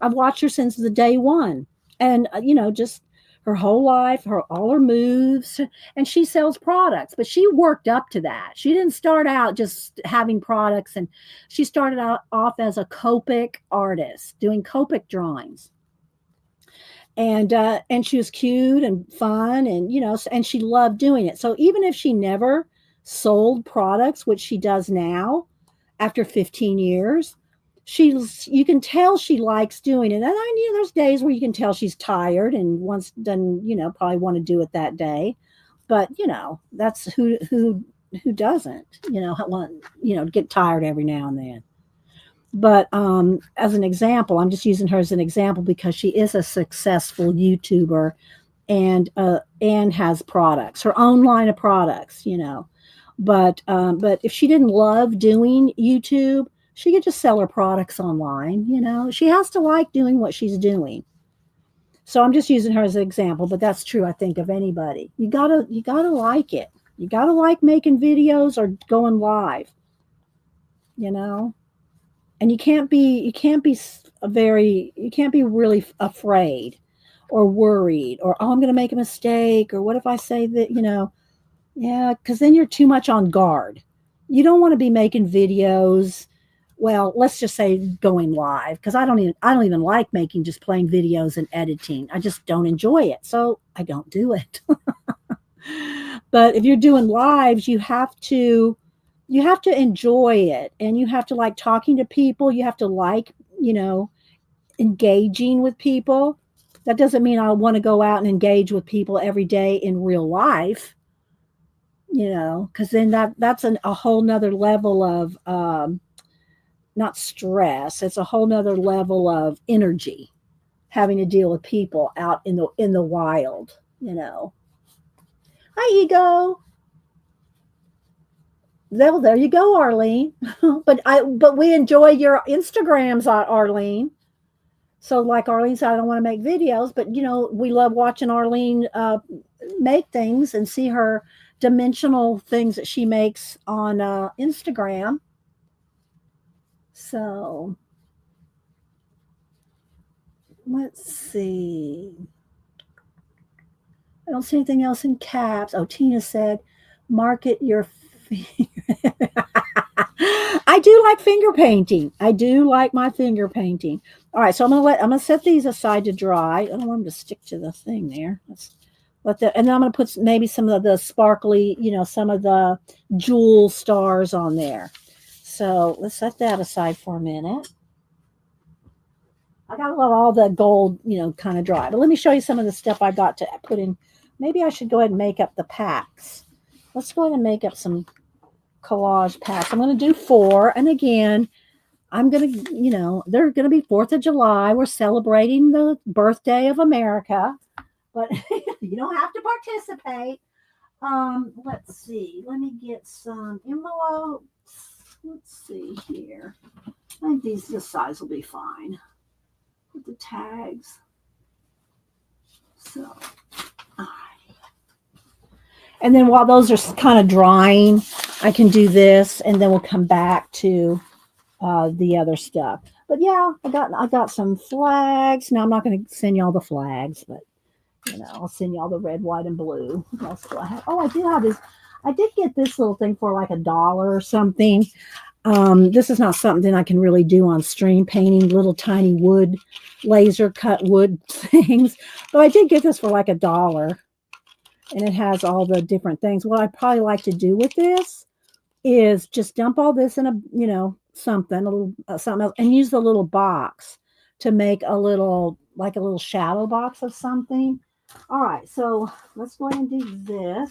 I've watched her since the day one. And, just her whole life, all her moves, and she sells products, but she worked up to that. She didn't start out just having products, and she started off as a Copic artist, doing Copic drawings. And she was cute and fun, and, and she loved doing it. So even if she never sold products, which she does now after 15 years, you can tell she likes doing it. And there's days where you can tell she's tired and wants doesn't, probably want to do it that day. But, that's who doesn't, want, get tired every now and then. But as an example, I'm just using her as an example because she is a successful YouTuber and has products, her own line of products. But if she didn't love doing YouTube, she could just sell her products online. She has to like doing what she's doing. So I'm just using her as an example, but that's true, I think, of anybody. You gotta like it. You gotta like making videos or going live, you know? And you can't be really afraid or worried or, oh, I'm gonna make a mistake, or what if I say that. Yeah, because then you're too much on guard. You don't want to be making videos. Well, let's just say going live, because I don't even like making just plain videos and editing. I just don't enjoy it, so I don't do it. But if you're doing lives, you have to enjoy it, and you have to like talking to people. You have to like engaging with people. That doesn't mean I want to go out and engage with people every day in real life, because then that's a whole nother level of not stress. It's a whole nother level of energy, having to deal with people out in the wild. Hi, ego. There you go, Arlene. but we enjoy your Instagrams, Arlene. So like Arlene said, I don't want to make videos, but we love watching Arlene make things and see her dimensional things that she makes on Instagram. So let's see. I don't see anything else in caps. Oh, Tina said, market your I do like finger painting. I do like my finger painting. All right, so I'm gonna set these aside to dry. I don't want them to stick to the thing there. Let's let that, and then I'm gonna put maybe some of the sparkly, some of the jewel stars on there. So let's set that aside for a minute. I gotta let all the gold, kind of dry. But let me show you some of the stuff I got to put in. Maybe I should go ahead and make up the packs. Let's go ahead and make up some collage packs. I'm going to do 4. And again, I'm going to, they're going to be 4th of July. We're celebrating the birthday of America, but you don't have to participate. Let's see. Let me get some envelopes. Let's see here. I think this size will be fine with the tags. So, all right. And then while those are kind of drying, I can do this, and then we'll come back to the other stuff. But yeah, I got some flags. Now I'm not going to send y'all the flags, but I'll send y'all the red, white, and blue. What else do I have? Oh, I do have this. I did get this little thing for like $1 or something. This is not something I can really do on stream, painting little tiny wood, laser cut wood things. But I did get this for like $1. And it has all the different things. What I'd probably like to do with this is just dump all this in a, something, a little something else, and use the little box to make a little shadow box of something. All right, so let's go ahead and do this.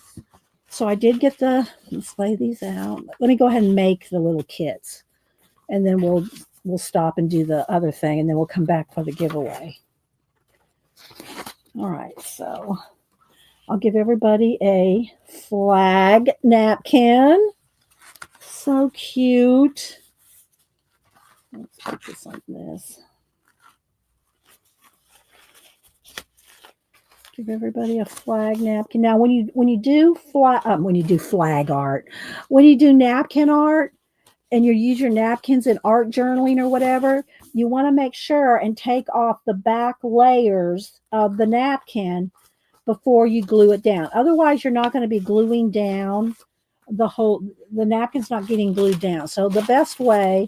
So I did get let's lay these out. Let me go ahead and make the little kits, and then we'll stop and do the other thing, and then we'll come back for the giveaway. All right, so I'll give everybody a flag napkin. So cute. Let's put this like this. Give everybody a flag napkin. Now, when you do flag art, when you do napkin art, and you use your napkins in art journaling or whatever, you want to make sure and take off the back layers of the napkin before you glue it down. Otherwise, you're not going to be gluing down the napkin's not getting glued down. So the best way,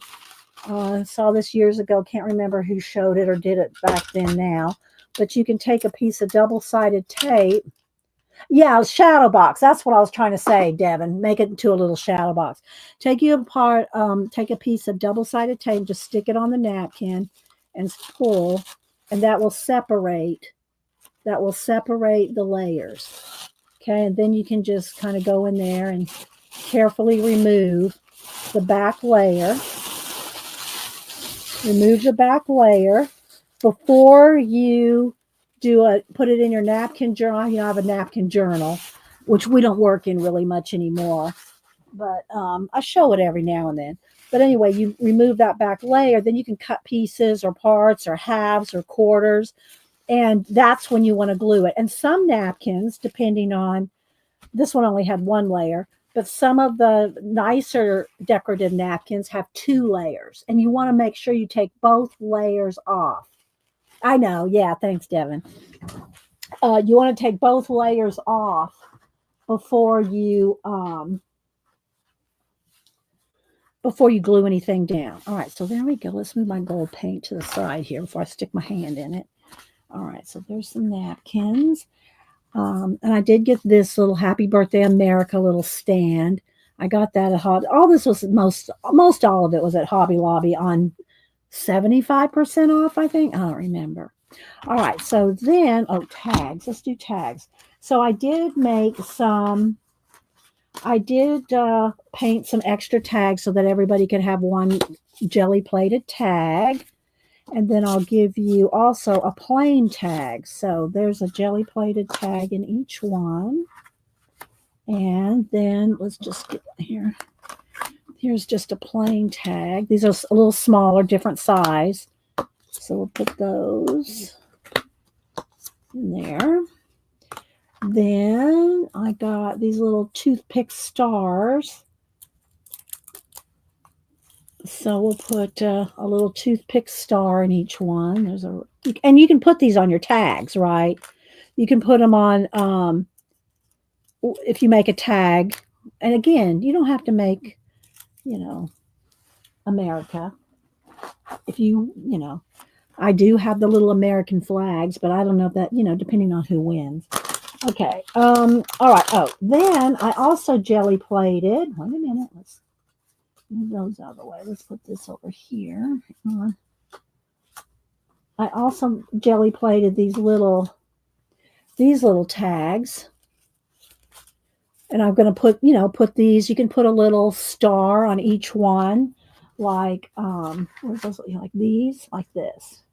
I saw this years ago, can't remember who showed it or did it back then now, but you can take a piece of double-sided tape Yeah, shadow box. That's what I was trying to say, Devin. Make it into a little shadow box. Take a piece of double-sided tape, just stick it on the napkin and pull, and that will separate the layers. Okay, and then you can just kind of go in there and carefully the back layer. Remove the back layer before you put it in your napkin journal. You know, I have a napkin journal, which we don't work in really much anymore, but I show it every now and then. But anyway, you remove that back layer, then you can cut pieces or parts or halves or quarters, and that's when you want to glue it. And some napkins, depending on, this one only had one layer, but some of the nicer decorative napkins have two layers, and you want to make sure you take both layers off. I know, yeah, thanks, Devin. You want to take both layers off before you glue anything down. All right, so there we go. Let's move my gold paint to the side here before I stick my hand in it. All right, so there's some napkins. And I did get this little Happy Birthday America little stand. I got that at all this was most all of it was at Hobby Lobby on 75% off, I think. I don't remember. All right, so then, tags. Let's do tags. So I did paint some extra tags so that everybody could have one jelly plated tag. And then I'll give you also a plain tag. So there's a jelly plated tag in each one. And then let's just get here. Here's just a plain tag. These are a little smaller, different size. So we'll put those in there. Then I got these little toothpick stars. So we'll put a little toothpick star in each one. And you can put these on your tags, right? You can put them on if you make a tag. And again, you don't have to make, America. If I do have the little American flags, but I don't know if that, depending on who wins. Okay. All right. Oh, then I also jelly plated. Wait a minute. Let's move those out of the way. Let's put this over here. I also jelly plated these little tags. And I'm going to put these, you can put a little star on each one, like, like these, like this.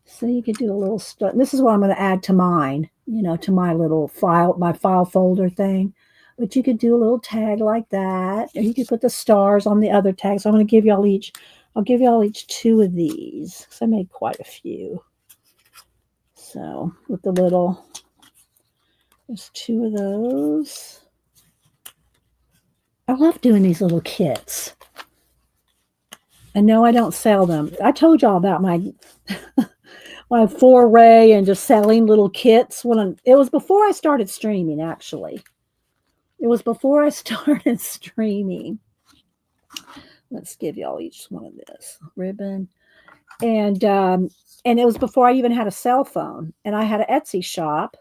So you could do a little star. This is what I'm going to add to mine, to my little my file folder thing. But you could do a little tag like that. Or you could put the stars on the other tag. So I'm going to give y'all each, I'll give y'all each two of these. So I made quite a few. So with the little, there's two of those. I love doing these little kits. I know I don't sell them. I told y'all about my my foray into selling little kits. It was before I started streaming, actually. It was before I started streaming. Let's give y'all each one of this ribbon. And it was before I even had a cell phone. And I had an Etsy shop.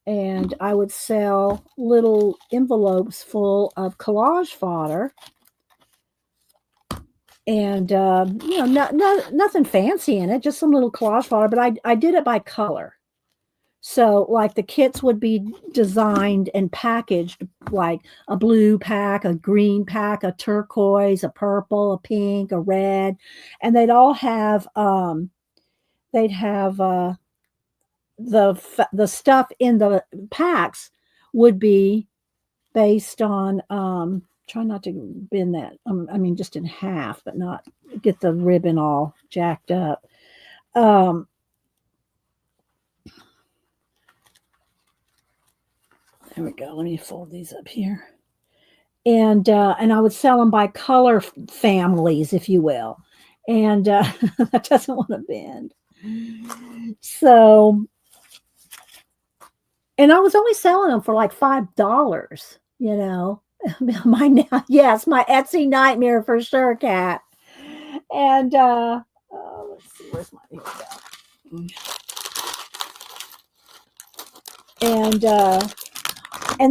And I would sell little envelopes full of collage fodder. And, nothing fancy in it, just some little collage fodder. But I did it by color. So, like, the kits would be designed and packaged like a blue pack, a green pack, a turquoise, a purple, a pink, a red. And they'd all have, the stuff in the packs would be based on, try not to bend that. Just in half, but not get the ribbon all jacked up. There we go. Let me fold these up here. And I would sell them by color families, if you will. And that doesn't want to bend. So, and I was only selling them for like $5, my Etsy nightmare for sure, Kat. And let's see, where's my, here we go. And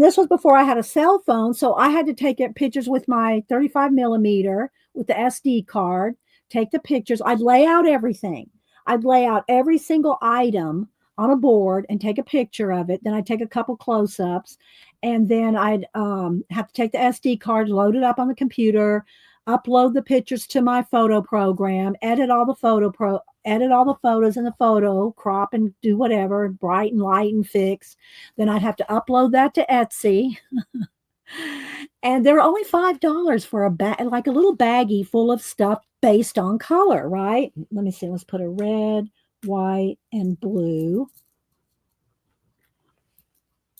this was before I had a cell phone, so I had to take pictures with my 35 millimeter with the SD card, take the pictures. I'd lay out everything. I'd lay out every single item on a board and take a picture of it. Then I'd take a couple close ups, and then I'd have to take the SD card, load it up on the computer, upload the pictures to my photo program, edit all the photos in the photo, crop and do whatever, brighten, light, and fix. Then I'd have to upload that to Etsy. And they're only $5 for a bag, like a little baggie full of stuff based on color, right? Let me see. Let's put a red, white, and blue.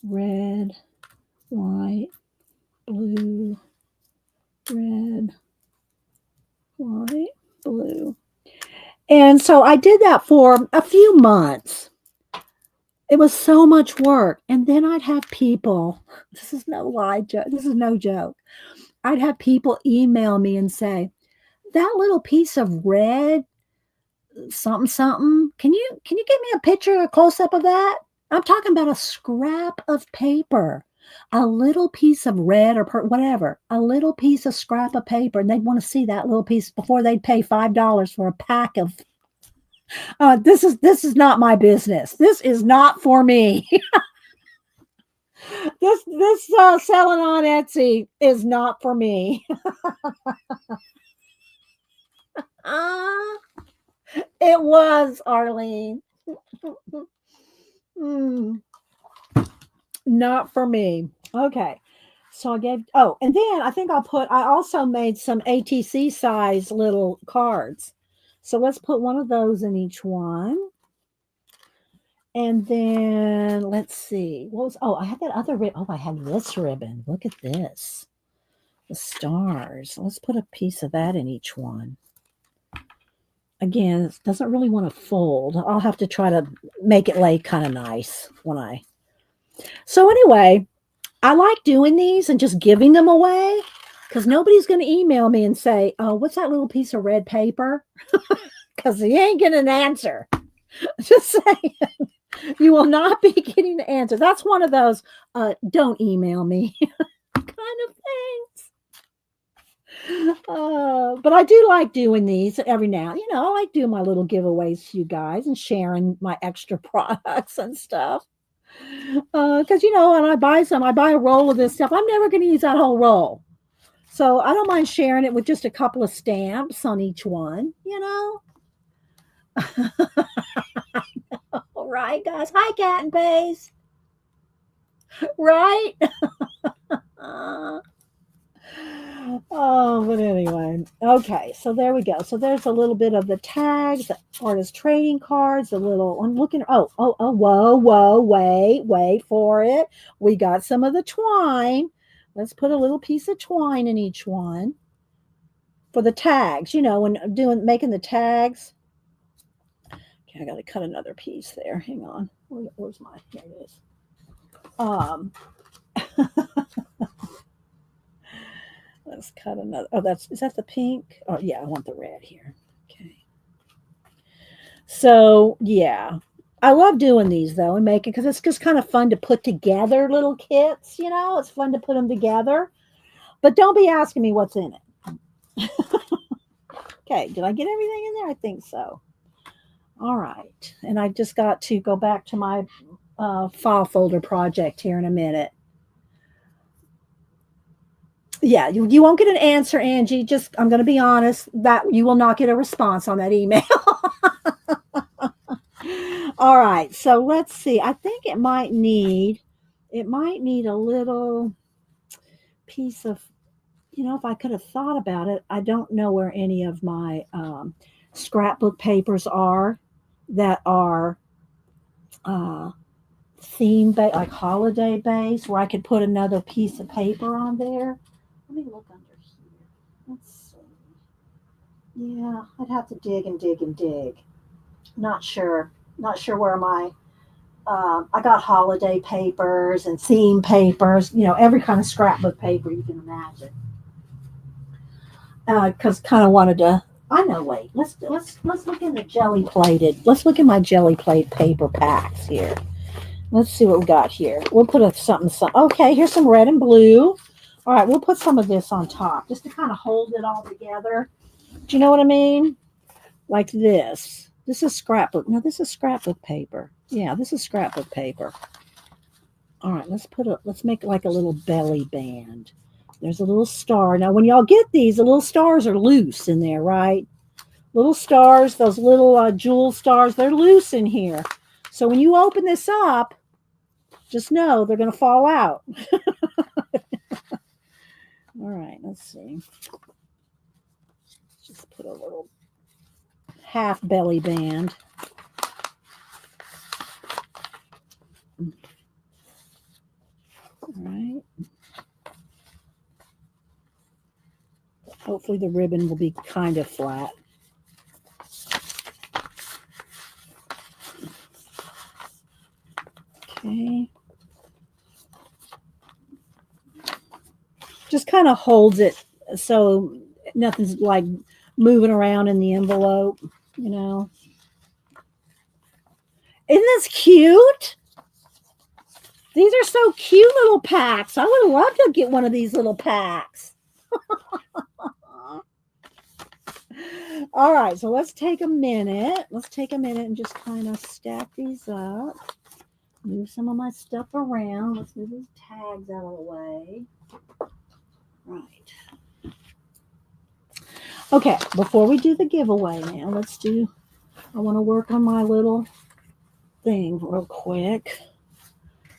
Red, white, blue, red, white, blue. And so I did that for a few months. It was so much work. And then I'd have people, this is no lie, this is no joke. I'd have people email me and say, that little piece of red something something, can you give me a picture, a close-up of that? I'm talking about a scrap of paper, a little piece of red or whatever, a little piece of scrap of paper, and they'd want to see that little piece before they'd pay $5 for a pack of this is not my business. This is not for me. this selling on Etsy is not for me. It was, Arlene. Not for me. Okay. So I gave, and then I think I also made some ATC size little cards. So let's put one of those in each one. And then let's see. What was, I had that other ribbon. I had this ribbon. Look at this. The stars. Let's put a piece of that in each one. Again, it doesn't really want to fold. I'll have to try to make it lay kind of nice So anyway, I like doing these and just giving them away because nobody's going to email me and say, oh, what's that little piece of red paper? Because you ain't getting an answer. Just saying. You will not be getting the answer. That's one of those don't email me kind of things. But I do like doing these every now. I like doing my little giveaways to you guys and sharing my extra products and stuff. Because, when I buy a roll of this stuff, I'm never going to use that whole roll. So I don't mind sharing it with just a couple of stamps on each one, All right, guys. Hi, Cat and Base. Right? But anyway. Okay, so there we go. So there's a little bit of the tags, the artist trading cards, I'm looking, whoa, wait for it. We got some of the twine. Let's put a little piece of twine in each one for the tags, when making the tags. Okay, I got to cut another piece there. Hang on. Where's my, here it is. Let's cut another. Is that the pink? Oh yeah, I want the red here. Okay. So yeah, I love doing these though and making, because it's just kind of fun to put together little kits. It's fun to put them together. But don't be asking me what's in it. Okay, did I get everything in there? I think so. All right, and I just got to go back to my file folder project here in a minute. Yeah, you won't get an answer, Angie. I'm going to be honest, that you will not get a response on that email. All right, so let's see. I think it might need a little piece of, if I could have thought about it. I don't know where any of my scrapbook papers are that are theme based, like holiday based, where I could put another piece of paper on there. Let me look under here. Let's see. Yeah, I'd have to dig and dig and dig. Not sure where my I got holiday papers and theme papers, every kind of scrapbook paper you can imagine. Because kind of wanted to. I know. Wait, let's look in the jelly plated. Let's look at my jelly plate paper packs here. Let's see what we got here. We'll put something. Okay, here's some red and blue. All right, we'll put some of this on top just to kind of hold it all together. Do you know what I mean? Like this. This is scrapbook. No, this is scrapbook paper. Yeah, this is scrapbook paper. All right, let's make like a little belly band. There's a little star. Now, when y'all get these, the little stars are loose in there, right? Little stars, those little jewel stars, they're loose in here. So when you open this up, just know they're going to fall out. All right, let's see. Just put a little half belly band. All right. Hopefully the ribbon will be kind of flat. Okay. Just kind of holds it so nothing's like moving around in the envelope, you know. Isn't this cute? These are so cute little packs. I would love to get one of these little packs. All right, so let's take a minute. Let's take a minute and just kind of stack these up. Move some of my stuff around. Let's move these tags out of the way. Right. Okay, before we do the giveaway now, I want to work on my little thing real quick.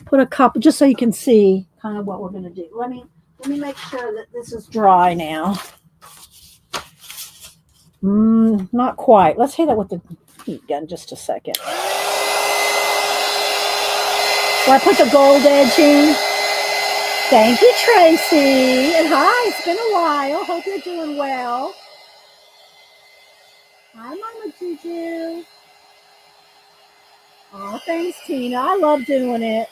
Put a couple, just so you can see kind of what we're going to do. Let me make sure that this is dry now. Not quite. Let's hit it with the heat gun just a second. So I put the gold edging. Thank you, Tracy. And hi, it's been a while. Hope you're doing well. Hi, Mama Juju. Oh, thanks, Tina. I love doing it.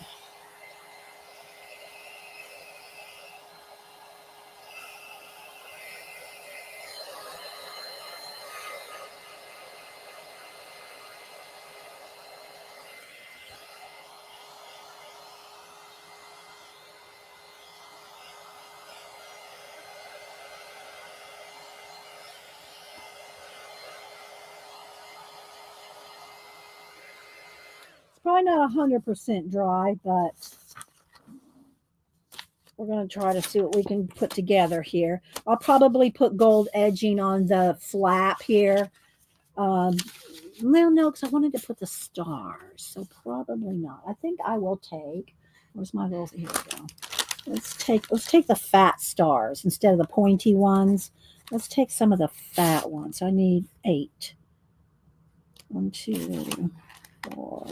Probably not 100% dry, but we're going to try to see what we can put together here. I'll probably put gold edging on the flap here. Well, no, because I wanted to put the stars, so probably not. I think I will take. Where's my little? Here we go. Let's take the fat stars instead of the pointy ones. Let's take some of the fat ones. I need 8. 1, 2, 4.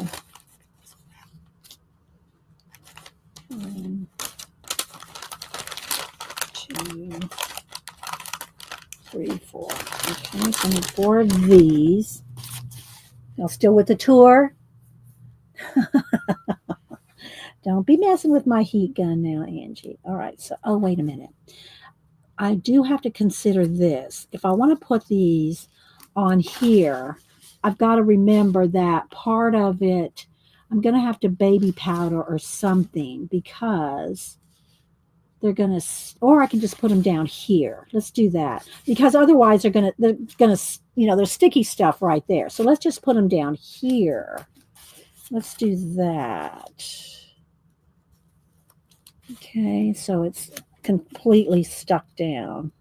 1, 2, 3, 4. Okay, so I need 4 of these. Now, still with the tour. Don't be messing with my heat gun now, Angie. All right, so, oh, wait a minute. I do have to consider this. If I want to put these on here, I've got to remember that part of it, I'm going to have to baby powder or something because they're going to, or I can just put them down here. Let's do that because otherwise they're going to, there's sticky stuff right there. So let's just put them down here. Let's do that. Okay, so it's completely stuck down.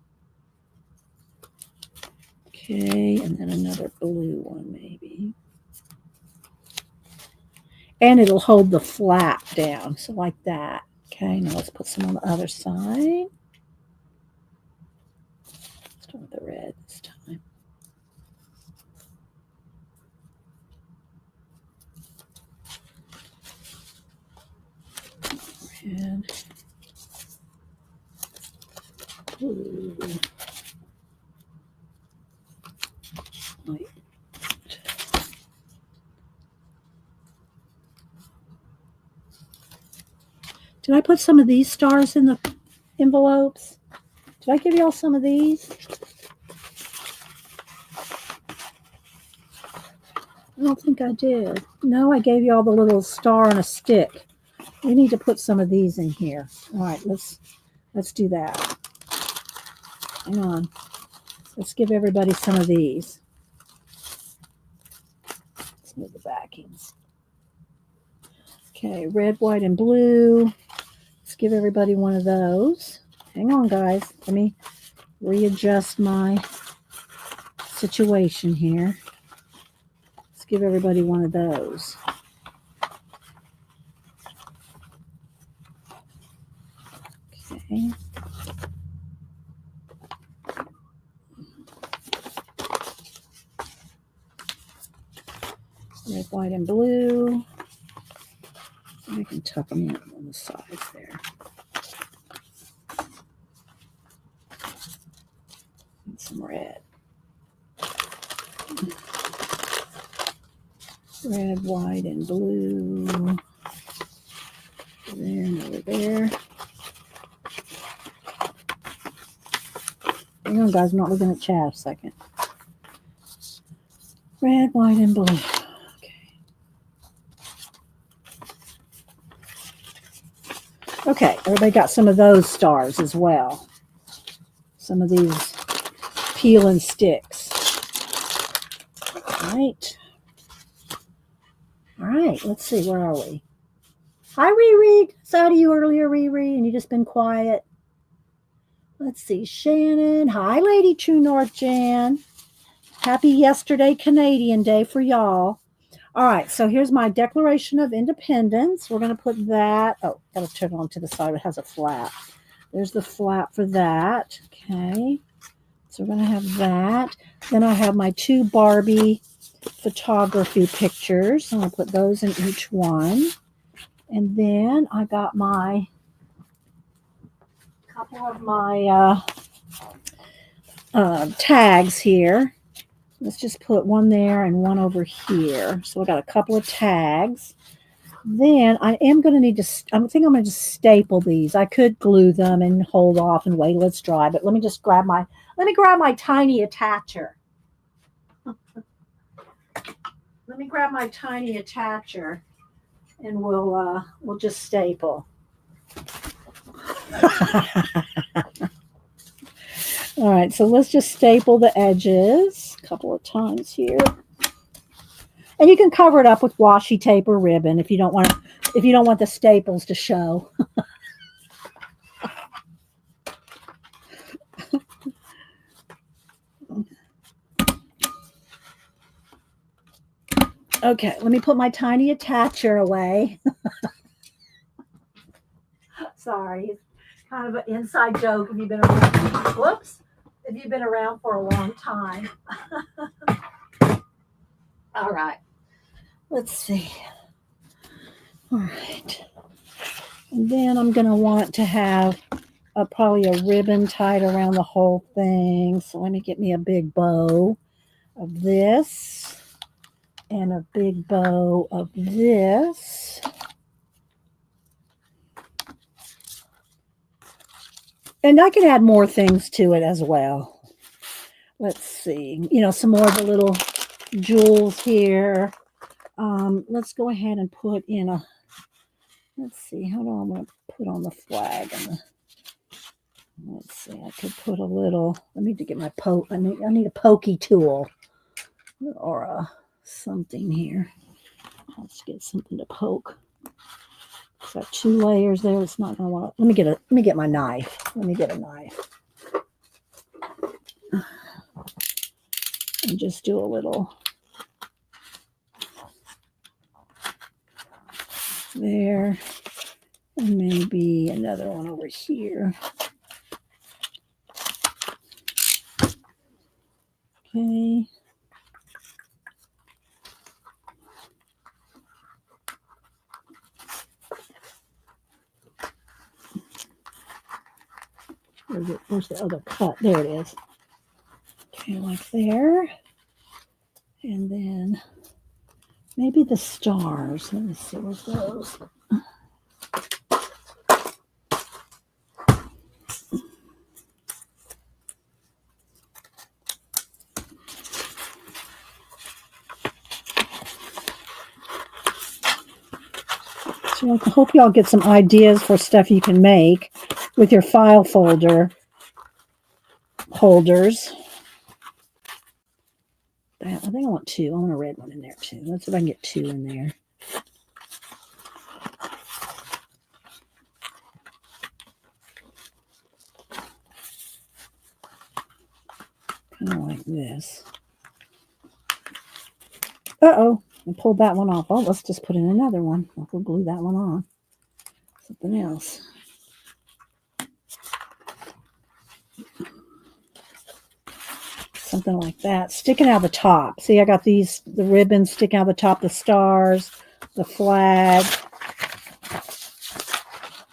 Okay, and then another blue one maybe. And it'll hold the flap down, so like that. Okay, now let's put some on the other side. Let's start with the red this time. Red. Blue. White. Did I put some of these stars in the envelopes? Did I give y'all some of these? I don't think I did. No, I gave you all the little star on a stick. We need to put some of these in here. All right, let's do that. Hang on. Let's give everybody some of these. Let's move the backings. Okay, red, white, and blue. Let's give everybody one of those. Hang on, guys. Let me readjust my situation here. Let's give everybody one of those. Okay. Red, white, and blue. I can tuck them in on the sides there. And some red. Red, white, and blue. Over there and over there. Hang on, guys. I'm not looking at chat a second. Red, white, and blue. Okay, everybody got some of those stars as well. Some of these peel and sticks. All right, let's see, where are we? Hi, Riri. Saw you earlier, Riri, and you just been quiet. Let's see, Shannon. Hi, Lady True North Jan. Happy yesterday Canadian Day for y'all. All right, so here's my Declaration of Independence. We're going to put that. Oh, got to turn it on to the side. It has a flap. There's the flap for that. Okay, so we're going to have that. Then I have my 2 Barbie photography pictures. I'm going to put those in each one. And then I got my couple of my tags here. Let's just put one there and one over here. So I got a couple of tags. Then I am going to need to, I think I'm going to just staple these. I could glue them and hold off and wait, let's dry. But let me just grab my tiny attacher. Let me grab my tiny attacher and we'll just staple. All right, so let's just staple the edges a couple of times here. And you can cover it up with washi tape or ribbon if you don't want the staples to show. Okay, let me put my tiny attacher away. Sorry, it's kind of an inside joke if you've been around. Whoops. If you've been around for a long time. All right. Let's see. All right. And then I'm going to want to have probably a ribbon tied around the whole thing. So let me get me a big bow of this and a big bow of this. And I can add more things to it as well. Let's see. Some more of the little jewels here. Let's go ahead and put in let's see, how do I want to put on the flag? Let's see, I could put a little, I need to get my I need a pokey tool or something here. Let's get something to poke. Got 2 layers there. It's not going to want to, let me get my knife. Let me get a knife. And just do a little there. And maybe another one over here. Okay. Where's the other cut? There it is. Okay, like there. And then maybe the stars. Let me see where those. So I hope y'all get some ideas for stuff you can make with your file folder holders. I think I want two. I want a red one in there too. Let's see if I can get two in there. Kind of like this. Uh-oh. I pulled that one off. Oh, let's just put in another one. We'll glue that one on. Something else. Something like that. Sticking out the top. See, I got the ribbons sticking out the top, the stars, the flag.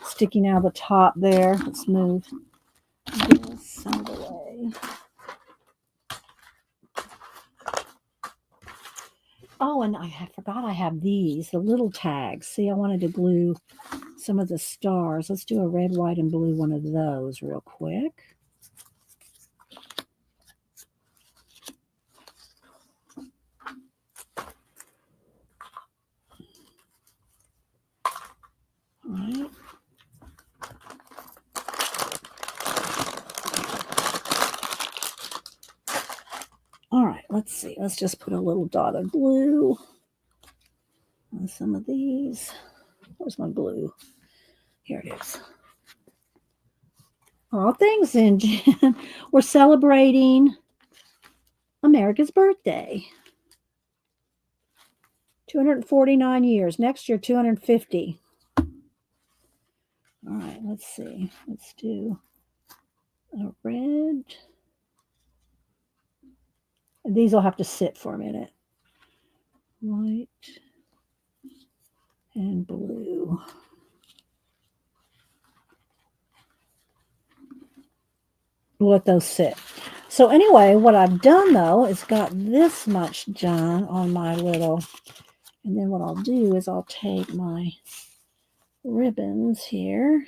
Sticking out the top there. Let's move this out of the way. Oh, and I forgot I have these, the little tags. See, I wanted to glue some of the stars. Let's do a red, white, and blue one of those real quick. All right. All right, let's see. Let's just put a little dot of glue on some of these. Where's my glue? Here it is. All things in Jen. We're celebrating America's birthday. 249 years. Next year, 250. All right, let's see. Let's do a red. And these will have to sit for a minute. White and blue. We'll let those sit. So anyway, what I've done though is got this much done on my little, and then what I'll do is I'll take my ribbons here.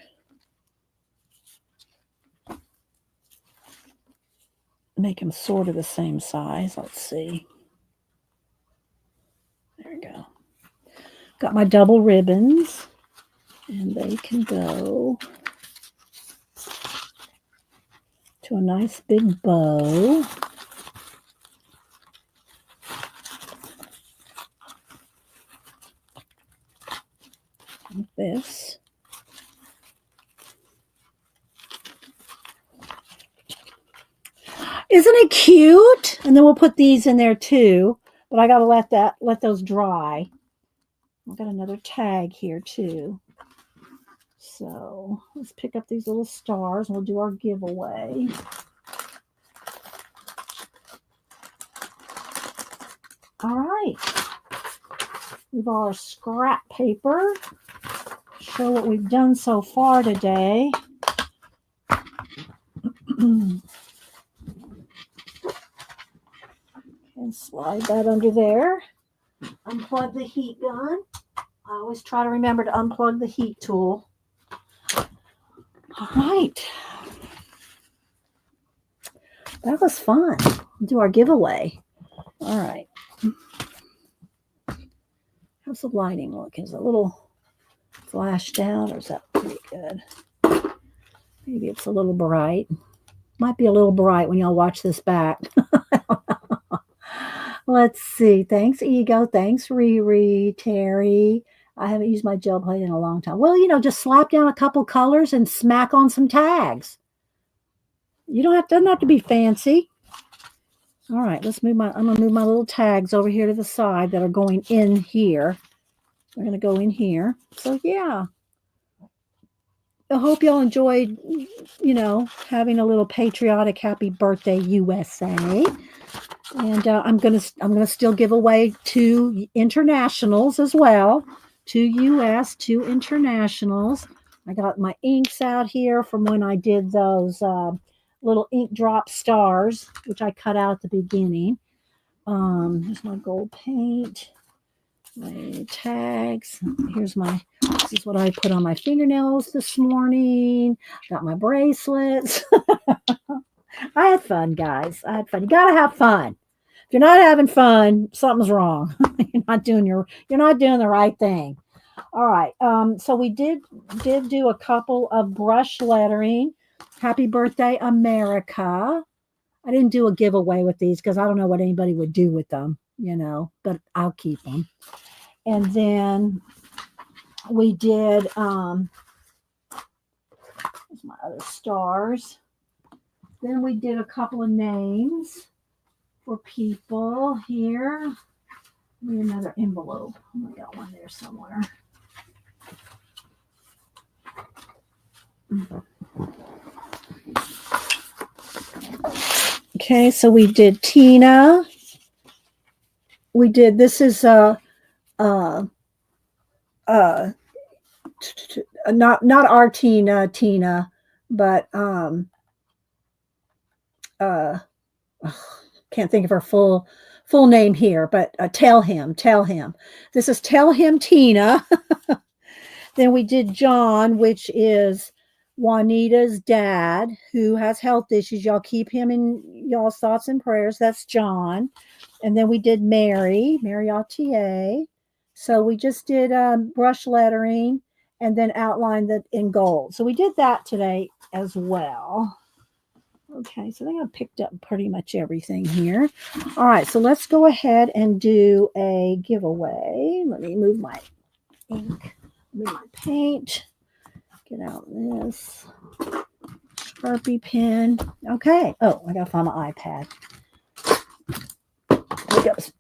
Make them sort of the same size. Let's see. There we go. Got my double ribbons, and they can go to a nice big bow. Like this. Isn't it cute? And then we'll put these in there too. But I gotta let those dry. I've got another tag here too. So let's pick up these little stars and we'll do our giveaway. All right. We've got our scrap paper. Show what we've done so far today. And slide that under there. Unplug the heat gun. I always try to remember to unplug the heat tool. All right. That was fun. We'll do our giveaway. All right. How's the lighting look? Is it a little flashed out or is that pretty good? Maybe it's a little bright. Might be a little bright when y'all watch this back. Let's see. Thanks, Ego. Thanks, Riri, Terry. I haven't used my gel plate in a long time. Well, just slap down a couple colors and smack on some tags. You doesn't have to be fancy. All right, I'm gonna move my little tags over here to the side that are going in here. They're gonna go in here. So yeah. I hope y'all enjoyed, having a little patriotic happy birthday, USA. And I'm gonna still give away 2 internationals as well. 2 US, 2 internationals. I got my inks out here from when I did those little ink drop stars, which I cut out at the beginning. Here's my gold paint, my tags. This is what I put on my fingernails this morning. Got my bracelets. I had fun, guys. I had fun. You gotta have fun. If you're not having fun, something's wrong. You're not doing the right thing. All right. So we did do a couple of brush lettering. Happy birthday, America. I didn't do a giveaway with these because I don't know what anybody would do with them, but I'll keep them. And then we did here's my other stars. Then we did a couple of names for people here. Need another envelope. I got one there somewhere. Okay, so we did Tina. We did, this is not our Tina, but can't think of her full name here, but tell him. This is Tell Him Tina. Then we did John, which is Juanita's dad, who has health issues. Y'all keep him in y'all's thoughts and prayers. That's John. And then we did Mary RTA. So we just did brush lettering and then outlined that in gold. So we did that today as well. Okay, so I think I picked up pretty much everything here. All right, so let's go ahead and do a giveaway. Let me move my ink, move my paint, get out this Sharpie pen. Okay, oh, I gotta find my iPad.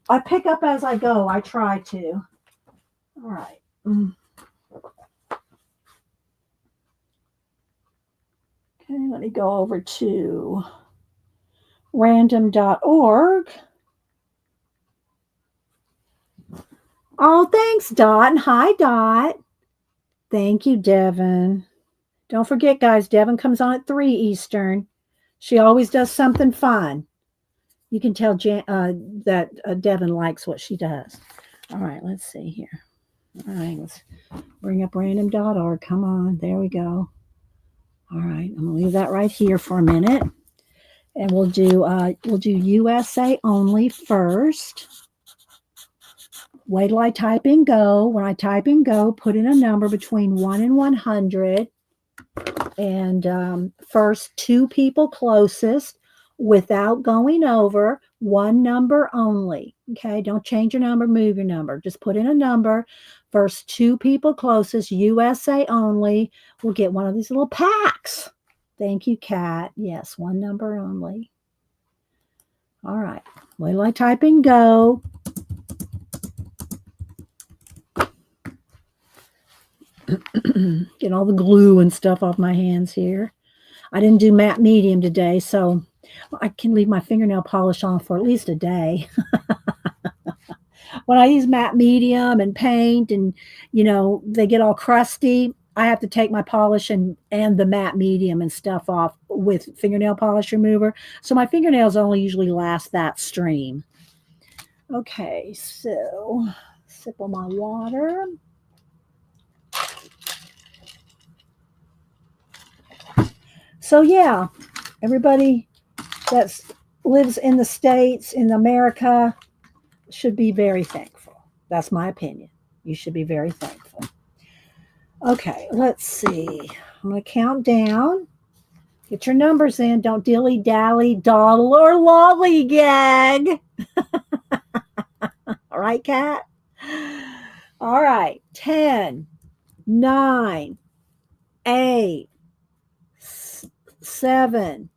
I pick up as I go. I try to. All right. Okay, let me go over to random.org. Oh, thanks, Dot. Hi, Dot. Thank you, Devin. Don't forget, guys, Devin comes on at 3 Eastern. She always does something fun. You can tell that Devin likes what she does. All right, let's see here. All right, let's bring up random.org. Come on, there we go. All right, I'm gonna leave that right here for a minute, and we'll do USA only first. Wait till I type in go. When I type in go, put in a number between 1 and 100, and first 2 people closest without going over, 1 number only. Okay, don't change your number, move your number. Just put in a number. First 2 people closest, USA only, will get one of these little packs. Thank you, Kat. Yes, 1 number only. All right. Wait till I type in go. Get all the glue and stuff off my hands here. I didn't do matte medium today, so I can leave my fingernail polish on for at least a day. When I use matte medium and paint and, they get all crusty, I have to take my polish and the matte medium and stuff off with fingernail polish remover. So my fingernails only usually last that stream. Okay, so sip of my water. So yeah, everybody that lives in the States, in America, should be very thankful. That's my opinion. You should be very thankful. Okay, let's see. I'm going to count down. Get your numbers in. Don't dilly-dally, dawdle, or lollygag. All right, Kat? All right. 10, 9, 8, 7,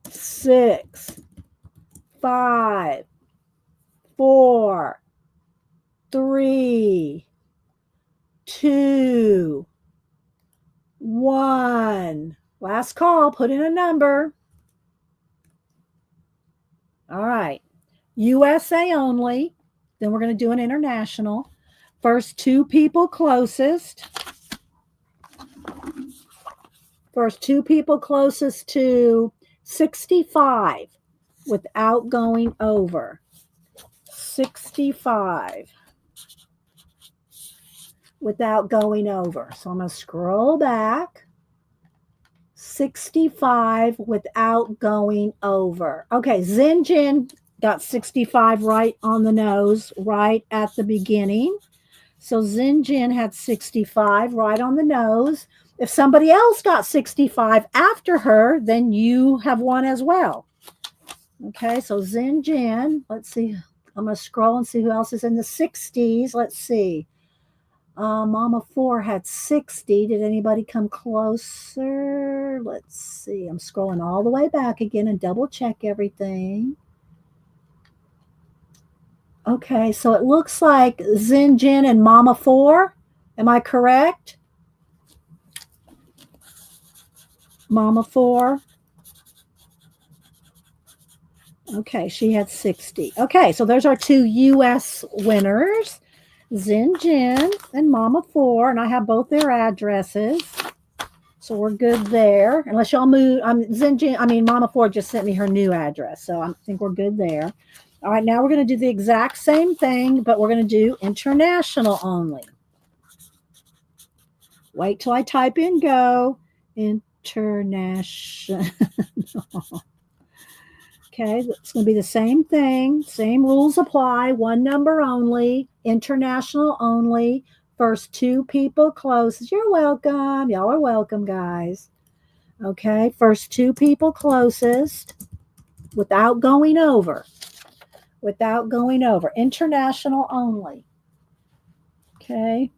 6, 5, 4, 3, 2, 1. Last call. Put in a number. All right. USA only. Then we're going to do an international. First 2 people closest. First 2 people closest to 65 without going over. 65 without going over. So I'm going to scroll back. 65 without going over. Okay, Zinjin got 65 right on the nose, right at the beginning. So Xinjin had 65, right on the nose. If somebody else got 65 after her, then you have won as well. Okay, so Xinjin, let's see. I'm going to scroll and see who else is in the 60s. Let's see. Mama 4 had 60. Did anybody come closer? Let's see. I'm scrolling all the way back again and double check everything. Okay, so it looks like Xinjin and Mama 4. Am I correct? Mama 4. Okay, she had 60. Okay, so there's our two U.S. winners, Xinjin and Mama 4, and I have both their addresses. So we're good there. Unless y'all move, Mama 4 just sent me her new address, so I think we're good there. All right, now we're going to do the exact same thing, but we're going to do international only. Wait till I type in go. International. Okay, it's going to be the same thing. Same rules apply. One number only. International only. First two people closest. You're welcome. Y'all are welcome, guys. Okay, first two people closest without going over. Without going over. International only. Okay.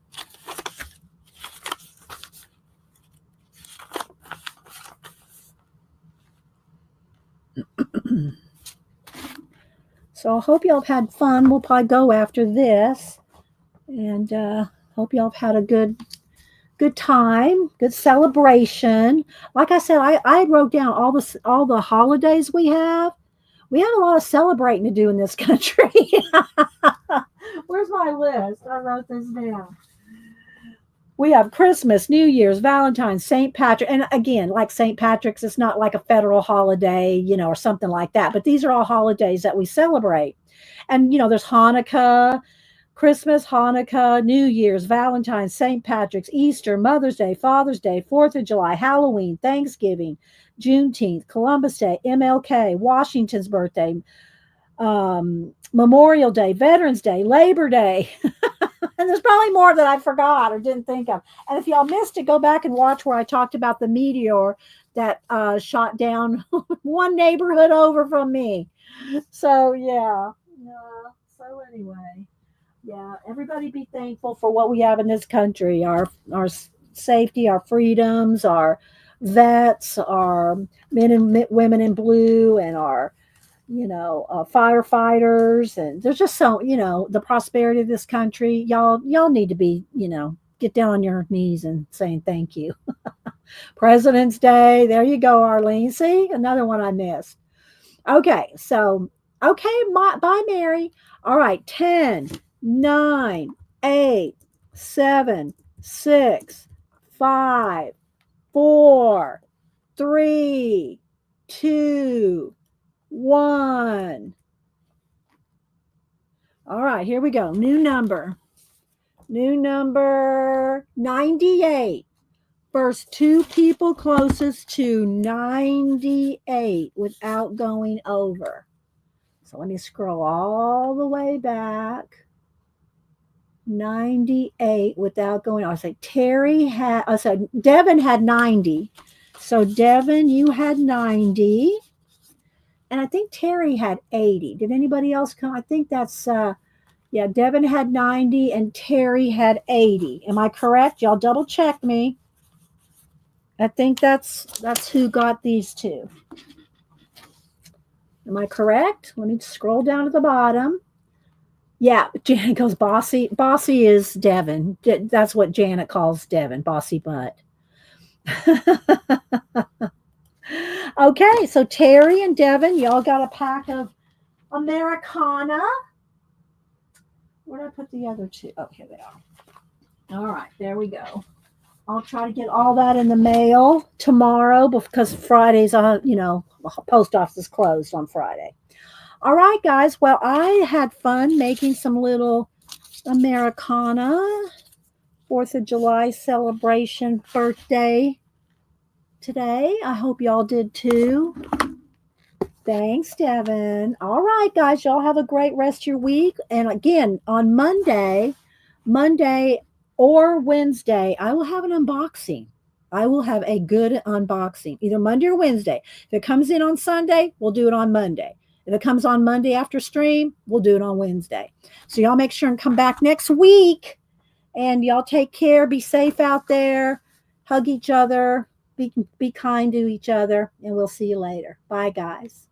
So I hope y'all have had fun. We'll probably go after this. And hope y'all have had a good time, good celebration. Like I said, I wrote down all the holidays we have. We have a lot of celebrating to do in this country. Where's my list? I wrote this down. We have Christmas, New Year's, Valentine's, St. Patrick. And again, like St. Patrick's, it's not like a federal holiday, or something like that. But these are all holidays that we celebrate. And, there's Hanukkah, Christmas, Hanukkah, New Year's, Valentine's, St. Patrick's, Easter, Mother's Day, Father's Day, 4th of July, Halloween, Thanksgiving, Juneteenth, Columbus Day, MLK, Washington's birthday, Memorial Day, Veterans Day, Labor Day. And there's probably more that I forgot or didn't think of. And if y'all missed it, go back and watch where I talked about the meteor that shot down one neighborhood over from me. So, yeah. So anyway, yeah, everybody be thankful for what we have in this country, our safety, our freedoms, our vets, our men and women in blue, and our firefighters, and there's just so the prosperity of this country. Y'all need to be get down on your knees and saying thank you. President's Day, there you go, Arlene. See, another one I missed. Okay, so bye, Mary. All right, 10, 9, 8, 7, 6, 5, 4, 3, 2, 1. All right, here we go. New number 98. First two people closest to 98 without going over. So let me scroll all the way back. 98 without going over. I say Devin had 90. So Devin, you had 90. And I think Terry had 80. Did anybody else come? I think that's, Devin had 90 and Terry had 80. Am I correct? Y'all double check me. I think that's who got these two. Am I correct? Let me scroll down to the bottom. Yeah, Janet goes bossy. Bossy is Devin. That's what Janet calls Devin, bossy butt. Okay, so Terry and Devin, y'all got a pack of Americana. Where did I put the other two? Oh, here they are. All right, there we go. I'll try to get all that in the mail tomorrow because Friday's, post office is closed on Friday. All right, guys. Well, I had fun making some little Americana 4th of July celebration birthday today. I hope y'all did too. Thanks, Devin. All right, guys. Y'all have a great rest of your week. And again, on Monday, Monday or Wednesday, I will have an unboxing. I will have a good unboxing, either Monday or Wednesday. If it comes in on Sunday, we'll do it on Monday. If it comes on Monday after stream, we'll do it on Wednesday. So y'all make sure and come back next week. And y'all take care. Be safe out there. Hug each other. Be kind to each other. And we'll see you later. Bye, guys.